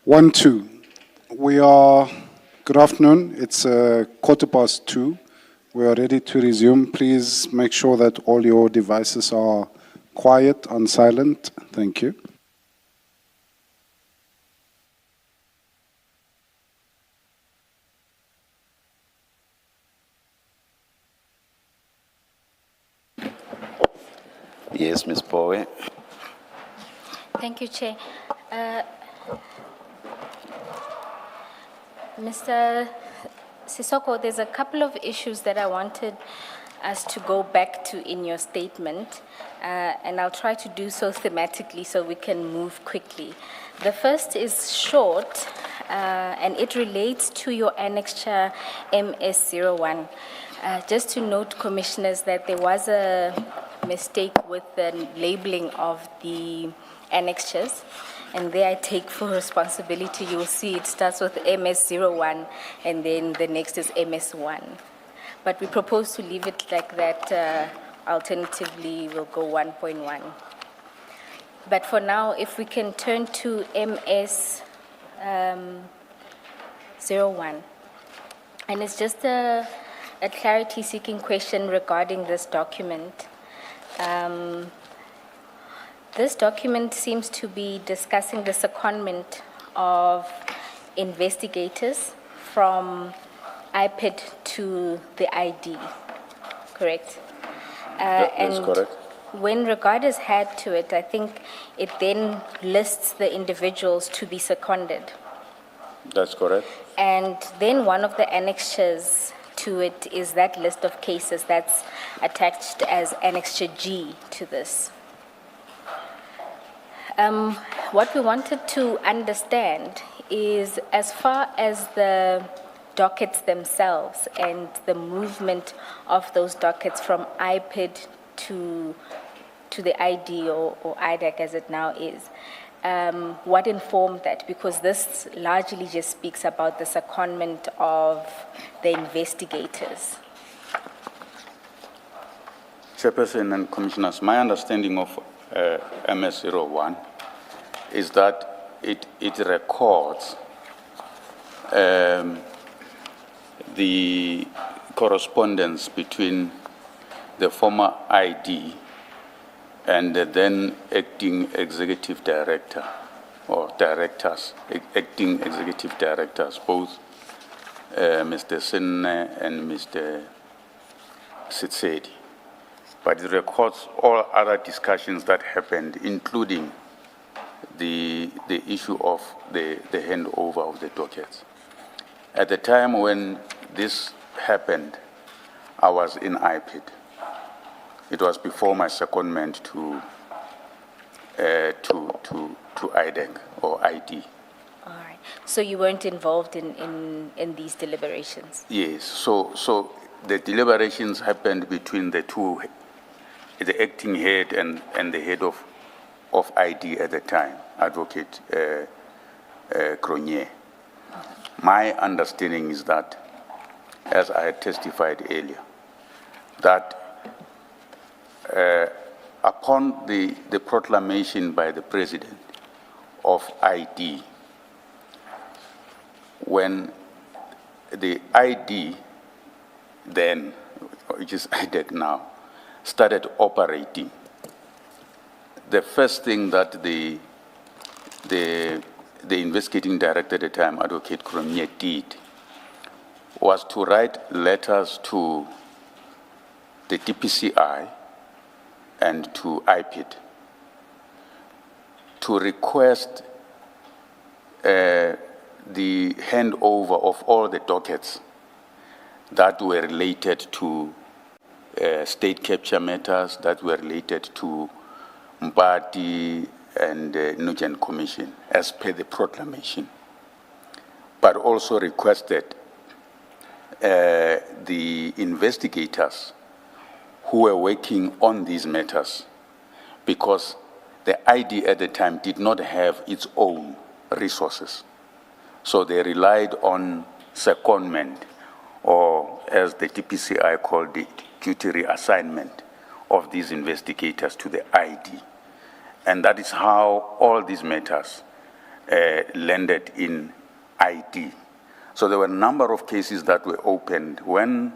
1-2. Good afternoon. It's 2:15. We are ready to resume. Please make sure that all your devices are quiet and silent. Thank you. Yes, Ms. Poe. Thank you, Chair. Mr. Sesoko, there's a couple of issues that I wanted us to go back to in your statement, and I'll try to do so thematically so we can move quickly. The first is short, and it relates to your annexure MS01. Just to note, Commissioners, that there was a mistake with the labeling of the annexures, and there I take full responsibility. You'll see it starts with MS01, and then the next is MS1. But we propose to leave it like that. Alternatively, we'll go 1.1. But for now, if we can turn to MS01. And it's just a clarity-seeking question regarding this document. This document seems to be discussing the secondment of investigators from IPID to the ID, correct? That's correct. When regard is had to it, I think it then lists the individuals to be seconded. That's correct. And then one of the annexures to it is that list of cases that's attached as Annexure G to this. What we wanted to understand is, as far as the dockets themselves and the movement of those dockets from IPID to the ID or IDAC as it now is, what informed that? Because this largely just speaks about the secondment of the investigators. Chairperson and Commissioners, my understanding of MS01 is that it records the correspondence between the former ID and the then acting executive director, or directors, acting executive directors, both Mr. Sinne and Mr. Sitsedi. But it records all other discussions that happened, including the issue of the handover of the dockets. At the time when this happened, I was in IPID. It was before my secondment to IDAC or ID. All right. So you weren't involved in these deliberations? Yes. So the deliberations happened between the two, the acting head and the head of ID at the time, Advocate Cronier. My understanding is that, as I had testified earlier, that upon the proclamation by the President of ID, when the ID then, which is IDAC now, started operating, the first thing that the investigating director at the time, Advocate Cronier, did was to write letters to the DPCI and to IPID to request the handover of all the dockets that were related to state capture matters, that were related to Mbati and Nugent Commission, as per the proclamation, but also requested the investigators who were working on these matters, because the ID at the time did not have its own resources. So they relied on secondment, or as the DPCI called it, duty reassignment of these investigators to the ID. And that is how all these matters landed in ID. So there were a number of cases that were opened when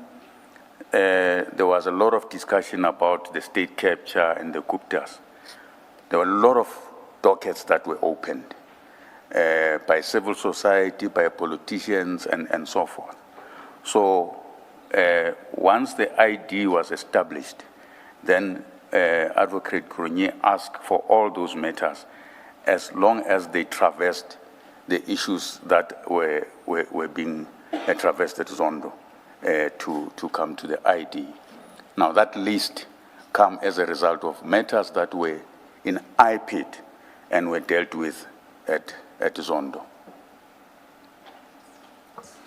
there was a lot of discussion about the state capture and the Guptas. There were a lot of dockets that were opened by civil society, by politicians, and so forth. So once the ID was established, then Advocate Grenier asked for all those matters as long as they traversed the issues that were being traversed at Zondo to come to the ID. Now that list came as a result of matters that were in IPID and were dealt with at Zondo.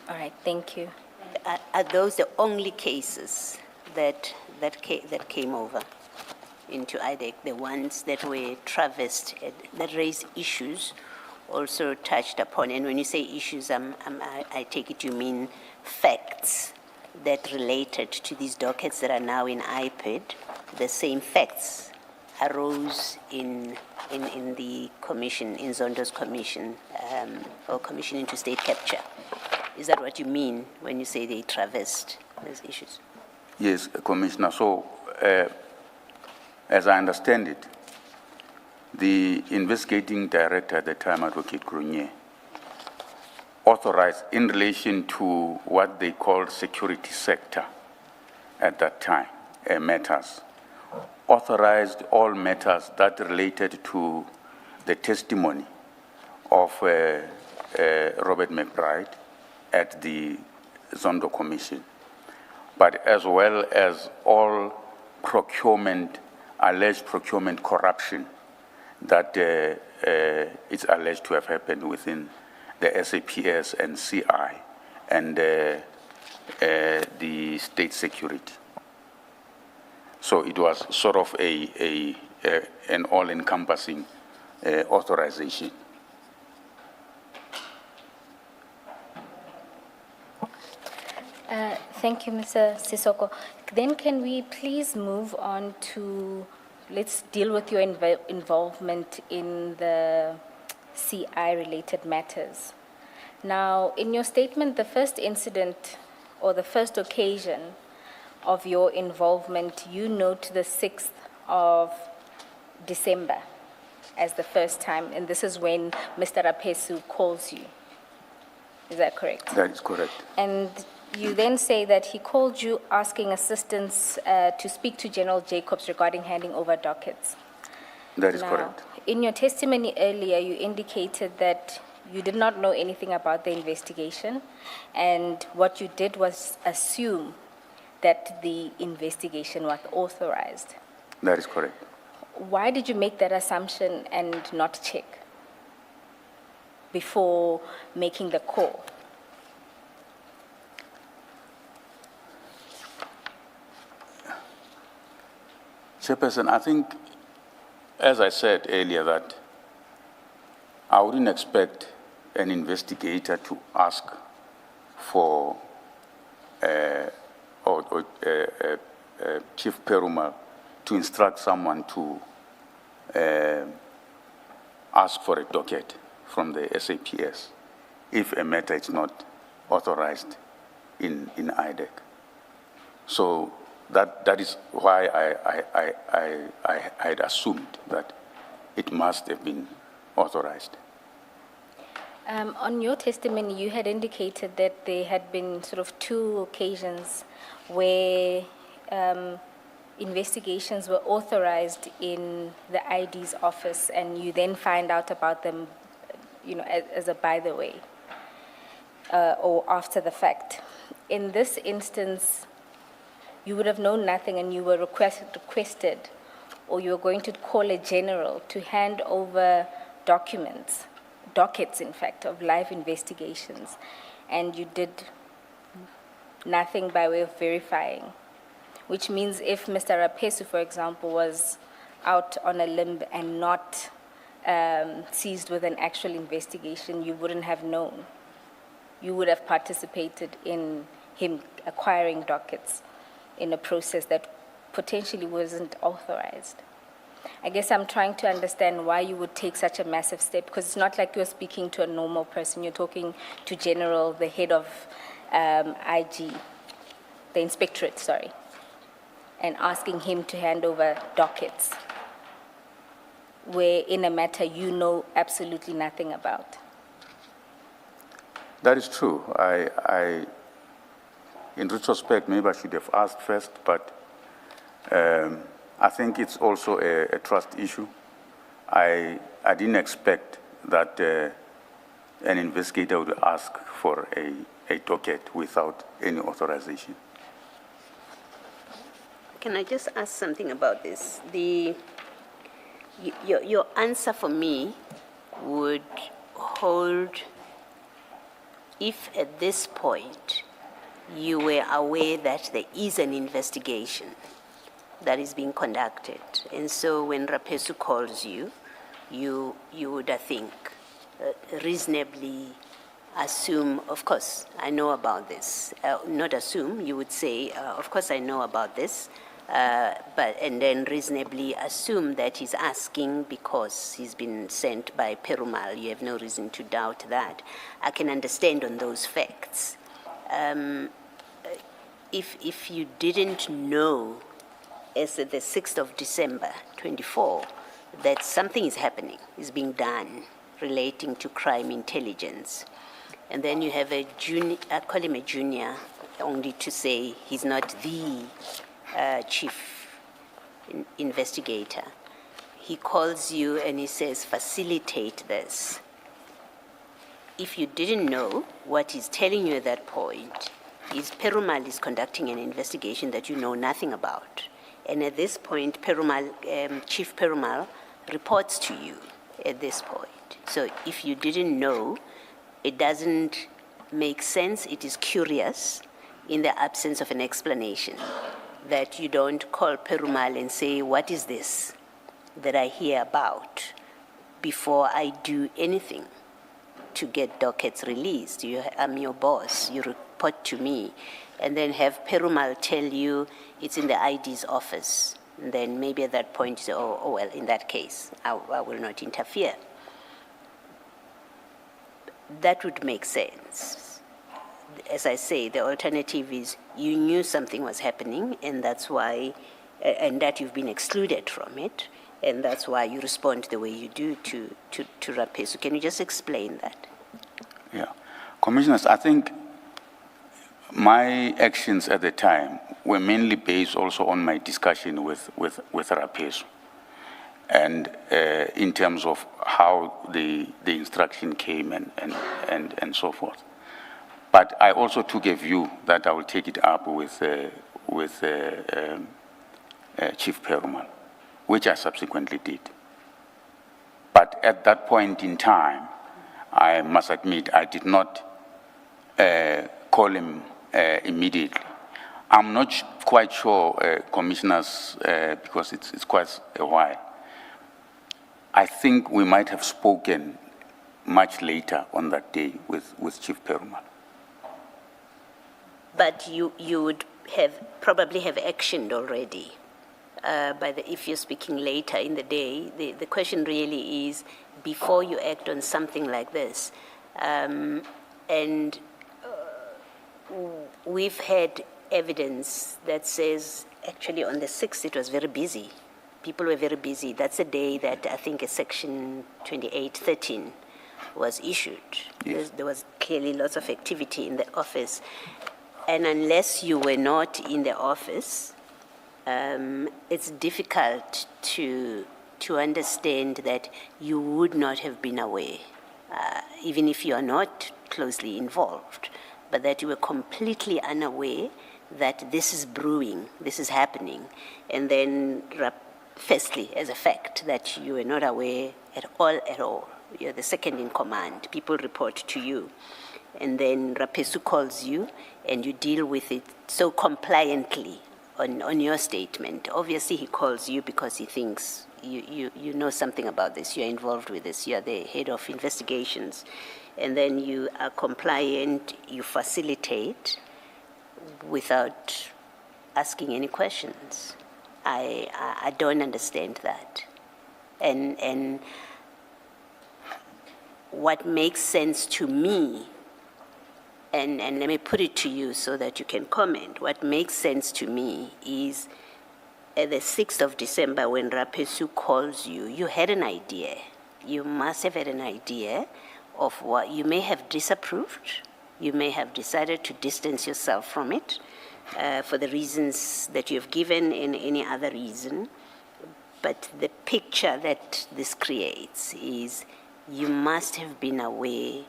All right, thank you. Are those the only cases that came over into IDAC, the ones that were traversed, that raised issues, also touched upon? And when you say issues, I take it you mean facts that related to these dockets that are now in IPID. The same facts arose in the commission, in Zondo's commission, or commission into state capture. Is that what you mean when you say they traversed those issues? Yes, Commissioner. So, as I understand it, the investigating director at the time, Advocate Grenier, authorized in relation to what they called security sector at that time, matters, authorized all matters that related to the testimony of Robert McBride at the Zondo Commission, but as well as all procurement, alleged procurement corruption that is alleged to have happened within the SAPS and CI and the state security. So it was sort of an all-encompassing authorization. Thank you, Mr. Sesoko. Then can we please move on to, let's deal with your involvement in the CI-related matters. Now, in your statement, the first incident or the first occasion of your involvement, you note the 6th of December as the first time, and this is when Mr. Rapesu calls you. Is that correct? That is correct. And you then say that he called you asking assistance to speak to General Jacobs regarding handing over dockets. That is Now, correct. in your testimony earlier, you indicated that you did not know anything about the investigation, and what you did was assume that the investigation was authorized. That is correct. Why did you make that assumption and not check before making the call? Chairperson, I think, as I said earlier, that I wouldn't expect an investigator to ask for Chief Perumal to instruct someone to ask for a docket from the SAPS if a matter is not authorized in IDAC. So that is why I had assumed that it must have been authorized. On your testimony, you had indicated that there had been sort of 2 occasions where investigations were authorized in the ID's office, and you then find out about them, as a by the way, or after the fact. In this instance, you would have known nothing, and you were requested, or you were going to call a general to hand over dockets, in fact, of live investigations, and you did nothing by way of verifying, which means if Mr. Rapesu, for example, was out on a limb and not seized with an actual investigation, you wouldn't have known. You would have participated in him acquiring dockets in a process that potentially wasn't authorized. I guess I'm trying to understand why you would take such a massive step, because it's not like you're speaking to a normal person. You're talking to General, the head of IG, the Inspectorate, sorry, and asking him to hand over dockets, where in a matter you know absolutely nothing about. That is true. In retrospect, maybe I should have asked first, but I think it's also a trust issue. I didn't expect that an investigator would ask for a docket without any authorization. Can I just ask something about this? Your answer for me would hold if at this point you were aware that there is an investigation that is being conducted. And so when Rapesu calls you, you would, I think, reasonably assume, of course, I know about this. Not assume, you would say, of course I know about this, and then reasonably assume that he's asking because he's been sent by Perumal. You have no reason to doubt that. I can understand on those facts. If you didn't know as of the 6th of December, 24, that something is happening, is being done relating to crime intelligence, and then you have a junior, I call him a junior, only to say he's not the chief investigator. He calls you and he says, facilitate this. If you didn't know, what he's telling you at that point is Perumal is conducting an investigation that you know nothing about. And at this point, Chief Perumal reports to you at this point. So if you didn't know, it doesn't make sense. It is curious in the absence of an explanation that you don't call Perumal and say, what is this that I hear about before I do anything to get dockets released? I'm your boss, you report to me, and then have Perumal tell you it's in the ID's office. And then maybe at that point you say, oh well, in that case, I will not interfere. That would make sense. As I say, the alternative is you knew something was happening, and that's why, and that you've been excluded from it, and that's why you respond the way you do to Rapesu. Can you just explain that? Yeah. Commissioners, I think my actions at the time were mainly based also on my discussion with Rapesu, and in terms of how the instruction came and so forth. But I also took a view that I will take it up with Chief Perumal, which I subsequently did. But at that point in time, I must admit, I did not call him immediately. I'm not quite sure, Commissioners, because it's quite a while. I think we might have spoken much later on that day with Chief Perumal. But you would probably have actioned already. If you're speaking later in the day, the question really is, before you act on something like this, and we've had evidence that says, actually on the 6th it was very busy. People were very busy. That's the day that I think a section 2813 was issued. Yes. There was clearly lots of activity in the office. And unless you were not in the office, it's difficult to understand that you would not have been aware, even if you are not closely involved, but that you were completely unaware that this is brewing, this is happening. And then, firstly, as a fact, that you were not aware at all. You're the second in command. People report to you. And then Rapesu calls you, and you deal with it so compliantly on your statement. Obviously, he calls you because he thinks you know something about this, you're involved with this, you're the head of investigations. And then you are compliant, you facilitate without asking any questions. I don't understand that. And what makes sense to me, and let me put it to you so that you can comment, what makes sense to me is at the 6th of December when Rapesu calls you, you had an idea. You must have had an idea of what you may have disapproved. You may have decided to distance yourself from it for the reasons that you have given and any other reason. But the picture that this creates is you must have been aware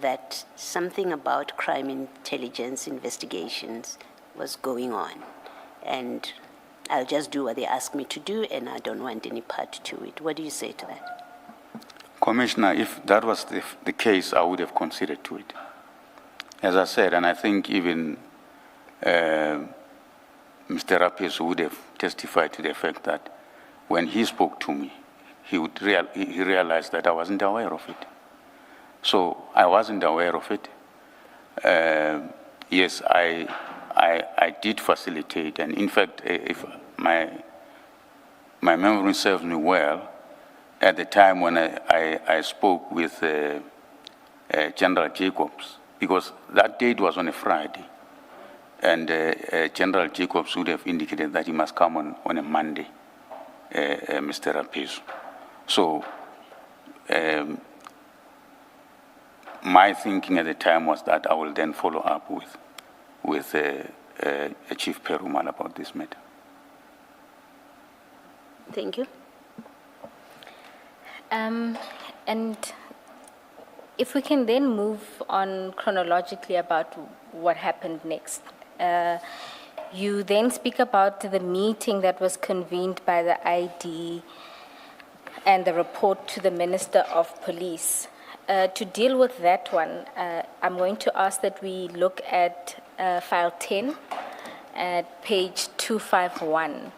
that something about crime intelligence investigations was going on. And I'll just do what they ask me to do, and I don't want any part to it. What do you say to that? Commissioner, if that was the case, I would have considered to it. As I said, and I think even Mr. Rapesu would have testified to the fact that when he spoke to me, he realized that I wasn't aware of it. So I wasn't aware of it. Yes, I did facilitate, and in fact, if my memory serves me well, at the time when I spoke with General Jacobs, because that date was on a Friday, and General Jacobs would have indicated that he must come on a Monday, Mr. Rapesu. So my thinking at the time was that I will then follow up with Chief Perumal about this matter. Thank you. And if we can then move on chronologically about what happened next. You then speak about the meeting that was convened by the ID and the report to the Minister of Police. To deal with that one, I'm going to ask that we look at file 10 at page 251.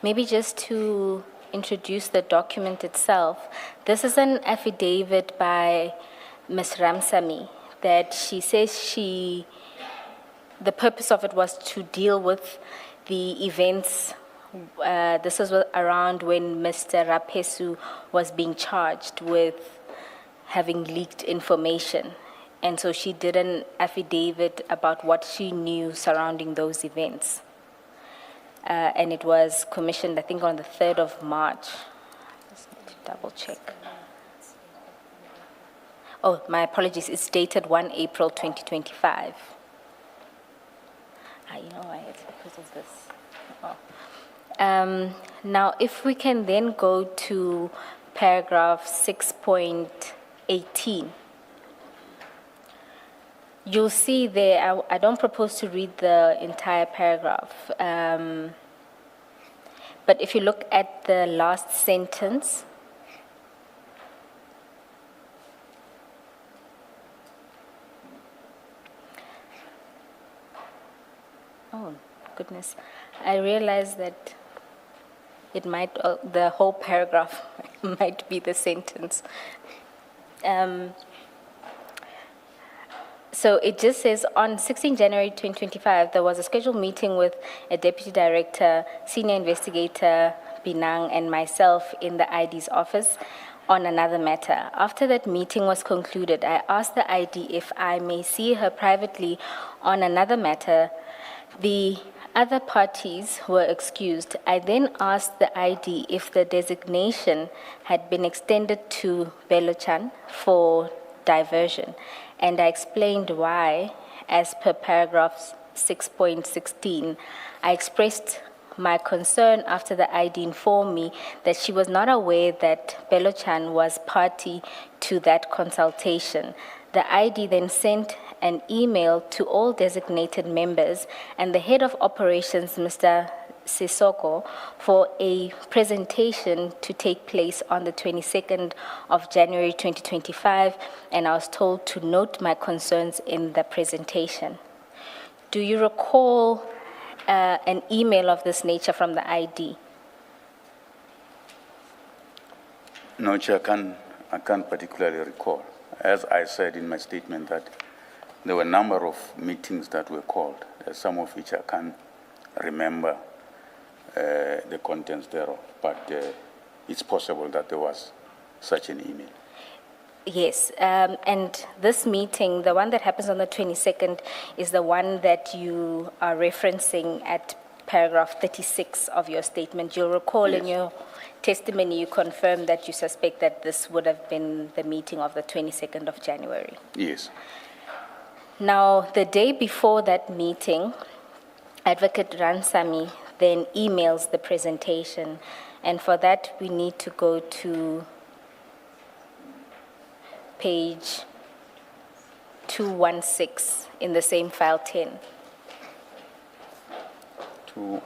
Maybe just to introduce the document itself, this is an affidavit by Ms. Ramsamy that she says the purpose of it was to deal with the events. This was around when Mr. Rapesu was being charged with having leaked information. And so she did an affidavit about what she knew surrounding those events. And it was commissioned, I think, on the 3rd of March. Just need to double check. Oh, my apologies. It's dated 1 April 2025. You know why? It's because of this. Oh. Now, if we can then go to paragraph 6.18. You'll see there, I don't propose to read the entire paragraph, but if you look at the last sentence, oh goodness, I realized that it might, the whole paragraph might be the sentence. So it just says, on 16 January 2025, there was a scheduled meeting with a deputy director, senior investigator, Binang, and myself in the ID's office on another matter. After that meeting was concluded, I asked the ID if I may see her privately on another matter. The other parties were excused. I then asked the ID if the designation had been extended to Belochan for diversion, and I explained why. As per paragraph 6.16, I expressed my concern after the ID informed me that she was not aware that Belochan was party to that consultation. The ID then sent an email to all designated members and the head of operations, Mr. Sesoko, for a presentation to take place on the 22nd of January 2025, and I was told to note my concerns in the presentation. Do you recall an email of this nature from the ID? No, Chair, I can't particularly recall. As I said in my statement that there were a number of meetings that were called, some of which I can't remember the contents thereof, but it's possible that there was such an email. Yes, and this meeting, the one that happens on the 22nd, is the one that you are referencing at paragraph 36 of your statement. You'll recall in Yes. your testimony, you confirmed that you suspect that this would have been the meeting of the 22nd of January. Yes. Now, the day before that meeting, Advocate Ransami then emails the presentation, and for that we need to go to page 216 in the same file 10. Two.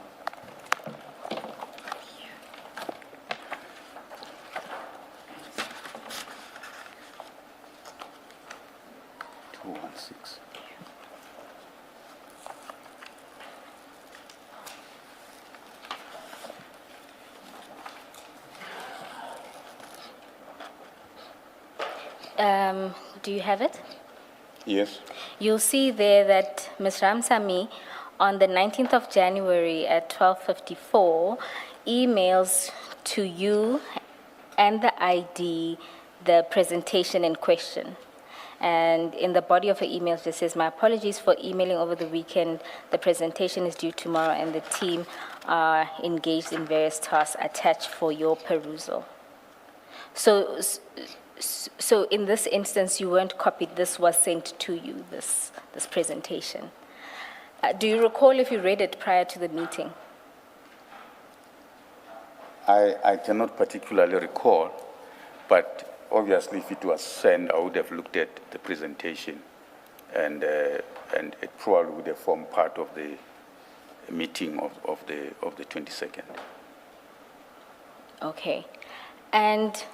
Do you have it? Yes. You'll see there that Ms. Ramsamy, on the 19th of January at 12:54, emails to you and the ID the presentation in question. And in the body of her email, it says, "My apologies for emailing over the weekend. The presentation is due tomorrow, and the team are engaged in various tasks attached for your perusal." So in this instance, you weren't copied. This was sent to you, this presentation. Do you recall if you read it prior to the meeting? I cannot particularly recall, but obviously if it was sent, I would have looked at the presentation, and it probably would have formed part of the meeting of the 22nd. Okay. And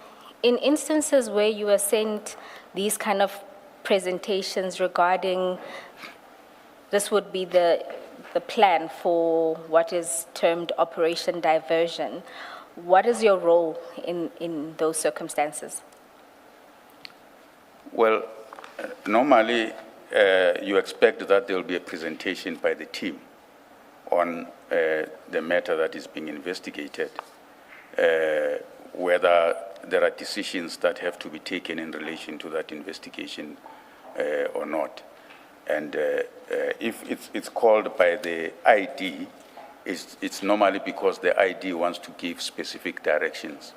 in instances where you were sent these kind of presentations regarding, this would be the plan for what is termed Operation Diversion, what is your role in those circumstances? Well, normally you expect that there will be a presentation by the team on the matter that is being investigated, whether there are decisions that have to be taken in relation to that investigation or not. And if it's called by the ID, it's normally because the ID wants to give specific directions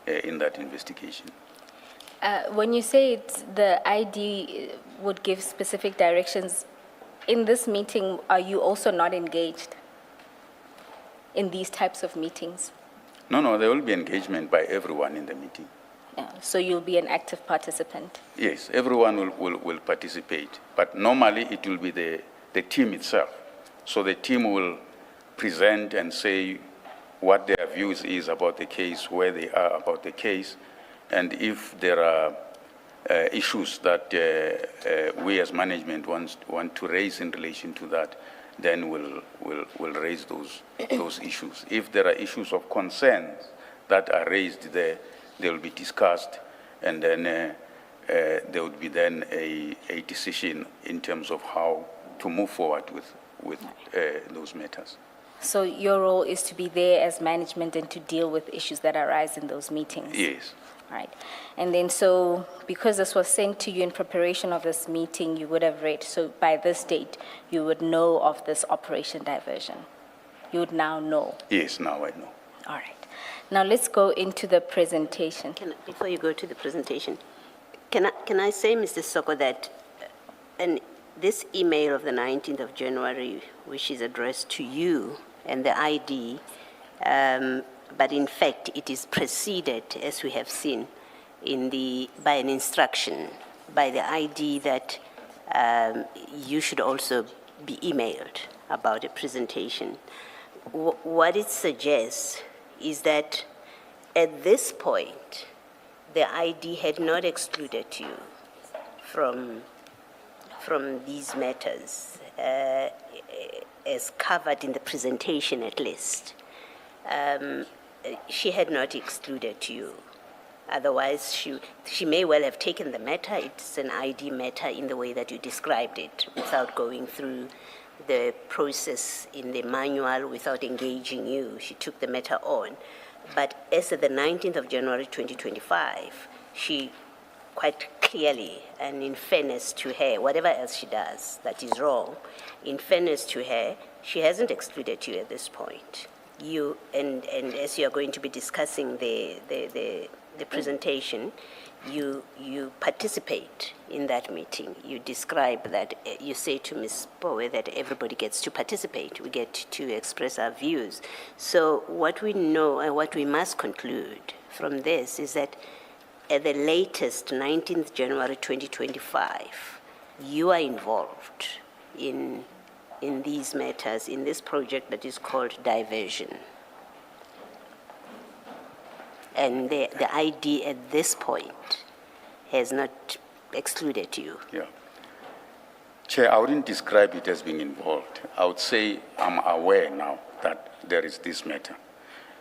in that investigation. When you say the ID would give specific directions, in this meeting, are you also not engaged in these types of meetings? No, there will be engagement by everyone in the meeting. Yeah, so you'll be an active participant? Yes, everyone will participate, but normally it will be the team itself. So the team will present and say what their views is about the case, where they are about the case, and if there are issues that we as management want to raise in relation to that, then we'll raise those issues. If there are issues of concern that are raised there, they will be discussed, and then there would be then a decision in terms of how to move forward with those matters. So your role is to be there as management and to deal with issues that arise in those meetings? Yes. Right. And then so because this was sent to you in preparation of this meeting, you would have read, so by this date, you would know of this Operation Diversion. You would now know. Yes, now I know. All right. Now let's go into the presentation. Before you go to the presentation, can I say, Mr. Sesoko, that this email of the 19th of January, which is addressed to you and the ID, but in fact it is preceded, as we have seen, by an instruction by the ID that you should also be emailed about a presentation. What it suggests is that at this point, the ID had not excluded you from these matters, as covered in the presentation at least. She had not excluded you. Otherwise, she may well have taken the matter. It's an ID matter in the way that you described it, without going through the process in the manual, without engaging you. She took the matter on. But as of the 19th of January 2025, she quite clearly, and in fairness to her, whatever else she does that is wrong, in fairness to her, she hasn't excluded you at this point. You, and as you are going to be discussing the presentation, you participate in that meeting. You describe that, you say to Ms. Bowe that everybody gets to participate. We get to express our views. So what we know and what we must conclude from this is that at the latest, 19th January 2025, you are involved in these matters, in this project that is called diversion. And the ID at this point has not excluded you. Yeah. Chair, I wouldn't describe it as being involved. I would say I'm aware now that there is this matter.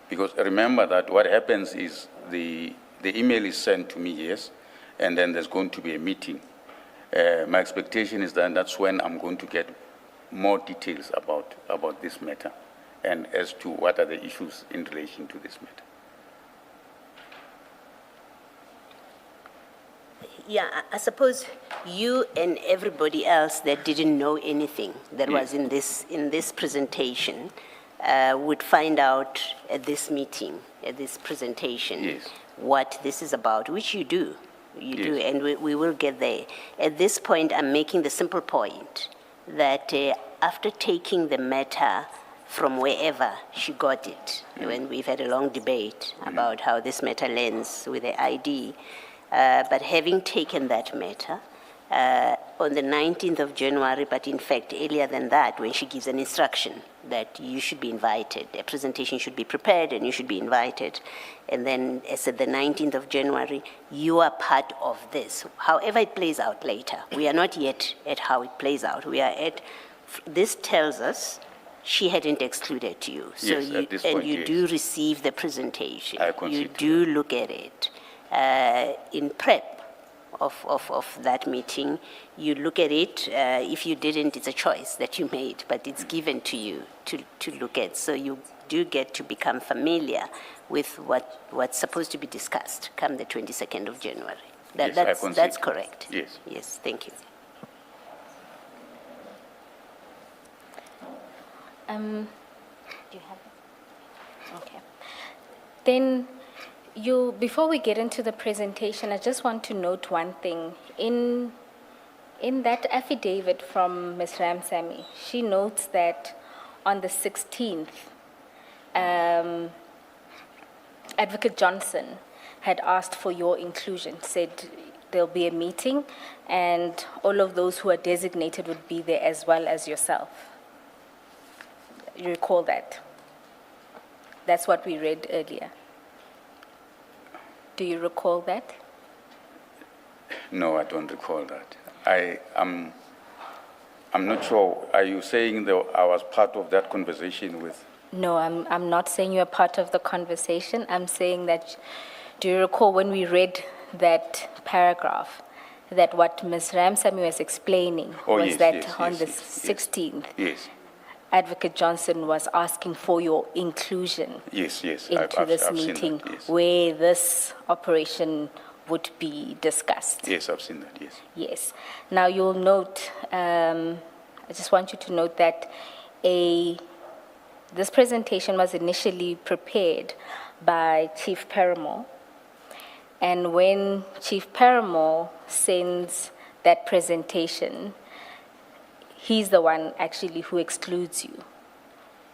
Because remember that what happens is the email is sent to me, yes, and then there's going to be a meeting. My expectation is that that's when I'm going to get more details about this matter and as to what are the issues in relation to this matter. Yeah, I suppose you and everybody else that didn't know anything that was in this presentation would find out at this meeting, at this presentation, what this is about, which you do. You do, and we will get there. At this point, I'm making the simple point that after taking the matter from wherever she got it, when we've had a long debate about how this matter lands with the ID, but having taken that matter on the 19th of January, but in fact earlier than that, when she gives an instruction that you should be invited, a presentation should be prepared and you should be invited, and then as at the 19th of January, you are part of this. However it plays out later, we are not yet at how it plays out. We are at, this tells us she hadn't excluded you. So Yes, at this point, yes. do receive the presentation. I concede You to do look at it. In prep of that meeting, you look at it. If you didn't, it's a choice that you made, but it's given to you to look at. So you do get to become familiar with what's supposed to be discussed come the 22nd of January. Yes, I concede. That's correct. Yes. Yes, thank you. Do you have it? Okay. Then before we get into the presentation, I just want to note one thing. In that affidavit from Ms. Ramsamy, she notes that on the 16th, Advocate Johnson had asked for your inclusion, said there'll be a meeting and all of those who are designated would be there as well as yourself. You recall that? That's what we read earlier. Do you recall that? No, I don't recall that. I'm not sure. Are you saying that I was part of that conversation with? No, I'm not saying you're part of the conversation. I'm saying that, do you recall when we read that paragraph, that what Ms. Ramsamy was explaining was that on the 16th, yes. Advocate Johnson was asking for your inclusion into this meeting where this operation would be discussed. Yes, I've seen that, yes. Yes. Now you'll note, I just want you to note that this presentation was initially prepared by Chief Paramore, and when Chief Paramore sends that presentation, he's the one actually who excludes you.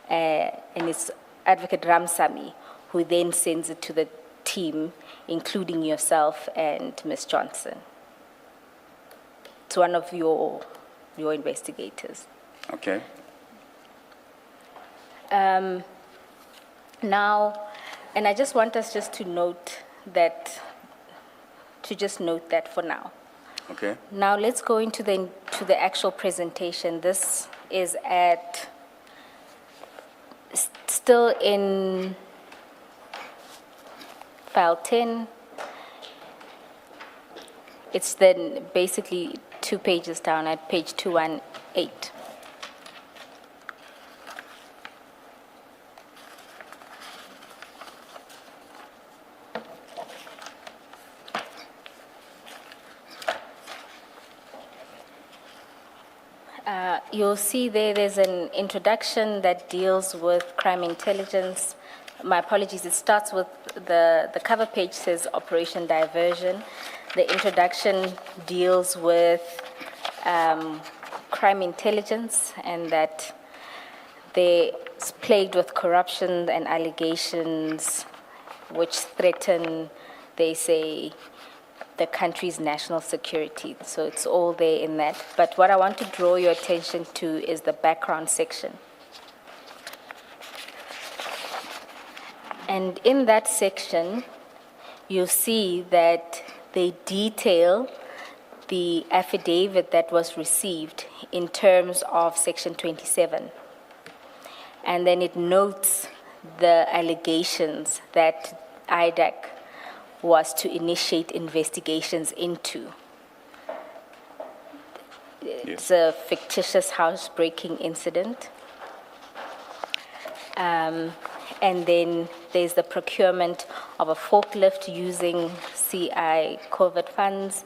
And it's Advocate Ramsamy who then sends it to the team, including yourself and Ms. Johnson. It's one of your investigators. Okay. Now, and I just want us just to note that, for now. Okay. Now let's go into the actual presentation. This is still in file 10. It's then basically 2 pages down at page 218. You'll see there's an introduction that deals with crime intelligence. My apologies, it starts with the cover page says Operation Diversion. The introduction deals with crime intelligence and that they're plagued with corruption and allegations which threaten, they say, the country's national security. So it's all there in that. But what I want to draw your attention to is the background section. And in that section, you'll see that they detail the affidavit that was received in terms of Section 27. And then it notes the allegations that IDAC was to initiate investigations into. It's a fictitious housebreaking incident. And then there's the procurement of a forklift using CI COVID funds.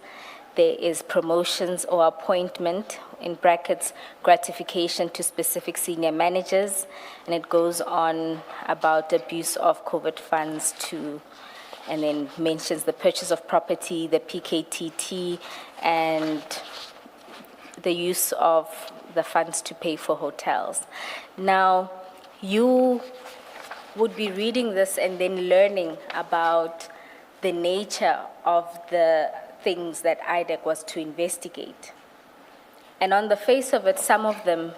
There is promotions or appointment, in brackets, gratification to specific senior managers. And it goes on about abuse of COVID funds and then mentions the purchase of property, the PKTT, and the use of the funds to pay for hotels. Now, you would be reading this and then learning about the nature of the things that IDAC was to investigate. And on the face of it, some of them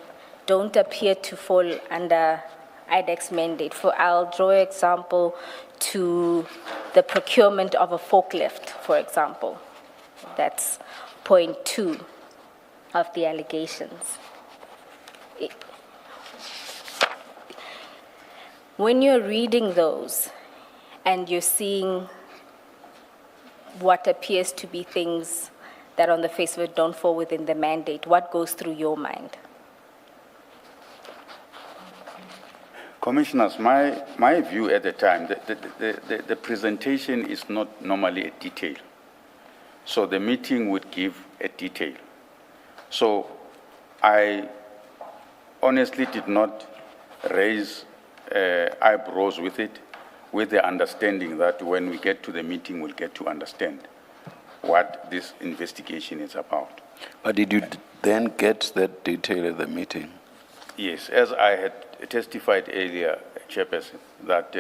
don't appear to fall under IDAC's mandate. I'll draw an example to the procurement of a forklift, for example. That's point 2 of the allegations. When you're reading those and you're seeing what appears to be things that on the face of it don't fall within the mandate, what goes through your mind? Commissioners, my view at the time, the presentation is not normally a detail. So the meeting would give a detail. So I honestly did not raise eyebrows with it, with the understanding that when we get to the meeting, we'll get to understand what this investigation is about. But did you then get that detail at the meeting? Yes, as I had testified earlier, Chairperson, that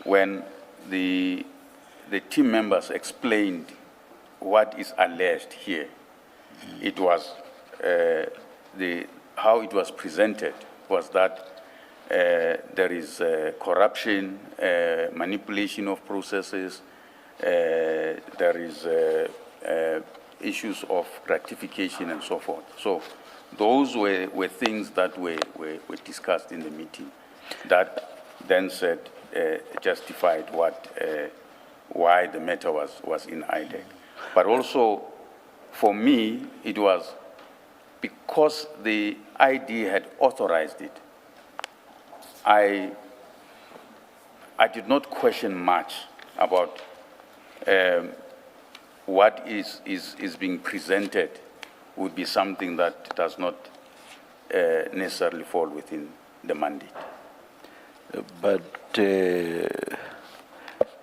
when the team members explained what is alleged here, it was how it was presented was that there is corruption, manipulation of processes, there is issues of gratification and so forth. So those were things that were discussed in the meeting that then said, justified why the matter was in IDAC. But also, for me, it was because the ID had authorized it. I did not question much about what is being presented would be something that does not necessarily fall within the mandate. But the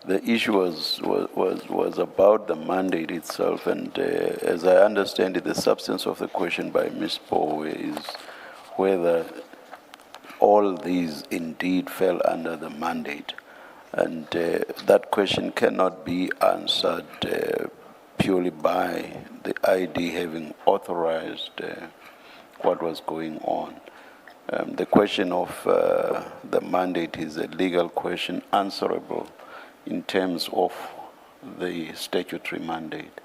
issue was about the mandate itself, and as I understand it, the substance of the question by Ms. Poe is whether all these indeed fell under the mandate. And that question cannot be answered purely by the ID having authorized what was going on. The question of the mandate is a legal question answerable in terms of the statutory mandate.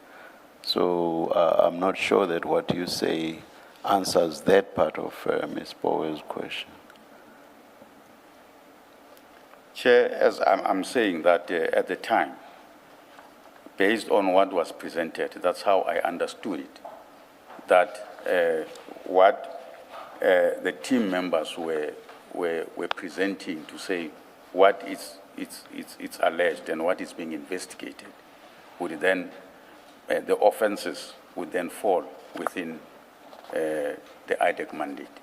So I'm not sure that what you say answers that part of Ms. Powell's question. Chair, as I'm saying that at the time, based on what was presented, that's how I understood it, that what the team members were presenting to say what it's alleged and what is being investigated would then, the offenses would then fall within the IDAC mandate.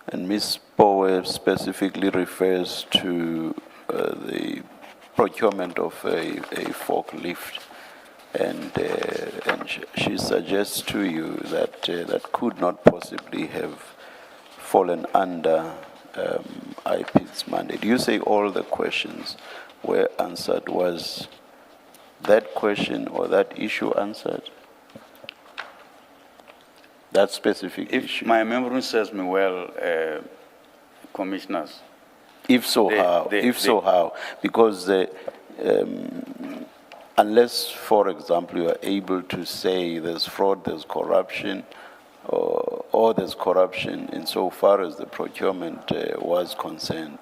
And Ms. Powell specifically refers to the procurement of a forklift, and she suggests to you that that could not possibly have fallen under IPID's mandate. You say all the questions were answered. Was that question or that issue answered? That specific issue? If my memory serves me well, commissioners. If so, how? Because unless, for example, you are able to say there's fraud, there's corruption, or there's corruption insofar as the procurement was concerned,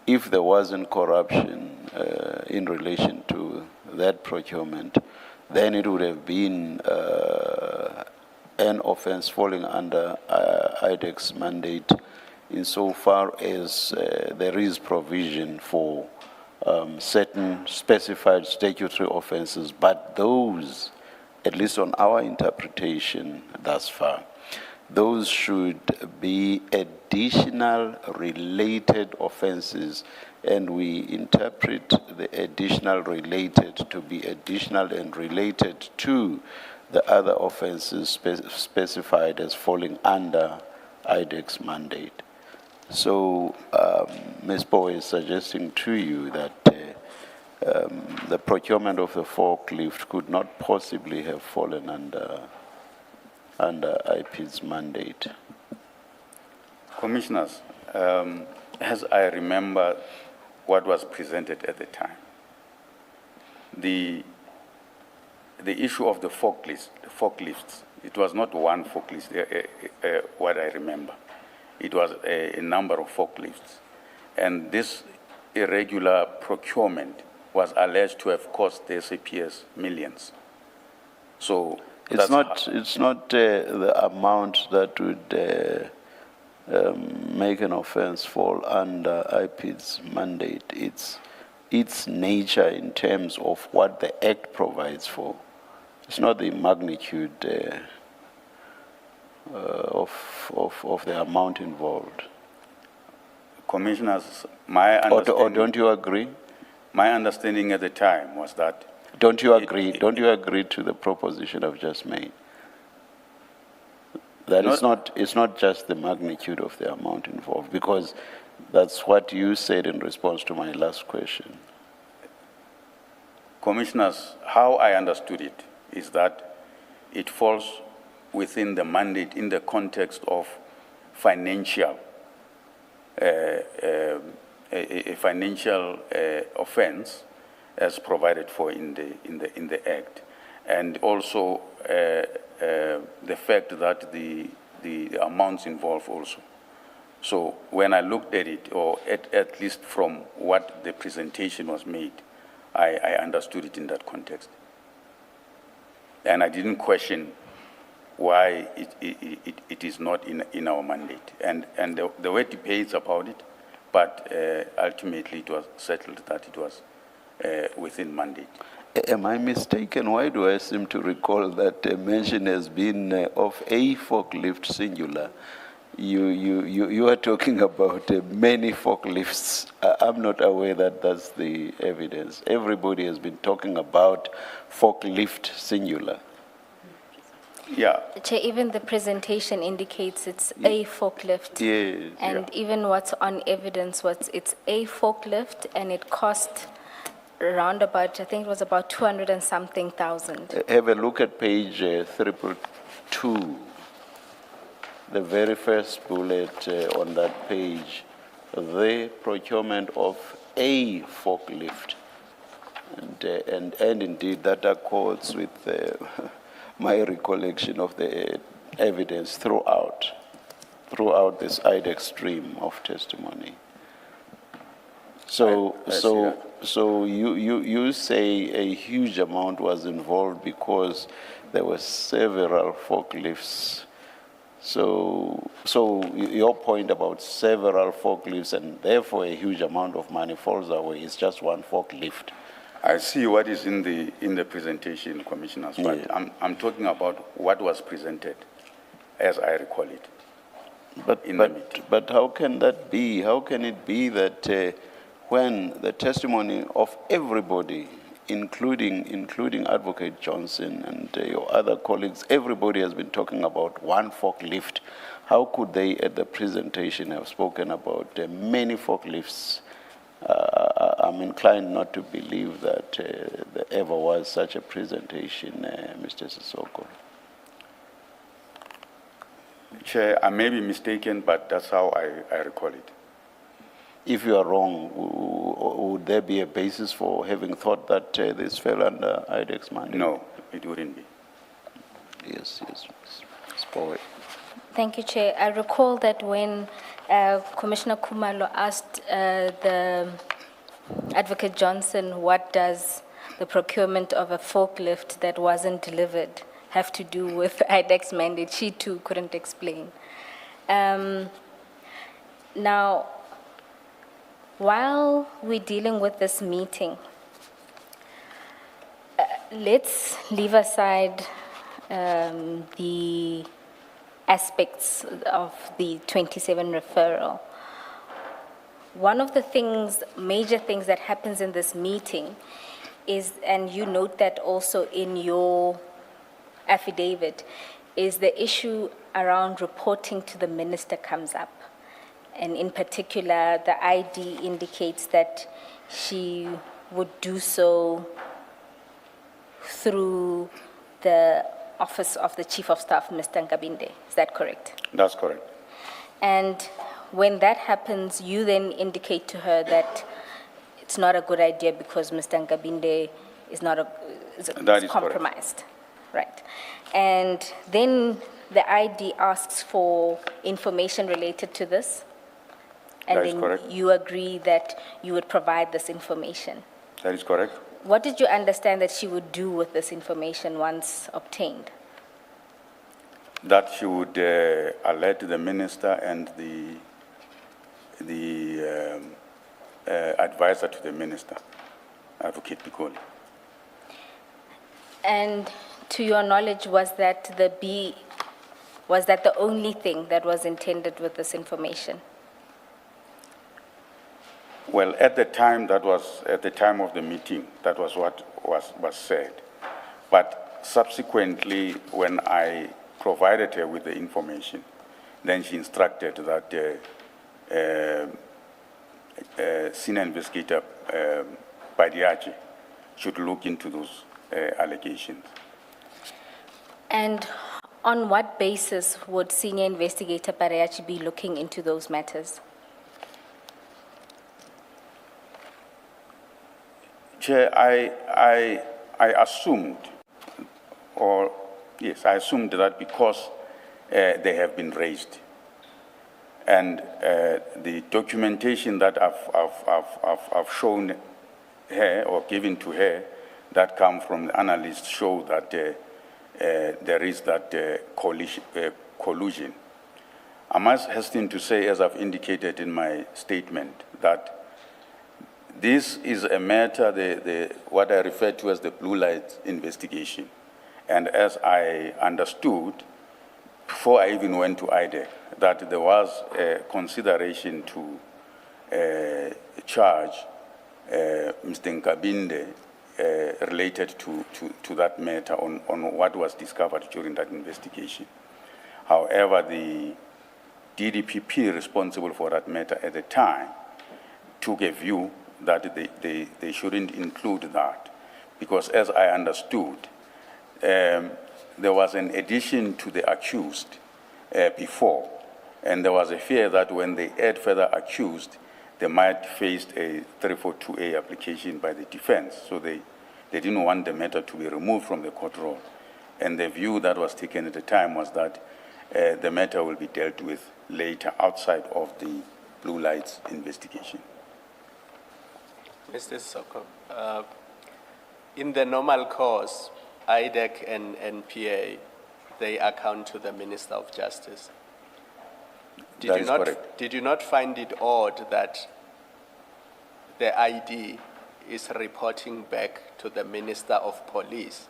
if there wasn't corruption in relation to that procurement, then it would have been an offense falling under IDAC's mandate insofar as there is provision for certain specified statutory offenses, but those, at least on our interpretation thus far, those should be additional related offenses, and we interpret the additional related to be additional and related to the other offenses specified as falling under IDAC's mandate. So Ms. Poe is suggesting to you that the procurement of the forklift could not possibly have fallen under IPID's mandate. Commissioners, as I remember what was presented at the time, the issue of the forklifts, it was not one forklift, what I remember. It was a number of forklifts. And this irregular procurement was alleged to have cost the SAPS millions. So it's not the amount that would make an offense fall under IPID's mandate. It's its nature in terms of what the Act provides for. It's not the magnitude of the amount involved. Commissioners, my understanding... Or don't you agree? My understanding at the time was that... Don't you agree? Don't you agree to the proposition I've just made? That it's not just the magnitude of the amount involved, because that's what you said in response to my last question. Commissioners, how I understood it is that it falls within the mandate in the context of financial, a financial offense as provided for in the Act, and also the fact that the amounts involved also. So when I looked at it, or at least from what the presentation was made, I understood it in that context. And I didn't question why it is not in our mandate. And there were debates about it, but ultimately it was settled that it was within mandate. Am I mistaken? Why do I seem to recall that mention has been of a forklift singular? You are talking about many forklifts. I'm not aware that that's the evidence. Everybody has been talking about forklift singular. Yeah. Chair, even the presentation indicates it's a forklift. Yes. And even what's on evidence, it's a forklift, and it cost around about, I think it was about 200 and something thousand. Have a look at page 322. The very first bullet on that page, the procurement of a forklift. And indeed, that accords with my recollection of the evidence throughout this IDAC stream of testimony. So you say a huge amount was involved because there were several forklifts. So your point about several forklifts and therefore a huge amount of money falls away is just one forklift. I see what is in the presentation, Commissioners, but Yeah. I'm talking about what was presented, as I recall it. But how can that be? How can it be that when the testimony of everybody, including Advocate Johnson and your other colleagues, everybody has been talking about one forklift? How could they, at the presentation, have spoken about many forklifts? I'm inclined not to believe that there ever was such a presentation, Mr. Sesoko. Chair, I may be mistaken, but that's how I recall it. If you are wrong, would there be a basis for having thought that this fell under IDAC's mandate? No, it wouldn't be. Yes. Forward. Thank you, Chair. I recall that when Commissioner Kumalo asked the Advocate Johnson, what does the procurement of a forklift that wasn't delivered have to do with IDAC's mandate, she too couldn't explain. Now, while we're dealing with this meeting, let's leave aside the aspects of the 27 referral. One of the major things that happens in this meeting is, and you note that also in your affidavit, is the issue around reporting to the minister comes up. And in particular, the ID indicates that she would do so through the Office of the Chief of Staff, Mr. Nkabinde. Is that correct? That's correct. And when that happens, you then indicate to her that it's not a good idea because Mr. Nkabinde is compromised. Right. And then the ID asks for information related to this. And That is then correct. you agree that you would provide this information. That is correct. What did you understand that she would do with this information once obtained? That she would alert the minister and the advisor to the minister, Advocate Pikoli. And to your knowledge, was that the only thing that was intended with this information? Well, at the time of the meeting, that was what was said. But subsequently, when I provided her with the information, then she instructed that senior investigator Badiachi should look into those allegations. And on what basis would Senior Investigator Badiachi be looking into those matters? Chair, I assumed, I assumed that because they have been raised, and the documentation that I've shown her or given to her that come from the analysts show that there is that collusion. I must hasten to say, as I've indicated in my statement, that this is a matter, what I refer to as the blue light investigation. And as I understood, before I even went to IDAC, that there was a consideration to charge Mr. Nkabinde related to that matter on what was discovered during that investigation. However, the DDPP responsible for that matter at the time took a view that they shouldn't include that, because as I understood, there was an addition to the accused before, and there was a fear that when they add further accused, they might face a 342A application by the defense. So they didn't want the matter to be removed from the court roll. And the view that was taken at the time was that the matter will be dealt with later outside of the blue lights investigation. Mr. Sesoko, in the normal course, IDAC and NPA, they account to the Minister of Justice. That is correct. Did you not find it odd that the ID is reporting back to the Minister of Police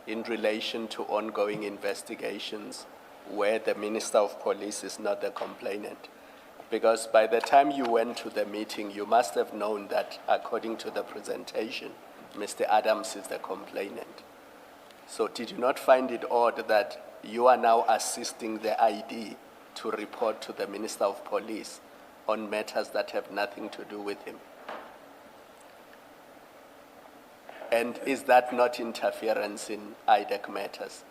in relation to ongoing investigations where the Minister of Police is not the complainant? Because by the time you went to the meeting, you must have known that, according to the presentation, Mr. Adams is the complainant. So did you not find it odd that you are now assisting the ID to report to the Minister of Police on matters that have nothing to do with him? And is that not interference in IDAC matters?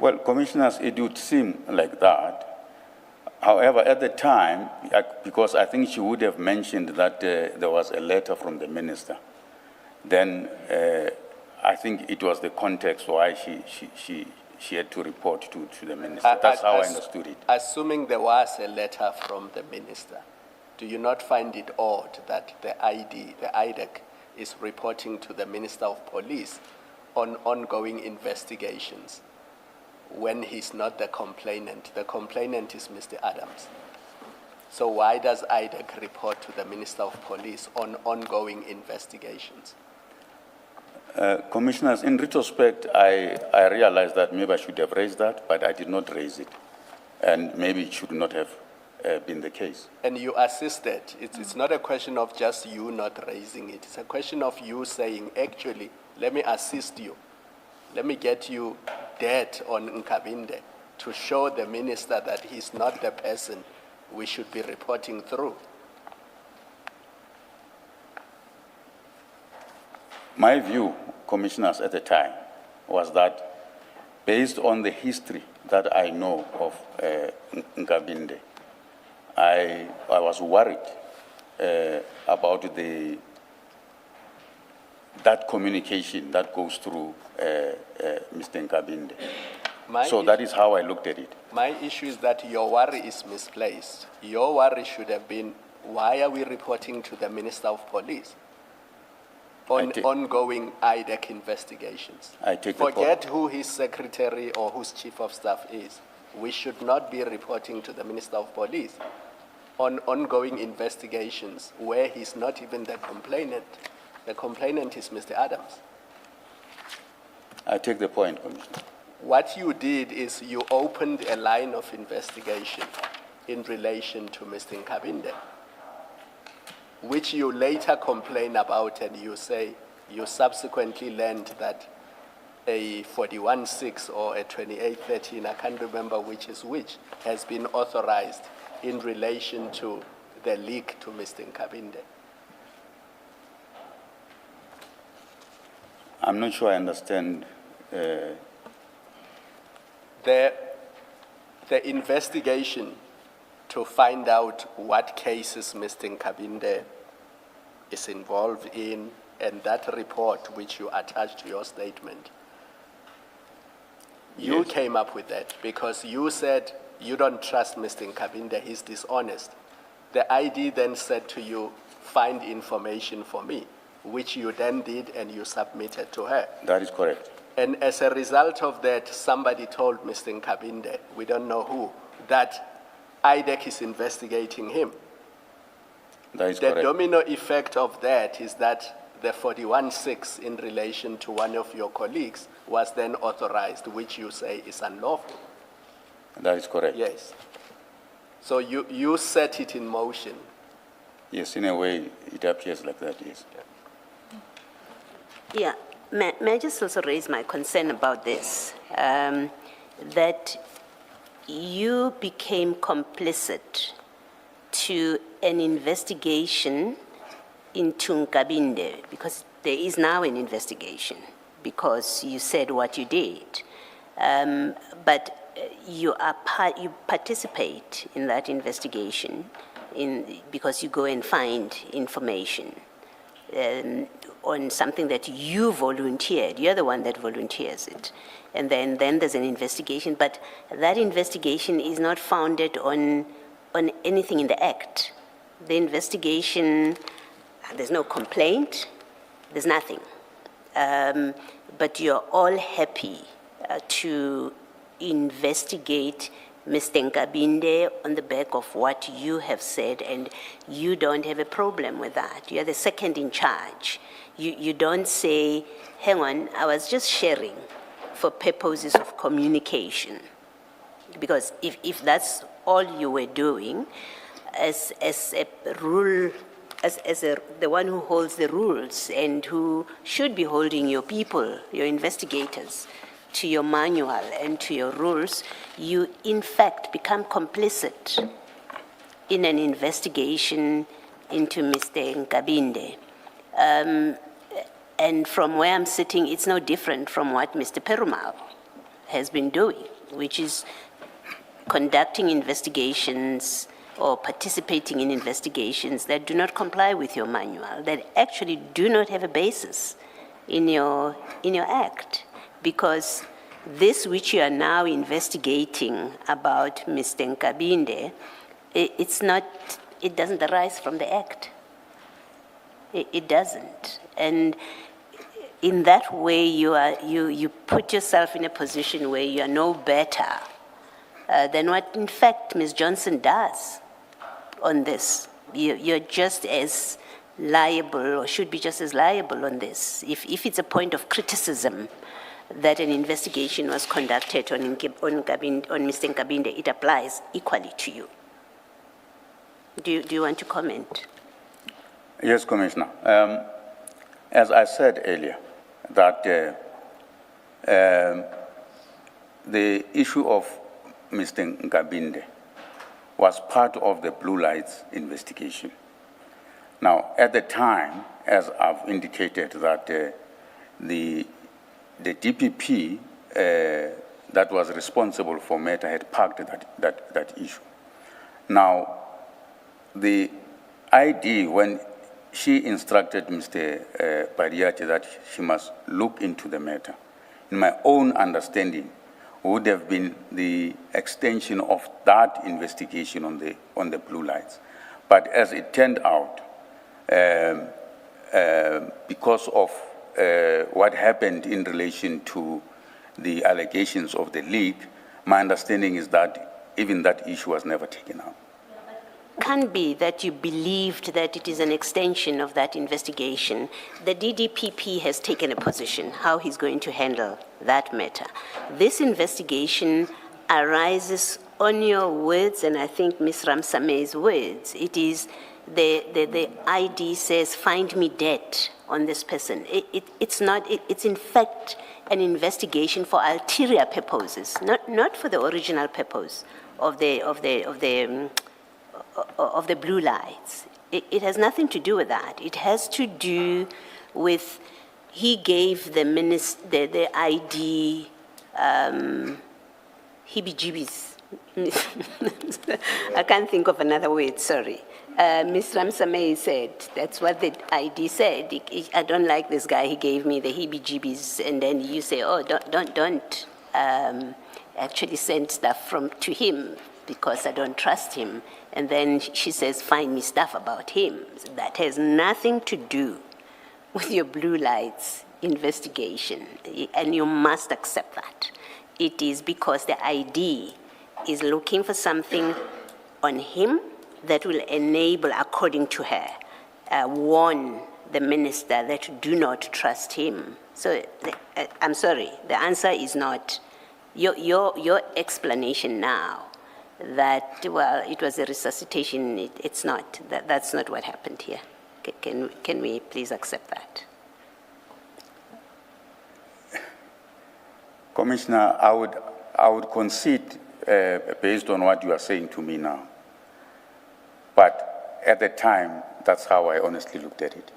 Well, Commissioners, it would seem like that. However, at the time, because I think she would have mentioned that there was a letter from the minister, then I think it was the context why she had to report to the minister. That's how I understood it. Assuming there was a letter from the minister, do you not find it odd that the IDAC, is reporting to the Minister of Police on ongoing investigations when he's not the complainant? The complainant is Mr. Adams. So why does IDAC report to the Minister of Police on ongoing investigations? Commissioners, in retrospect, I realized that maybe I should have raised that, but I did not raise it. And maybe it should not have been the case. And you assisted. It's not a question of just you not raising it. It's a question of you saying, actually, let me assist you. Let me get you dead on Nkabinde to show the minister that he's not the person we should be reporting through. My view, Commissioners, at the time was that based on the history that I know of Nkabinde, I was worried about that communication that goes through Mr. Nkabinde. So that is how I looked at it. My issue is that your worry is misplaced. Your worry should have been, why are we reporting to the Minister of Police on ongoing IDAC investigations? I take the point. Forget who his secretary or whose chief of staff is. We should not be reporting to the Minister of Police on ongoing investigations where he's not even the complainant. The complainant is Mr. Adams. I take the point, Commissioner. What you did is you opened a line of investigation in relation to Mr. Nkabinde, which you later complain about, and you say you subsequently learned that a 41-6 or a 28-13, I can't remember which is which, has been authorized in relation to the leak to Mr. Nkabinde. I'm not sure I understand. The investigation to find out what cases Mr. Nkabinde is involved in, and that report which you attached to your statement, you Yes. came up with that because you said you don't trust Mr. Nkabinde, he's dishonest. The ID then said to you, find information for me, which you then did and you submitted to her. That is correct. And as a result of that, somebody told Mr. Nkabinde, we don't know who, that IDAC is investigating him. That is The correct. domino effect of that is that the 41-6 in relation to one of your colleagues was then authorized, which you say is unlawful. That is correct. Yes. So you set it in motion. Yes, in a way, it appears like that, yes. Yeah, may I just also raise my concern about this, that you became complicit to an investigation into Nkabinde, because there is now an investigation, because you said what you did. But you participate in that investigation because you go and find information on something that you volunteered. You're the one that volunteers it. And then there's an investigation, but that investigation is not founded on anything in the act. The investigation, there's no complaint, there's nothing. But you're all happy to investigate Mr. Nkabinde on the back of what you have said, and you don't have a problem with that. You're the second in charge. You don't say, hang on, I was just sharing for purposes of communication. Because if that's all you were doing, as a rule, the one who holds the rules and who should be holding your people, your investigators, to your manual and to your rules, you in fact become complicit in an investigation into Mr. Nkabinde. And from where I'm sitting, it's no different from what Mr. Perumal has been doing, which is conducting investigations or participating in investigations that do not comply with your manual, that actually do not have a basis in your act. Because this which you are now investigating about Mr. Nkabinde, it doesn't arise from the act. It doesn't. And in that way, you put yourself in a position where you are no better than what, in fact, Ms. Johnson does on this. You're just as liable, or should be just as liable on this. If it's a point of criticism that an investigation was conducted on Mr. Nkabinde, it applies equally to you. Do you want to comment? Yes, Commissioner. As I said earlier, that the issue of Mr. Nkabinde was part of the Blue Lights investigation. Now, at the time, as I've indicated, that the DPP that was responsible for matter had parked that issue. Now, the ID, when she instructed Mr. Pariati that she must look into the matter, in my own understanding, would have been the extension of that investigation on the Blue Lights. But as it turned out, because of what happened in relation to the allegations of the leak, my understanding is that even that issue was never taken out. Can be that you believed that it is an extension of that investigation. The DDPP has taken a position how he's going to handle that matter. This investigation arises on your words, and I think Ms. Ramsame's words. It is the ID says, find me dead on this person. It's not, it's in fact an investigation for ulterior purposes, not for the original purpose of the Blue Lights. It has nothing to do with that. It has to do with, he gave the minister, the ID, heebie-jeebies. I can't think of another word, sorry. Ms. Ramsame said, that's what the ID said. I don't like this guy, he gave me the heebie-jeebies, and then you say, oh, don't actually send stuff to him because I don't trust him. And then she says, find me stuff about him. That has nothing to do with your Blue Lights investigation, and you must accept that. It is because the ID is looking for something on him that will enable, according to her, warn the minister that do not trust him. So I'm sorry, the answer is not, your explanation now that, well, it was a resuscitation, it's not, that's not what happened here. Can we please accept that? Commissioner, I would concede, based on what you are saying to me now, that the ID, when she instructed Mr. Pariati that she must look into the matter, in my own understanding, would have been the extension of that investigation on the Blue Lights. But as it turned out, because of what happened in relation to the allegations of the leak, my understanding is that even that issue was never taken out. Can be that you believed that it is an extension of that investigation. The DDPP has taken a position how he's going to handle that matter. This investigation arises on your words, and I think Ms. Ramsame has But at the time, that's how I honestly looked at it.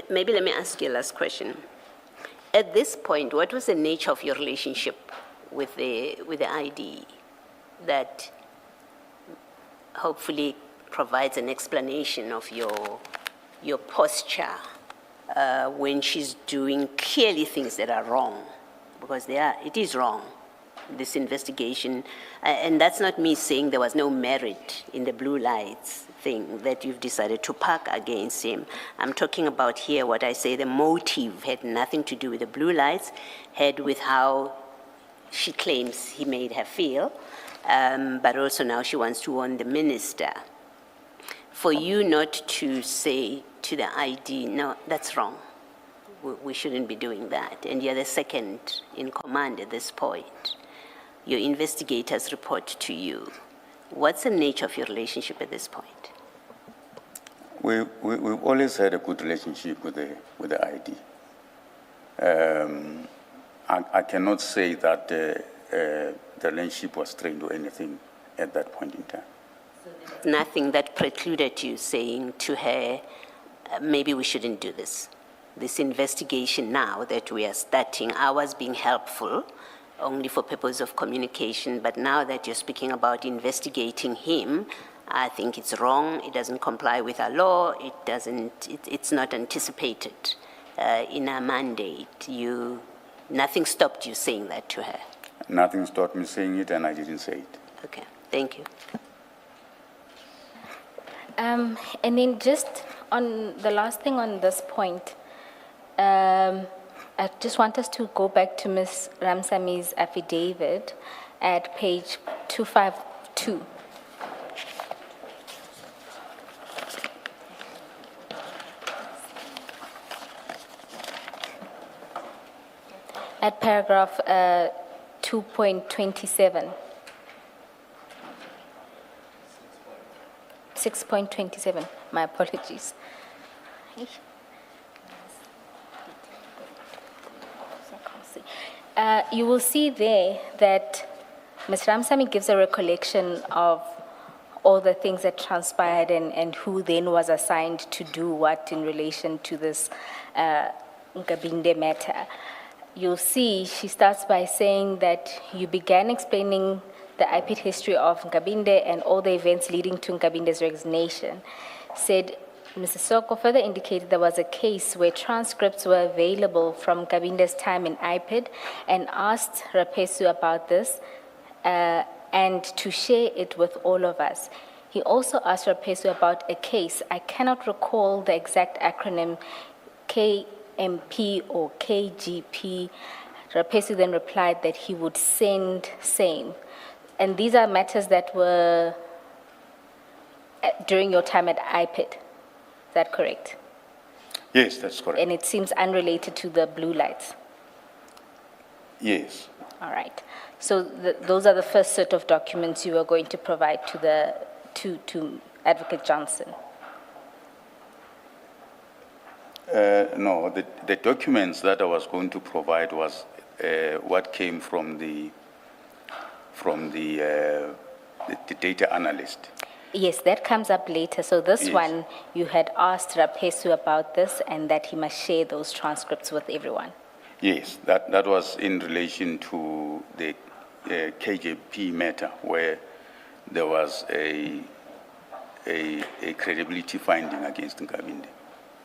Maybe let me ask you a last question. At this point, what was the nature of your relationship with the ID that hopefully provides an explanation of your posture when she's doing clearly things that are wrong? Because it is wrong, this investigation. And that's not me saying there was no merit in the blue lights thing that you've decided to park against him. I'm talking about here what I say the motive had nothing to do with the blue lights, had with how she claims he made her feel, but also now she wants to warn the minister. For you not to say to the ID, no, that's wrong. We shouldn't be doing that. And you're the second in command at this point. Your investigators report to you. What's the nature of your relationship at this point? We've always had a good relationship with the ID. I cannot say that the relationship was strained or anything at that point in time. Nothing that precluded you saying to her, maybe we shouldn't do this. This investigation now that we are starting, I was being helpful only for purpose of communication, but now that you're speaking about investigating him, I think it's wrong. It doesn't comply with our law. It's not anticipated in our mandate. Nothing stopped you saying that to her. Nothing stopped me saying it, and I didn't say it. Okay, thank you. And then just on the last thing on this point, I just want us to go back to Ms. Ramsami's affidavit at page 252. At paragraph 2.27. 6.27, my apologies. You will see there that Ms. Ramsamy gives a recollection of all the things that transpired and who then was assigned to do what in relation to this Nkabinde matter. You'll see she starts by saying that you began explaining the IPID history of Nkabinde and all the events leading to Nkabinde's resignation. Said Mr. Sesoko further indicated there was a case where transcripts were available from Nkabinde's time in IPID and asked Rapesu about this and to share it with all of us. He also asked Rapesu about a case, I cannot recall the exact acronym, KMP or KGP. Rapesu then replied that he would send same. And these are matters that were during your time at IPID. Is that correct? Yes, that's correct. And it seems unrelated to the blue lights. Yes. All right. So those are the first set of documents you are going to provide to Advocate Johnson. No, the documents that I was going to provide was what came from the data analyst. Yes, that comes up later. So this Yes. one, you had asked Rapesu about this and that he must share those transcripts with everyone. Yes, that was in relation to the KJP matter where there was a credibility finding against Nkabinde.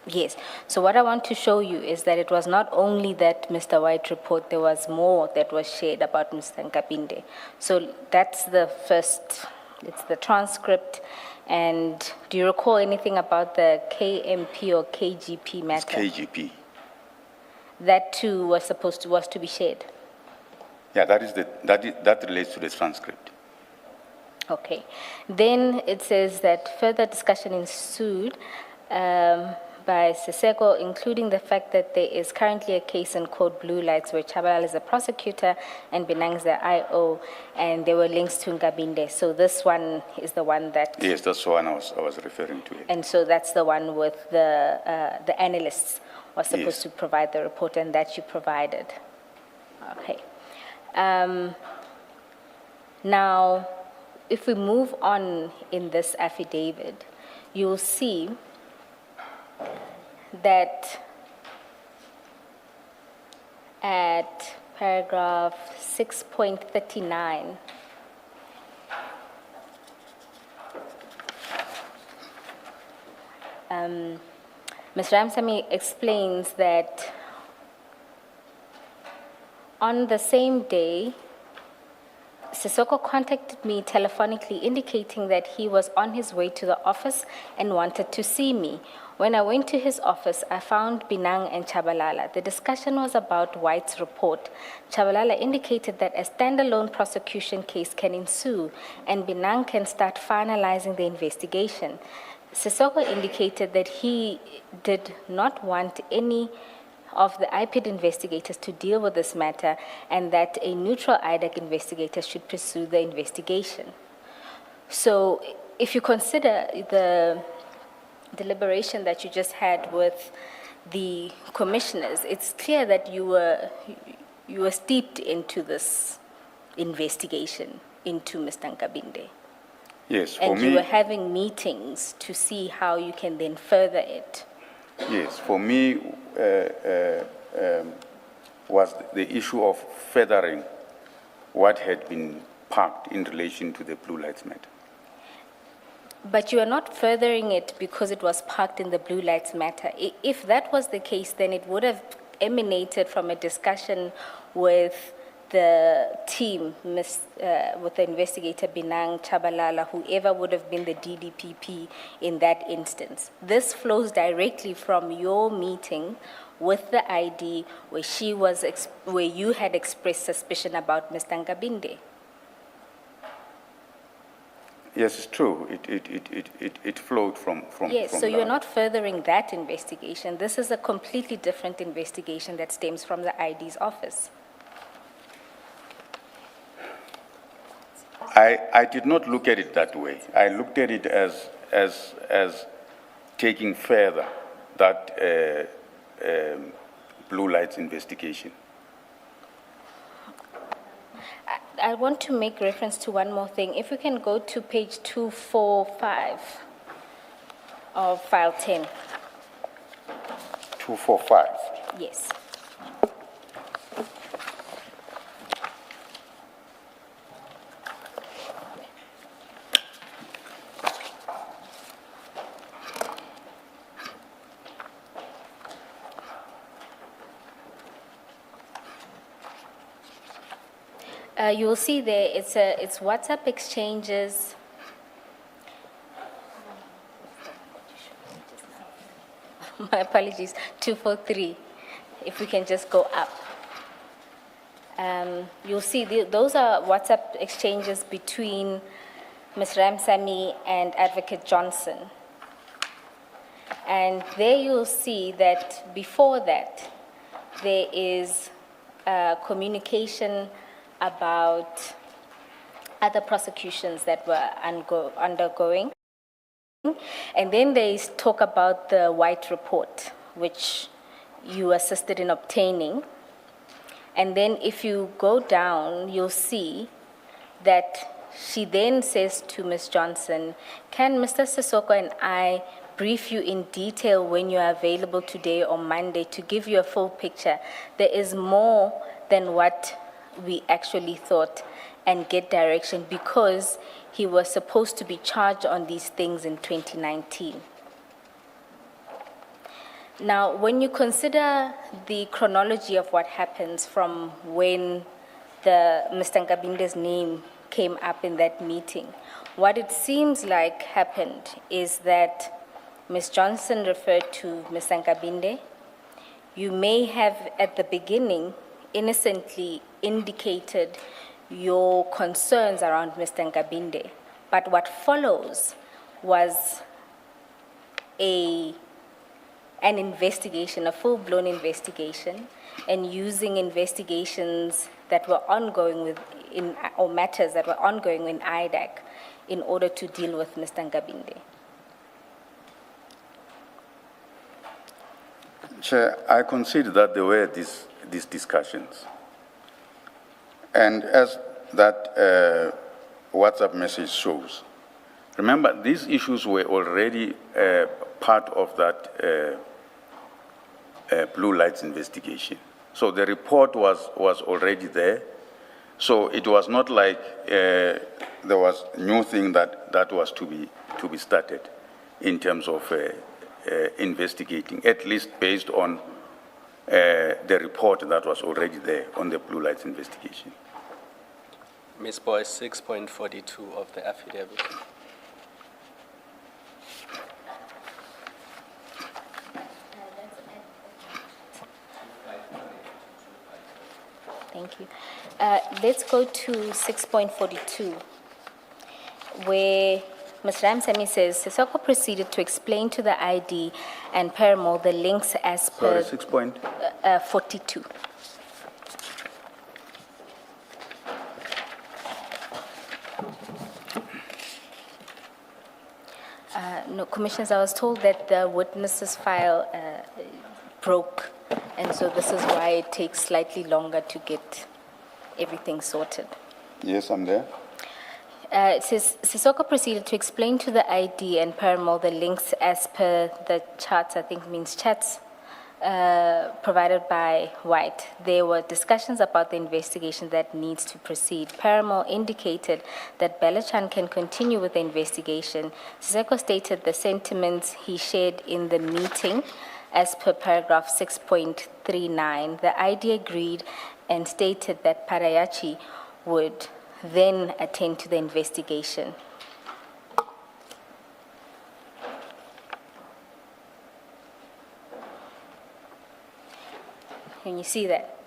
Yes. So what I want to show you is that it was not only that Mr. White report, there was more that was shared about Mr. Nkabinde. So that's the first, it's the transcript. And do you recall anything about the KMP or KGP matter? It's KGP. That too was to be shared. Yeah, that relates to the transcript. Okay. Then it says that further discussion ensued by Sesoko, including the fact that there is currently a case in Code Blue Lights where Chabalala is a prosecutor and Benang is the IO, and there were links to Nkabinde. So this one is the one that... Yes, that's the one I was referring to. And so that's the one with the analysts were supposed Yes. to provide the report, and that you provided. Okay. Now, if we move on in this affidavit, you'll see that at paragraph 6.39, Ms. Ramsamy explains that on the same day, Sesoko contacted me telephonically indicating that he was on his way to the office and wanted to see me. When I went to his office, I found Binang and Chabalala. The discussion was about White's report. Chabalala indicated that a standalone prosecution case can ensue and Binang can start finalizing the investigation. Sesoko indicated that he did not want any of the IPID investigators to deal with this matter and that a neutral IDAC investigator should pursue the investigation. So if you consider the deliberation that you just had with the commissioners, it's clear that you were steeped into this investigation into Mr. Nkabinde. Yes, for And me, you were having meetings to see how you can then further it. yes, for me was the issue of furthering what had been parked in relation to the Blue Lights matter. But you are not furthering it because it was parked in the Blue Lights matter. If that was the case, then it would have emanated from a discussion with the team, with the investigator Binang, Chabalala, whoever would have been the DDPP in that instance. This flows directly from your meeting with the ID where you had expressed suspicion about Mr. Nkabinde. Yes, it's true. It flowed from Yes, from so you're that. not furthering that investigation. This is a completely different investigation that stems from the ID's office. I did not look at it that way. I looked at it as taking further that Blue Lights investigation. I want to make reference to one more thing. If we can go to page 245 of file 10. 245. Yes. You will see there, it's WhatsApp exchanges. My apologies, 243. If we can just go up. You'll see those are WhatsApp exchanges between Ms. Ramsamy and Advocate Johnson. And there you'll see that before that, there is communication about other prosecutions that were undergoing. And then there is talk about the White report, which you assisted in obtaining. And then if you go down, you'll see that she then says to Ms. Johnson, can Mr. Sesoko and I brief you in detail when you are available today or Monday to give you a full picture? There is more than what we actually thought, and get direction, because he was supposed to be charged on these things in 2019. Now, when you consider the chronology of what happens from when Mr. Nkabinde's name came up in that meeting, what it seems like happened is that Ms. Johnson referred to Mr. Nkabinde. You may have, at the beginning, innocently indicated your concerns around Mr. Nkabinde, but what follows was an investigation, a full-blown investigation, and using investigations that were ongoing or matters that were ongoing in IDAC in order to deal with Mr. Nkabinde. Chair, I consider that there were these discussions. And as that WhatsApp message shows. Remember, these issues were already part of that blue lights investigation. So the report was already there. So it was not like there was new thing that was to be started in terms of investigating, at least based on the report that was already there on the blue lights investigation. Ms. Boyce, 6.42 of the affidavit. Thank you. Let's go to 6.42, where Ms. Ramsamy says, Sesoko proceeded to explain to the ID and Paramore the links as per... Sorry, 6. 42. No, Commissioners, I was told that the witnesses file broke, and so this is why it takes slightly longer to get everything sorted. Yes, I'm there. It says, Sesoko proceeded to explain to the ID and Paramore the links as per the charts, I think means chats, provided by White. There were discussions about the investigation that needs to proceed. Paramore indicated that Belachan can continue with the investigation. Sesoko stated the sentiments he shared in the meeting as per paragraph 6.39. The ID agreed and stated that Parayachi would then attend to the investigation. Can you see that?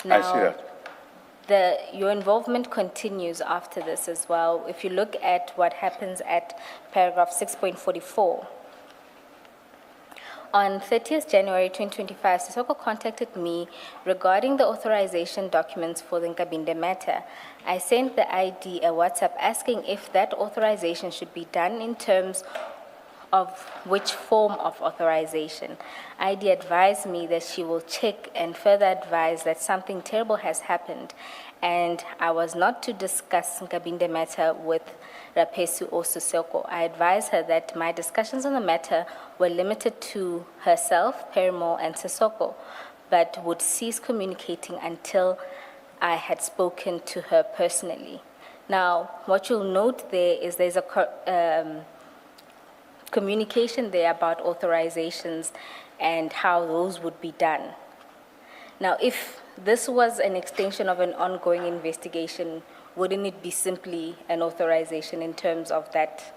I see that. Your involvement continues after this as well. If you look at what happens at paragraph 6.44, on 30th January 2025, Sesoko contacted me regarding the authorization documents for the Nkabinde matter. I sent the ID a WhatsApp asking if that authorization should be done in terms of which form of authorization. ID advised me that she will check and further advise that something terrible has happened and I was not to discuss Nkabinde matter with Rapesu or Sesoko. I advised her that my discussions on the matter were limited to herself, Paramore, and Sesoko, but would cease communicating until I had spoken to her personally. Now, what you'll note there is there's a communication there about authorizations and how those would be done. Now, if this was an extension of an ongoing investigation, wouldn't it be simply an authorization in terms of that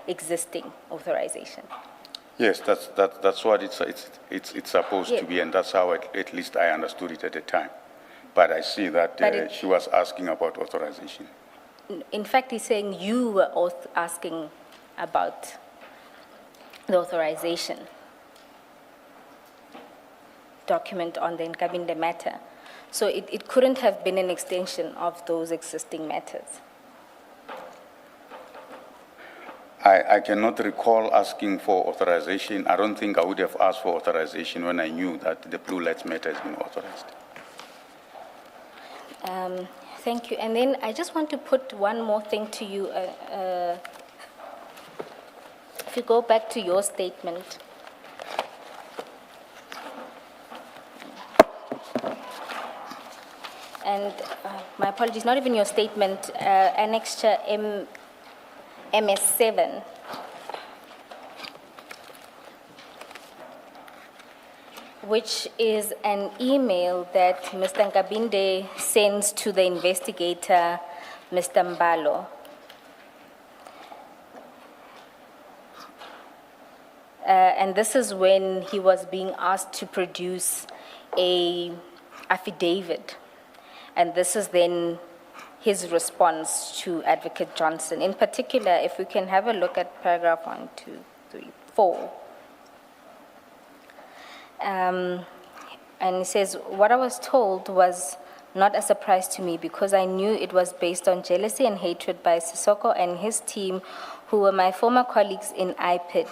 existing authorization? Yes, that's what it's supposed to be, and that's how at least I understood it at the time. But I see that she was asking about authorization. In fact, he's saying you were asking about the authorization document on the Nkabinde matter. So it couldn't have been an extension of those existing matters. I cannot recall asking for authorization. I don't think I would have asked for authorization when I knew that the blue lights matter has been authorized. Thank you. And then I just want to put one more thing to you. If you go back to your statement. And my apologies, not even your statement, annexure MS7. Which is an email that Mr. Nkabinde sends to the investigator, Mr. Mbalo. And this is when he was being asked to produce an affidavit. And this is then his response to Advocate Johnson. In particular, if we can have a look at paragraph 1, 2, 3, 4. And he says, what I was told was not a surprise to me because I knew it was based on jealousy and hatred by Sesoko and his team, who were my former colleagues in IPID.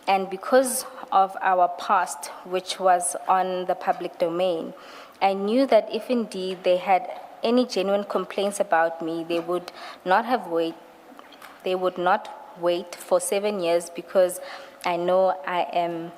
And because of our past, which was on the public domain, I knew that if indeed they had any genuine complaints about me, they would not wait for 7 years because I know I am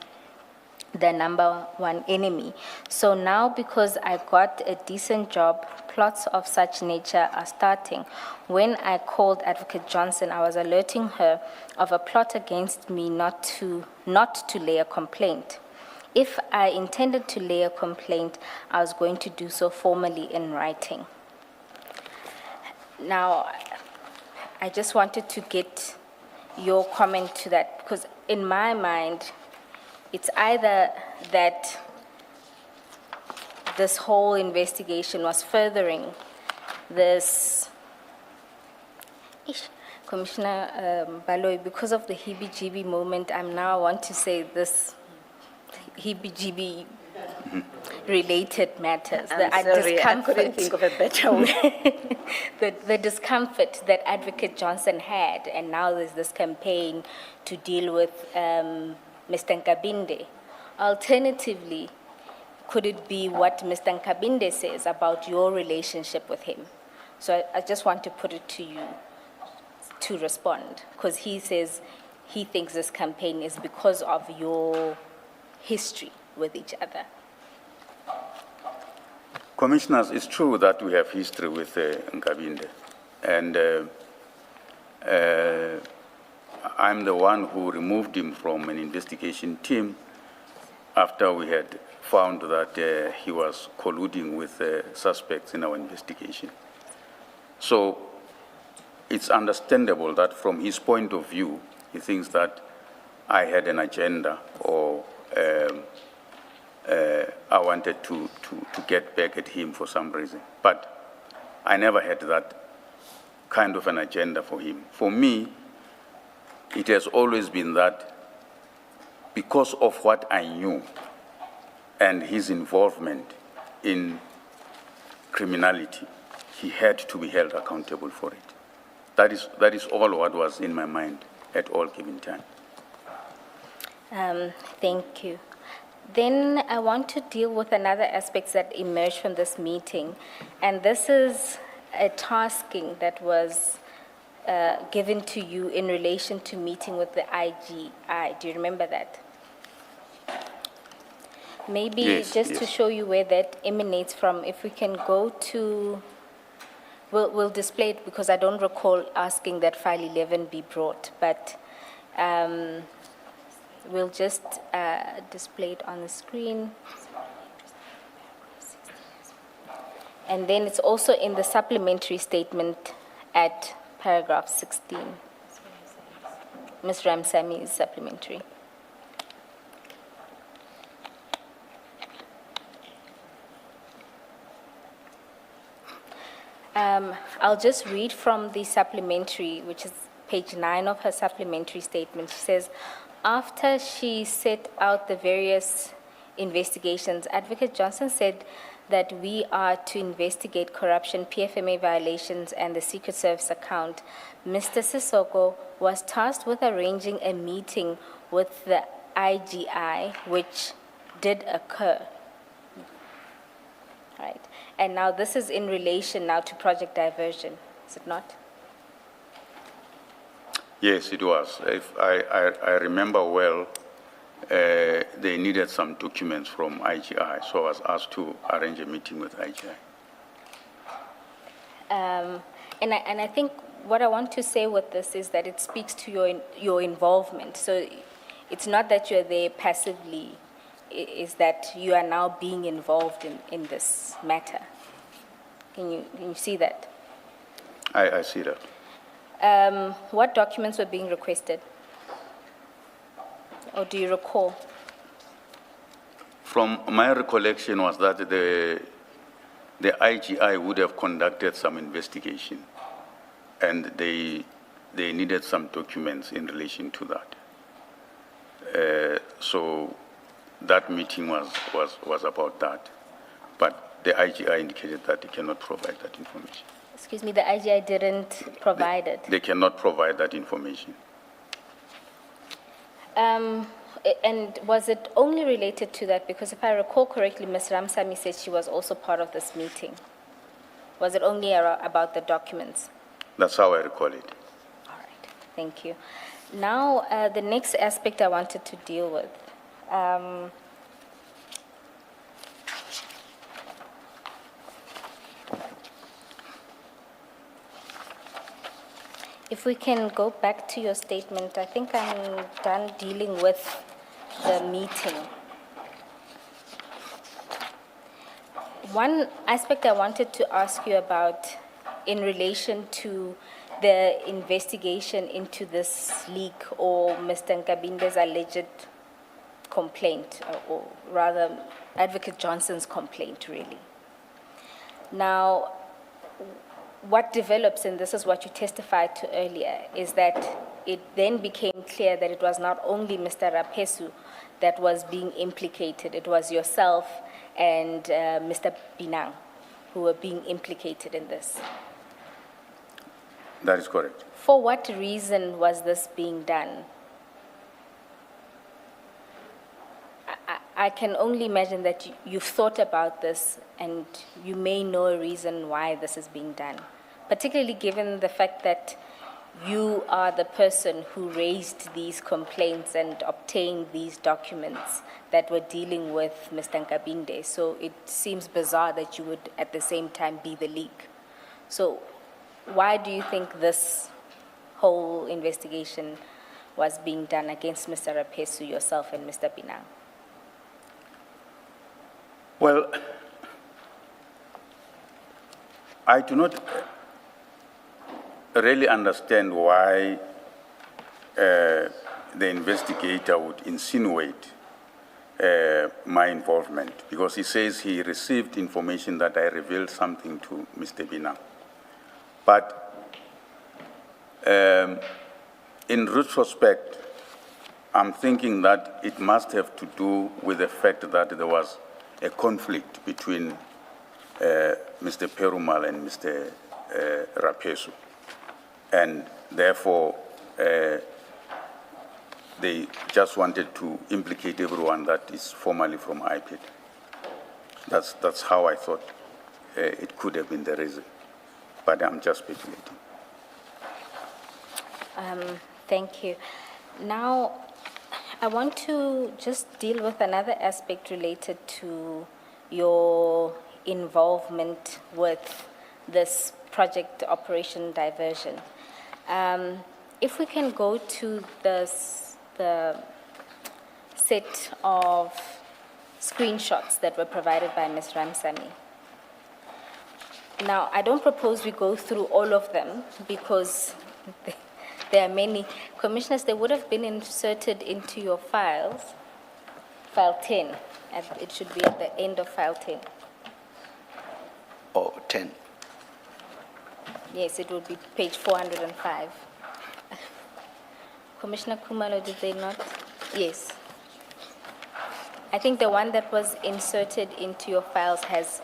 the number one enemy. So now, because I got a decent job, plots of such nature are starting. When I called Advocate Johnson, I was alerting her of a plot against me not to lay a complaint. If I intended to lay a complaint, I was going to do so formally in writing. Now, I just wanted to get your comment to that, because in my mind, it's either that this whole investigation was furthering this, Commissioner Baloyi, because of the heebie-jeebie moment, I want to say this heebie-jeebie related matters. I'm sorry, I couldn't think of a better word. The discomfort that Advocate Johnson had, and now there's this campaign to deal with Mr. Nkabinde. Alternatively, could it be what Mr. Nkabinde says about your relationship with him? So I just want to put it to you to respond, because he says he thinks this campaign is because of your history with each other. Commissioners, it's true that we have history with Nkabinde, and I'm the one who removed him from an investigation team after we had found that he was colluding with suspects in our investigation. So it's understandable that from his point of view, he thinks that I had an agenda, or I wanted to get back at him for some reason. But I never had that kind of an agenda for him. For me, it has always been that because of what I knew and his involvement in criminality, he had to be held accountable for it. That is all what was in my mind at all given time. Thank you. Then I want to deal with another aspect that emerged from this meeting, and this is a tasking that was given to you in relation to meeting with the IGI. Do you remember that? Maybe Yes, just to yes. show you where that emanates from, if we can go to, we'll display it because I don't recall asking that file 11 be brought, but we'll just display it on the screen. And then it's also in the supplementary statement at paragraph 16. Ms. Ramsami's supplementary. I'll just read from the supplementary, which is page 9 of her supplementary statement. She says, after she set out the various investigations, Advocate Johnson said that we are to investigate corruption, PFMA violations, and the Secret Service account. Mr. Sesoko was tasked with arranging a meeting with the IGI, which did occur. Right. And now this is in relation now to Project Diversion, is it not? Yes, it was. If I remember well, they needed some documents from IGI, so I was asked to arrange a meeting with IGI. And I think what I want to say with this is that it speaks to your involvement. So it's not that you're there passively, is that you are now being involved in this matter. Can you see that? I see that. What documents were being requested? Or do you recall? From my recollection was that the IGI would have conducted some investigation, and they needed some documents in relation to that. So that meeting was about that, but the IGI indicated that they cannot provide that information. Excuse me, the IGI didn't provide it. They cannot provide that information. And was it only related to that? Because if I recall correctly, Ms. Ramsamy said she was also part of this meeting. Was it only about the documents? That's how I recall it. All right, thank you. Now, the next aspect I wanted to deal with. If we can go back to your statement, I think I'm done dealing with the meeting. One aspect I wanted to ask you about in relation to the investigation into this leak or Mr. Nkabinde's alleged complaint, or rather Advocate Johnson's complaint, really. Now, what develops, and this is what you testified to earlier, is that it then became clear that it was not only Mr. Rapesu that was being implicated, it was yourself and Mr. Binang who were being implicated in this. That is correct. For what reason was this being done? I can only imagine that you've thought about this and you may know a reason why this is being done, particularly given the fact that you are the person who raised these complaints and obtained these documents that were dealing with Mr. Nkabinde. So it seems bizarre that you would at the same time be the leak. So why do you think this whole investigation was being done against Mr. Rapesu, yourself, and Mr. Binang? Well, I do not really understand why the investigator would insinuate my involvement, because he says he received information that I revealed something to Mr. Binang. But in retrospect, I'm thinking that it must have to do with the fact that there was a conflict between Mr. Perumal and Mr. Rapesu. And therefore, they just wanted to implicate everyone that is formally from IPID. That's how I thought it could have been the reason. But I'm just speculating. Thank you. Now, I want to just deal with another aspect related to your involvement with this project Operation Diversion. If we can go to the set of screenshots that were provided by Ms. Ramsamy. Now, I don't propose we go through all of them because there are many. Commissioners, they would have been inserted into your files, file 10. It should be at the end of file 10. Oh, 10. Yes, it would be page 405. Commissioner Kumalo, did they not? Yes. I think the one that was inserted into your files has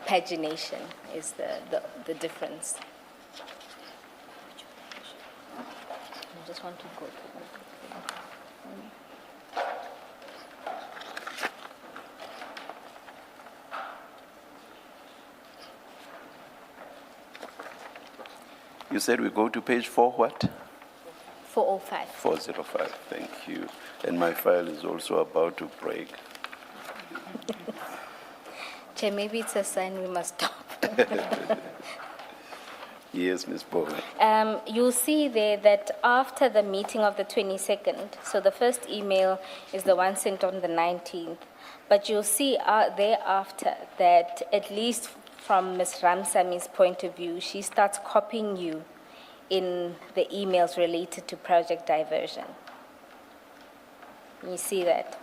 pagination, is the difference. I just want to go through them. You said we go to page 4 what? 405. 405, thank you. And my file is also about to break. Chair, maybe it's a sign we must stop. Yes, Ms. Bowen. You'll see there that after the meeting of the 22nd, so the first email is the one sent on the 19th, but you'll see thereafter that at least from Ms. Ramsami's point of view, she starts copying you in the emails related to Project Diversion. You see that?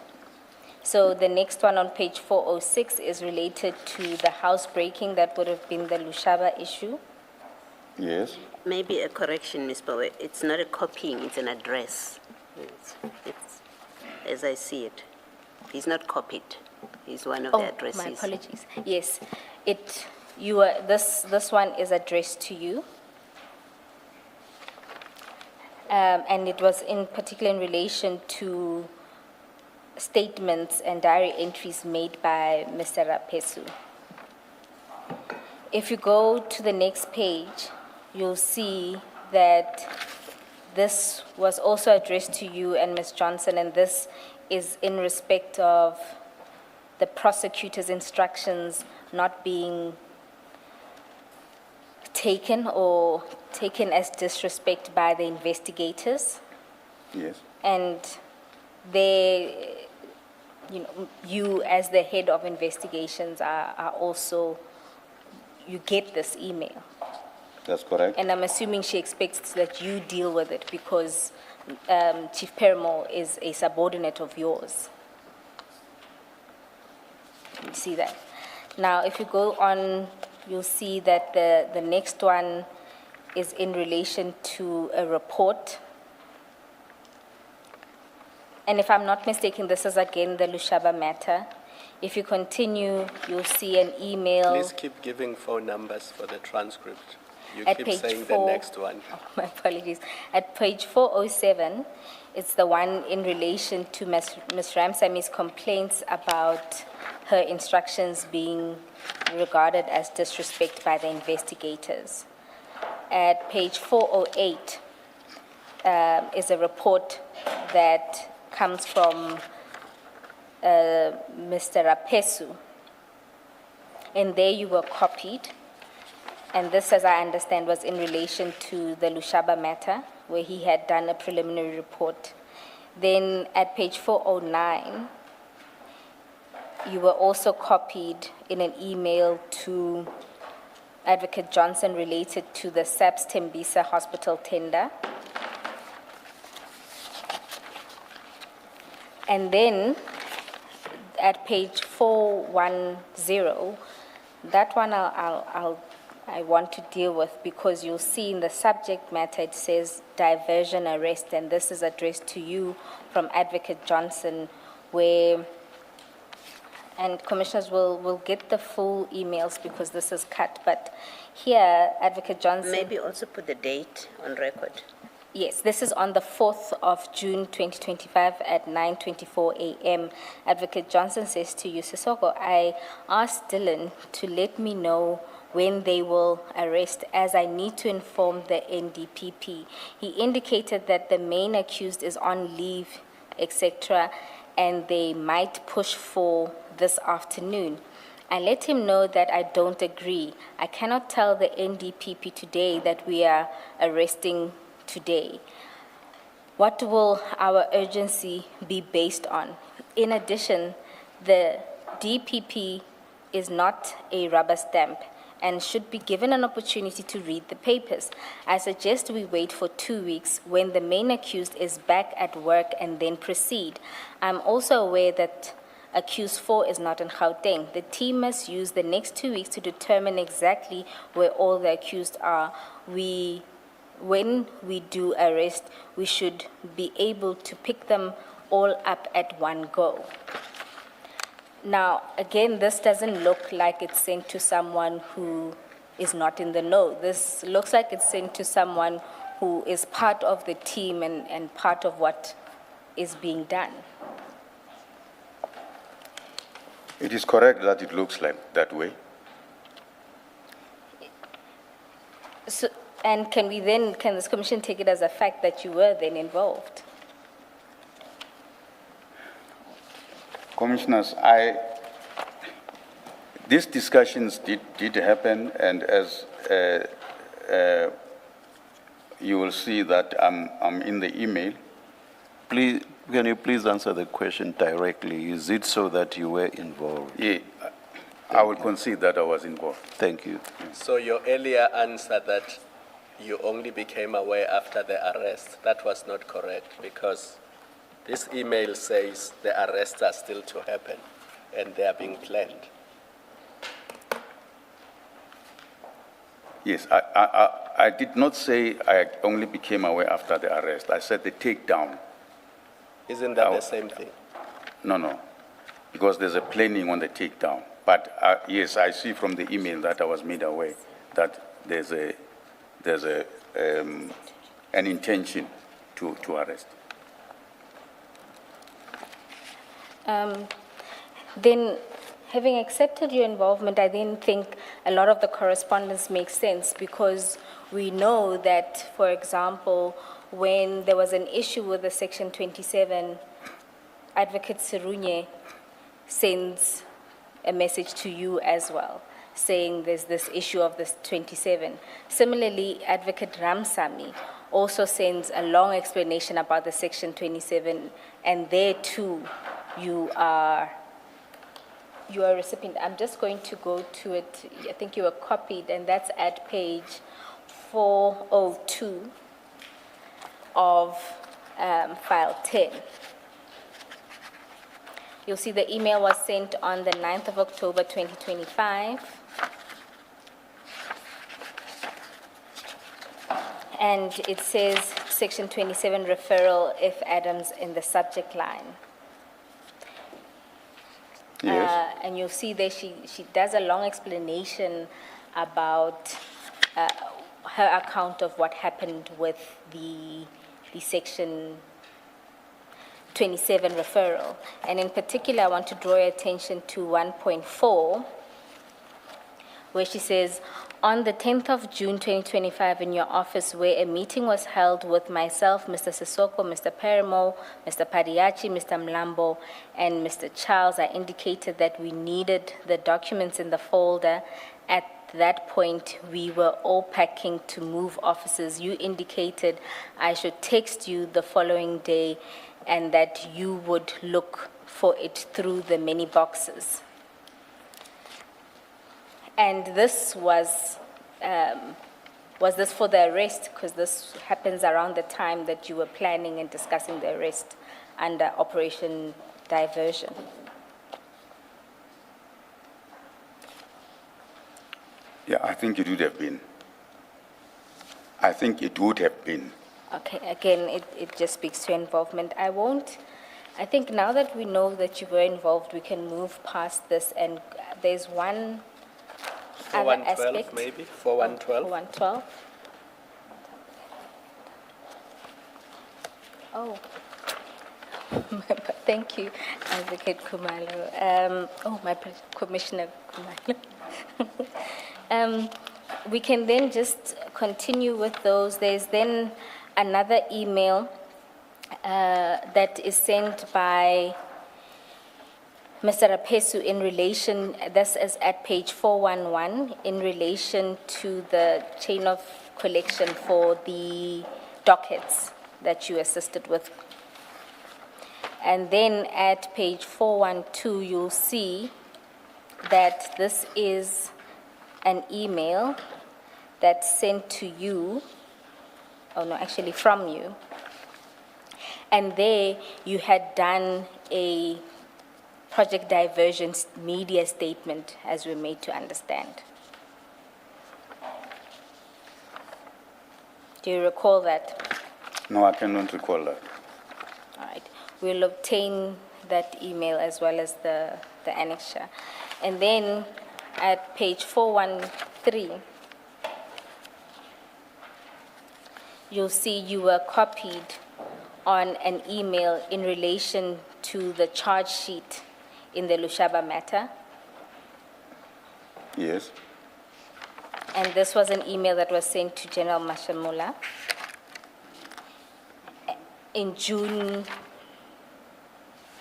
So the next one on page 406 is related to the housebreaking that would have been the Lushaba issue. Yes. Maybe a correction, Ms. Bowe. It's not a copying, it's an address. It's, as I see it. He's not copied. He's one of the addresses. My apologies. Yes, this one is addressed to you. And it was in particular in relation to statements and diary entries made by Mr. Rapesu. if you go to the next page, you'll see that this was also addressed to you and Ms. Johnson, and this is in respect of the prosecutor's instructions not being taken or taken as disrespect by the investigators. Yes. And they, you as the head of investigations are also, you get this email. That's correct. And I'm assuming she expects that you deal with it because Chief Peramore is a subordinate of yours. You see that? Now, if you go on, you'll see that the next one is in relation to a report. And if I'm not mistaken, this is again the Lushaba matter. If you continue, you'll see an email. Please keep giving phone numbers for the transcript. You At keep page saying 4, the next one. Oh, my apologies. At page 407, it's the one in relation to Ms. Ramsami's complaints about her instructions being regarded as disrespect by the investigators. At page 408 is a report that comes from Mr. Rapesu. And there you were copied. And this, as I understand, was in relation to the Lushaba matter, where he had done a preliminary report. Then at page 409, you were also copied in an email to Advocate Johnson related to the SAPS Tembisa hospital tender. And then at page 410, that one I want to deal with because you'll see in the subject matter it says diversion arrest, and this is addressed to you from Advocate Johnson, where, and commissioners will get the full emails because this is cut, but here Advocate Johnson. Maybe also put the date on record. Yes, this is on the 4th of June 2025 at 9:24 a.m. Advocate Johnson says to you, Sesoko, I asked Dylan to let me know when they will arrest, as I need to inform the NDPP. He indicated that the main accused is on leave, etc., and they might push for this afternoon. I let him know that I don't agree. I cannot tell the NDPP today that we are arresting today. What will our urgency be based on? In addition, the DPP is not a rubber stamp and should be given an opportunity to read the papers. I suggest we wait for 2 weeks when the main accused is back at work and then proceed. I'm also aware that accused 4 is not in Gauteng. The team must use the next 2 weeks to determine exactly where all the accused are. When we do arrest, we should be able to pick them all up at one go. Now, again, this doesn't look like it's sent to someone who is not in the know. This looks like it's sent to someone who is part of the team and part of what is being done. It is correct that it looks like that way. So, and can this commission take it as a fact that you were then involved? Commissioners, these discussions did happen, and as you will see that I'm in the email. Please, can you please answer the question directly? Is it so that you were involved? Yeah, I will concede that I was involved. Thank you. So your earlier answer that you only became aware after the arrest, that was not correct, because this email says the arrests are still to happen and they are being planned. Yes, I did not say I only became aware after the arrest. I said the takedown. Isn't that the same thing? No, because there's a planning on the takedown. But yes, I see from the email that I was made aware that there's an intention to arrest. Then, Having accepted your involvement, I then think a lot of the correspondence makes sense because we know that, for example, when there was an issue with the Section 27, Advocate Sirunye sends a message to you as well, saying there's this issue of this 27. Similarly, Advocate Ramsamy also sends a long explanation about the Section 27, and there too, you are a recipient. I'm just going to go to it. I think you were copied, and that's at page 402 of file 10. You'll see the email was sent on the 9th of October 2025. And it says Section 27 referral if Adams in the subject line. Yes. And you'll see there she does a long explanation about her account of what happened with the Section 27 referral. And in particular, I want to draw your attention to 1.4, where she says, on the 10th of June 2025 in your office, where a meeting was held with myself, Mr. Sesoko, Mr. Perimo, Mr. Padiachi, Mr. Mlambo, and Mr. Charles, I indicated that we needed the documents in the folder. At that point, we were all packing to move offices. You indicated I should text you the following day and that you would look for it through the many boxes. And this was this for the arrest? Because this happens around the time that you were planning and discussing the arrest under Operation Diversion. Yeah, I think it would have been. I think it would have been. Okay, again, it just speaks to involvement. I think now that we know that you were involved, we can move past this, and there's one other 4112 aspect. maybe, 4112. 4112. Oh, thank you, Advocate Kumalo. Commissioner Kumalo. We can then just continue with those. There's then another email that is sent by Mr. Rapesu in relation, this is at page 411, in relation to the chain of collection for the dockets that you assisted with. And then at page 412, you'll see that this is an email that's sent to you, actually from you. And there you had done a project diversion media statement, as we're made to understand. Do you recall that? No, I cannot recall that. All right. We'll obtain that email as well as the annexure. And then at page 413, you'll see you were copied on an email in relation to the charge sheet in the Lushaba matter. Yes. And this was an email that was sent to General Mashamula in June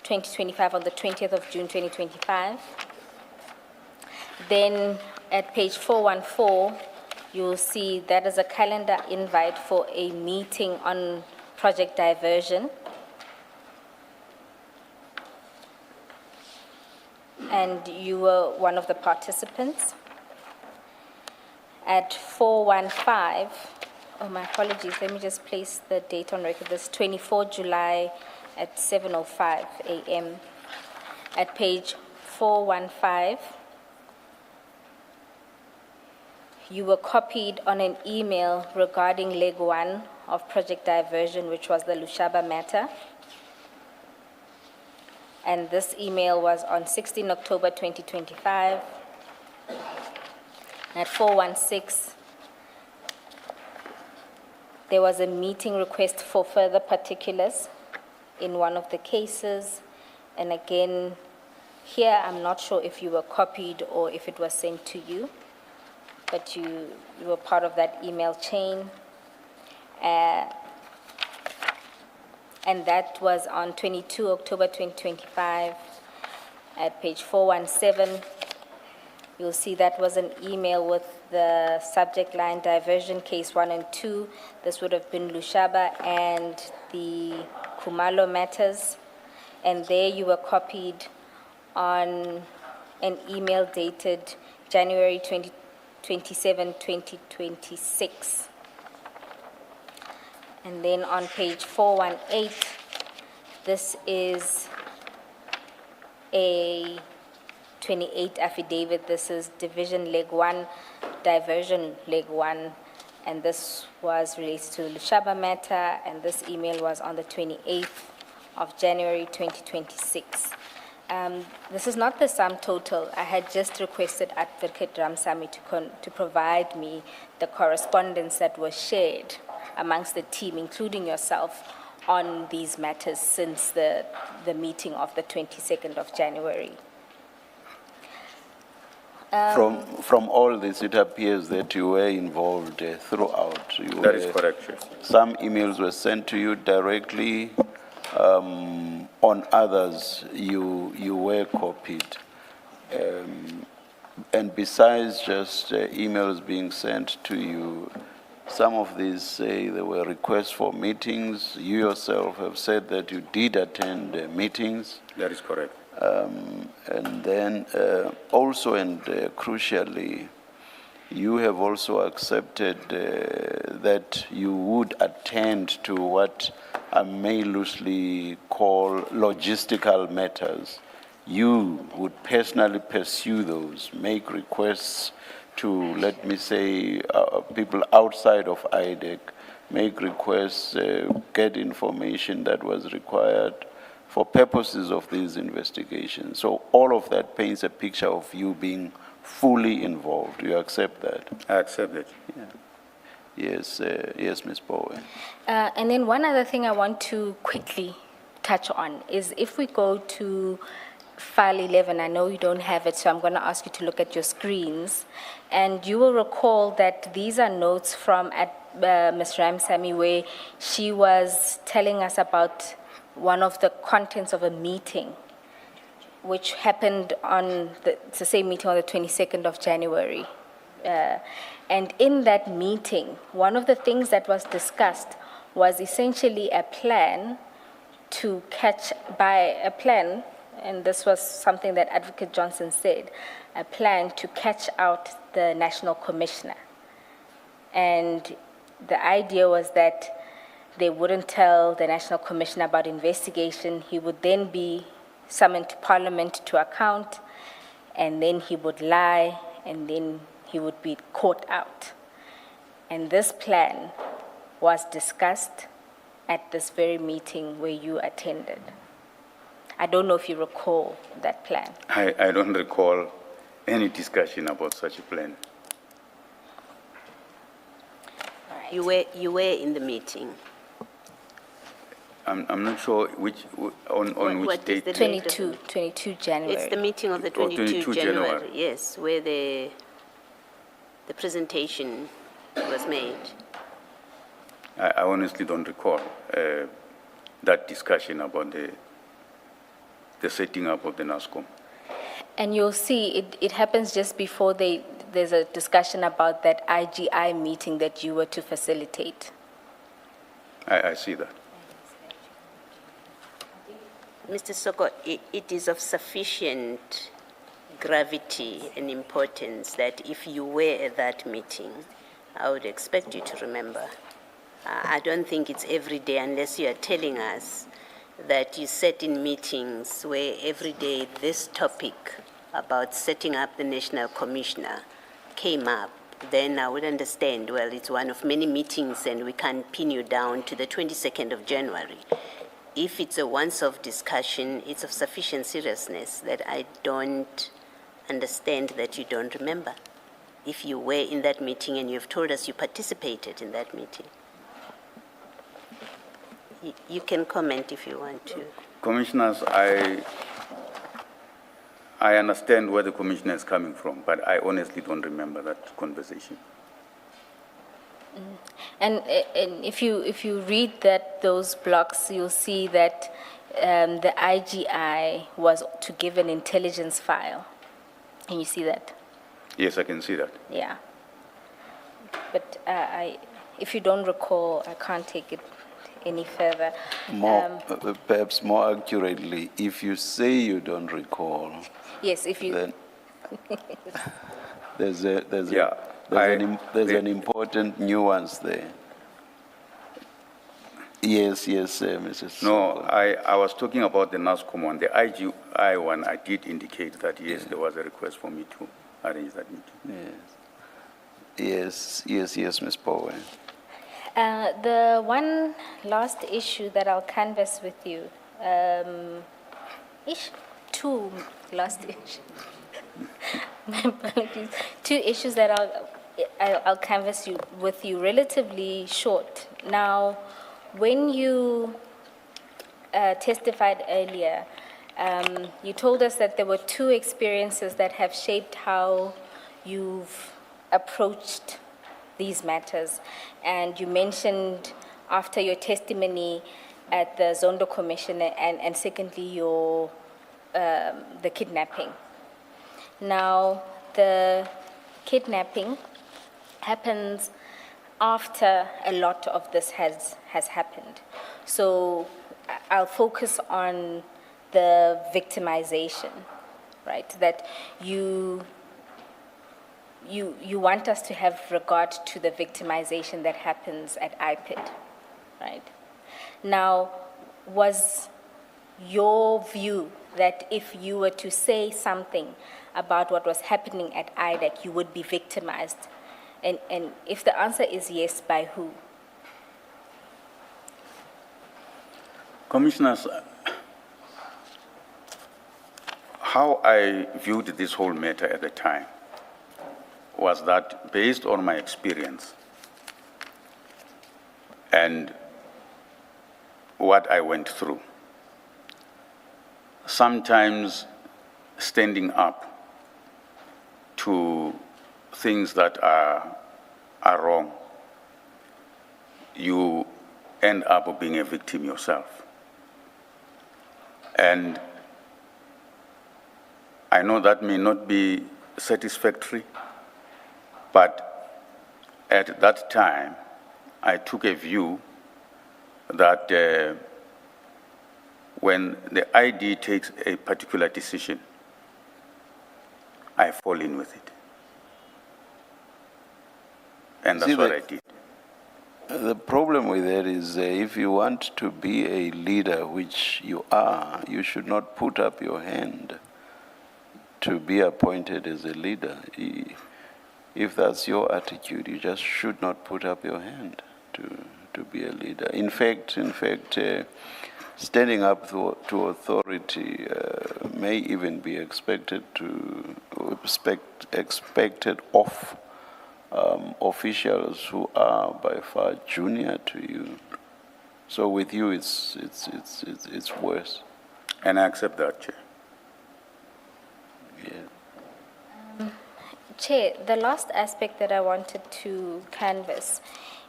2025, on the 20th of June 2025. Then at page 414, you'll see that is a calendar invite for a meeting on project diversion. And you were one of the participants. At 415, my apologies, let me just place the date on record. This 24 July at 7:05 a.m. At page 415, you were copied on an email regarding leg 1 of project diversion, which was the Lushaba matter. And this email was on 16 October 2025. At 416, there was a meeting request for further particulars in one of the cases. And again, Here, I'm not sure if you were copied or if it was sent to you, but you were part of that email chain. And that was on 22 October 2025 at page 417. You'll see that was an email with the subject line diversion case 1 and 2. This would have been Lushaba and the Kumalo matters. And there you were copied on an email dated January 27, 2026. And then on page 418, this is a 28 affidavit. This is division leg 1, diversion leg 1, and this was related to the Lushaba matter, and this email was on the 28th of January 2026. This is not the sum total. I had just requested Advocate Ramsamy to provide me the correspondence that was shared amongst the team, including yourself, on these matters since the meeting of the 22nd of January. From all this, it appears that you were involved throughout. That is correct, Chief. Some emails were sent to you directly. On others, you were copied. And besides just emails being sent to you, some of these say there were requests for meetings. You yourself have said that you did attend meetings. That is correct. And then also and crucially, you have also accepted that you would attend to what I may loosely call logistical matters. You would personally pursue those, make requests to, let me say, people outside of IDAC, make requests, get information that was required for purposes of these investigations. So all of that paints a picture of you being fully involved. You accept that? I accept it. Yeah. Yes, yes, Ms. Bowen. And then one other thing I want to quickly touch on is if we go to file 11, I know you don't have it, so I'm going to ask you to look at your screens. And you will recall that these are notes from Ms. Ramsamy where she was telling us about one of the contents of a meeting which happened on it's the same meeting on the 22nd of January. And in that meeting, one of the things that was discussed was essentially a plan to catch by a plan, and this was something that Advocate Johnson said, a plan to catch out the National Commissioner. And the idea was that they wouldn't tell the National Commissioner about investigation. He would then be summoned to Parliament to account, and then he would lie, and then he would be caught out. And this plan was discussed at this very meeting where you attended. I don't know if you recall that plan. I don't recall any discussion about such a plan. You were in the meeting. I'm not sure on which What is date. the 22 January. It's the meeting of the 22 January, yes, where the presentation was made. I honestly don't recall that discussion about the setting up of the NASCOM. And you'll see it happens just before there's a discussion about that IGI meeting that you were to facilitate. I see that. Mr. Soko, it is of sufficient gravity and importance that if you were at that meeting, I would expect you to remember. I don't think it's every day unless you are telling us that you sat in meetings where every day this topic about setting up the National Commissioner came up. Then I would understand, well, it's one of many meetings and we can't pin you down to the 22nd of January. If it's a once-off discussion, it's of sufficient seriousness that I don't understand that you don't remember. If you were in that meeting and you've told us you participated in that meeting. You can comment if you want to. Commissioners, I understand where the commissioner is coming from, but I honestly don't remember that conversation. And if you read those blocks, you'll see that the IGI was to give an intelligence file. Can you see that? Yes, I can see that. Yeah. But if you don't recall, I can't take it any further. Perhaps more accurately, if you say you don't recall, Yes, if you. then there's Yeah, an important nuance there. Yes, Mrs. No, Sesoko. I was talking about the NASCOM one. The IGI one, I did indicate that, yes, there was a request for me to arrange that meeting. Yes, Ms. Bowen. The one last issue that I'll canvass with you, two last issues. My apologies. Two issues that I'll canvass with you, relatively short. Now, when you testified earlier, you told us that there were two experiences that have shaped how you've approached these matters. And you mentioned after your testimony at the Zondo Commission and secondly the kidnapping. Now, the kidnapping happens after a lot of this has happened. So I'll focus on the victimization, right? That you want us to have regard to the victimization that happens at IPID, right? Now, was your view that if you were to say something about what was happening at IDAC, you would be victimized? And if the answer is yes, by who? Commissioners, how I viewed this whole matter at the time was that based on my experience and what I went through, sometimes standing up to things that are wrong, you end up being a victim yourself. And I know that may not be satisfactory, but at that time, I took a view that when the ID takes a particular decision, I fall in with it. And that's what I did. The problem with that is if you want to be a leader, which you are, you should not put up your hand to be appointed as a leader. If that's your attitude, you just should not put up your hand to be a leader. In fact, standing up to authority may even be expected of officials who are by far junior to you. So with you, it's worse. And I accept that, Chair. Yeah. Chair, the last aspect that I wanted to canvass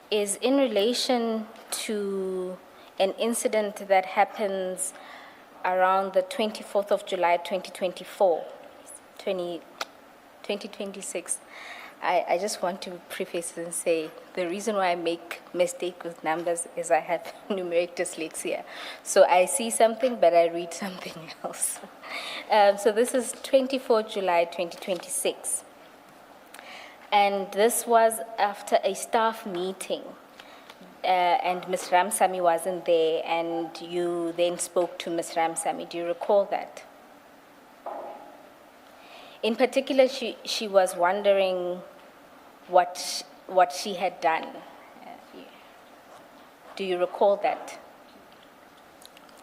is in relation to an incident that happens around the 24th of July, 2024, 2026. I just want to preface and say the reason why I make mistake with numbers is I have numeric dyslexia. So I see something, but I read something else. So this is 24 July 2026. And this was after a staff meeting. And Ms. Ramsamy wasn't there, and you then spoke to Ms. Ramsamy. Do you recall that? In particular, she was wondering what she had done. Do you recall that?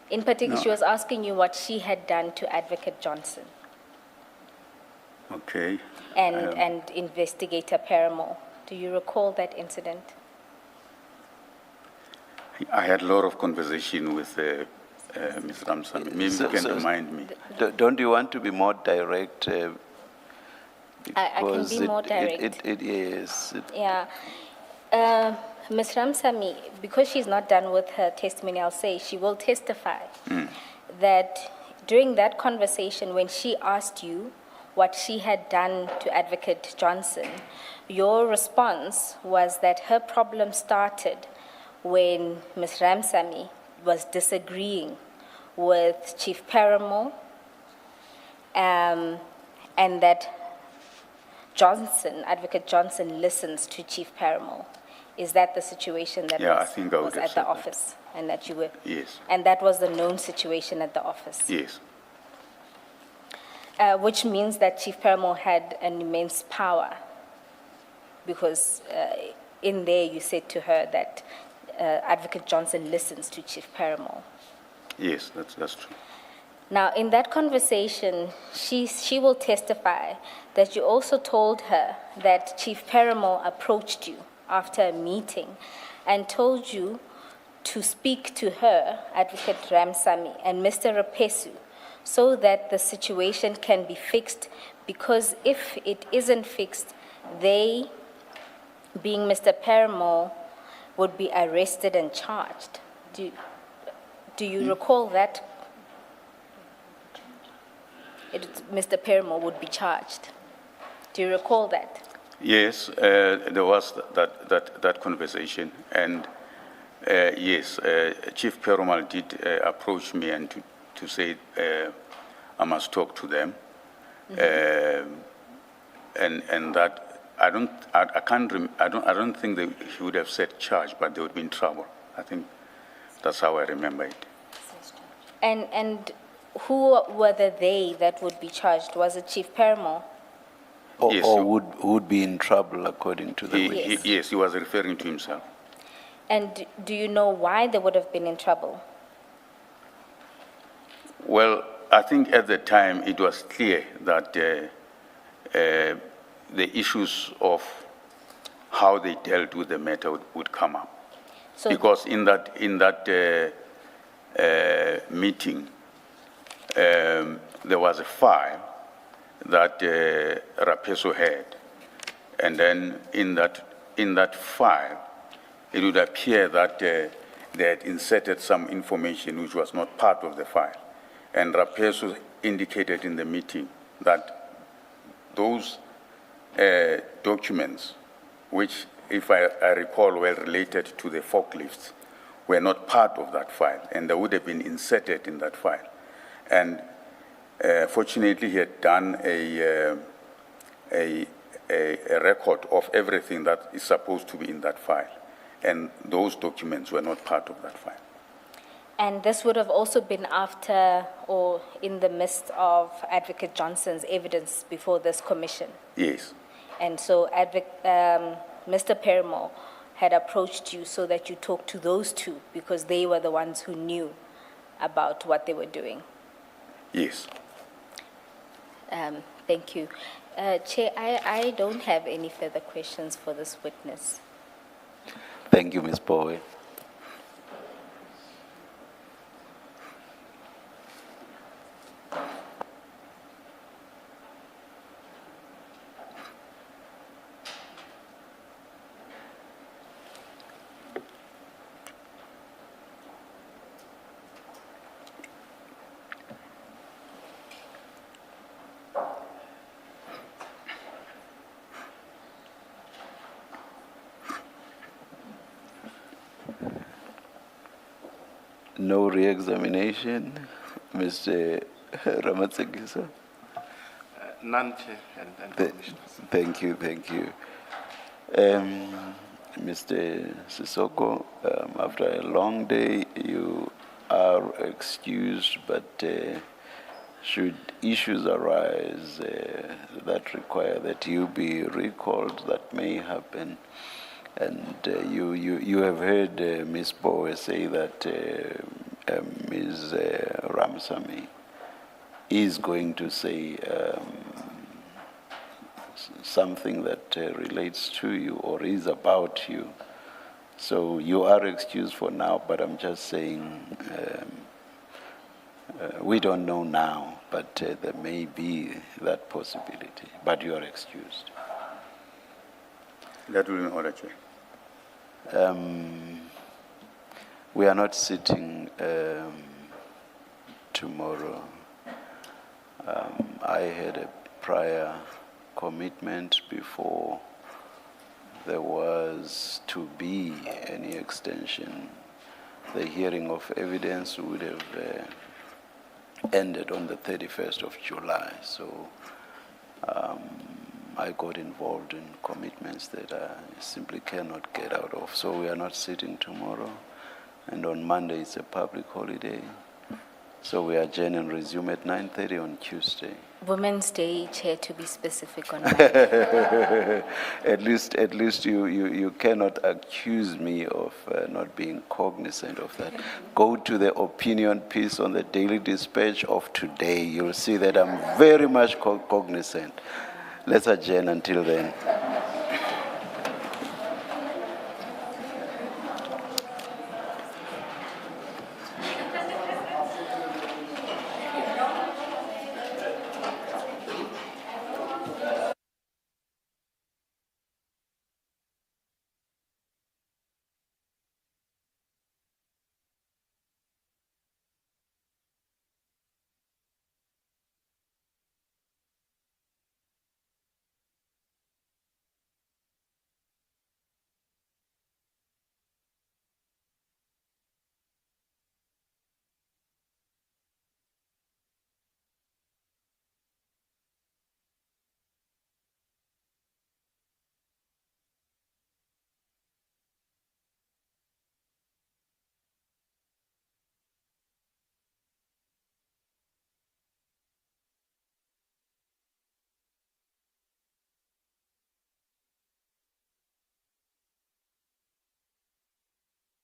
In particular, No. she was asking you what she had done to Advocate Johnson Okay. and Investigator Paramore. Do you recall that incident? I had a lot of conversation with Ms. Ramsamy. Maybe So- you can so- remind me. Don't you want to be more direct? I can because be more direct. Yes. Yeah. Ms. Ramsamy, because she's not done with her testimony, I'll say she will testify that during that conversation, when she asked you what she had done to Advocate Johnson, your response was that her problem started when Ms. Ramsamy was disagreeing with Chief Paramore, and that Johnson, Advocate Johnson, listens to Chief Paramore. Is that the situation that Yeah, I was, think I would was have at the said that. office, and that you were? Yes. And that was the known situation at the office? Yes. Which means that Chief Paramore had an immense power, because in there you said to her that Advocate Johnson listens to Chief Paramore. Yes, that's true. Now, in that conversation, she will testify that you also told her that Chief Paramore approached you after a meeting and told you to speak to her, Advocate Ramsamy, and Mr. Rapesu, so that the situation can be fixed, because if it isn't fixed, they, being Mr. Paramore, would be arrested and charged. Do you recall that? Mr. Paramore would be charged. Do you recall that? Yes, there was that conversation, and yes, Chief Paramore did approach me and to say I must talk to them, and that I don't think that he would have said charge, but they would be in trouble. I think that's how I remember it. And who were the they that would be charged? Was it Chief Paramore? Or, Yes, or so- would be in trouble according to the witness. Yes, he was referring to himself. And do you know why they would have been in trouble? Well, I think at the time it was clear that the issues of how they dealt with the matter would come up. So, Because in that meeting, there was a file that Rapeso had, and then in that file, it would appear that they had inserted some information which was not part of the file, and Rapeso indicated in the meeting that those documents, which, if I recall, were related to the forklifts, were not part of that file, and they would have been inserted in that file. And fortunately, he had done a record of everything that is supposed to be in that file, and those documents were not part of that file. and this would have also been after or in the midst of Advocate Johnson's evidence before this commission. Yes, And so Mr. Paramore had approached you so that you talk to those two, because they were the ones who knew about what they were doing. yes. Thank you. Chair, I don't have any further questions for this witness. Thank you, Ms. Bowe. No re-examination. Mr. Ramatsekisa? None, Chair, and Commissioners. Thank you. Mr. Sesoko, after a long day, you are excused, but should issues arise that require that you be recalled, that may happen. And you have heard Ms. Bowe say that Ms. Ramsamy is going to say something that relates to you or is about you. So you are excused for now, but I'm just saying We don't know now, but there may be that possibility. But you are excused. That will be in order, Chair. We are not sitting tomorrow. I had a prior commitment before there was to be any extension. The hearing of evidence would have ended on the 31st of July. So I got involved in commitments that I simply cannot get out of. So we are not sitting tomorrow. And on Monday, it's a public holiday. So we adjourn and resume at 9:30 on Tuesday. Women's Day, Chair, to be specific on that. At least you cannot accuse me of not being cognizant of that. Go to the opinion piece on the Daily Dispatch of today. You'll see that I'm very much cognizant. Let's adjourn until then.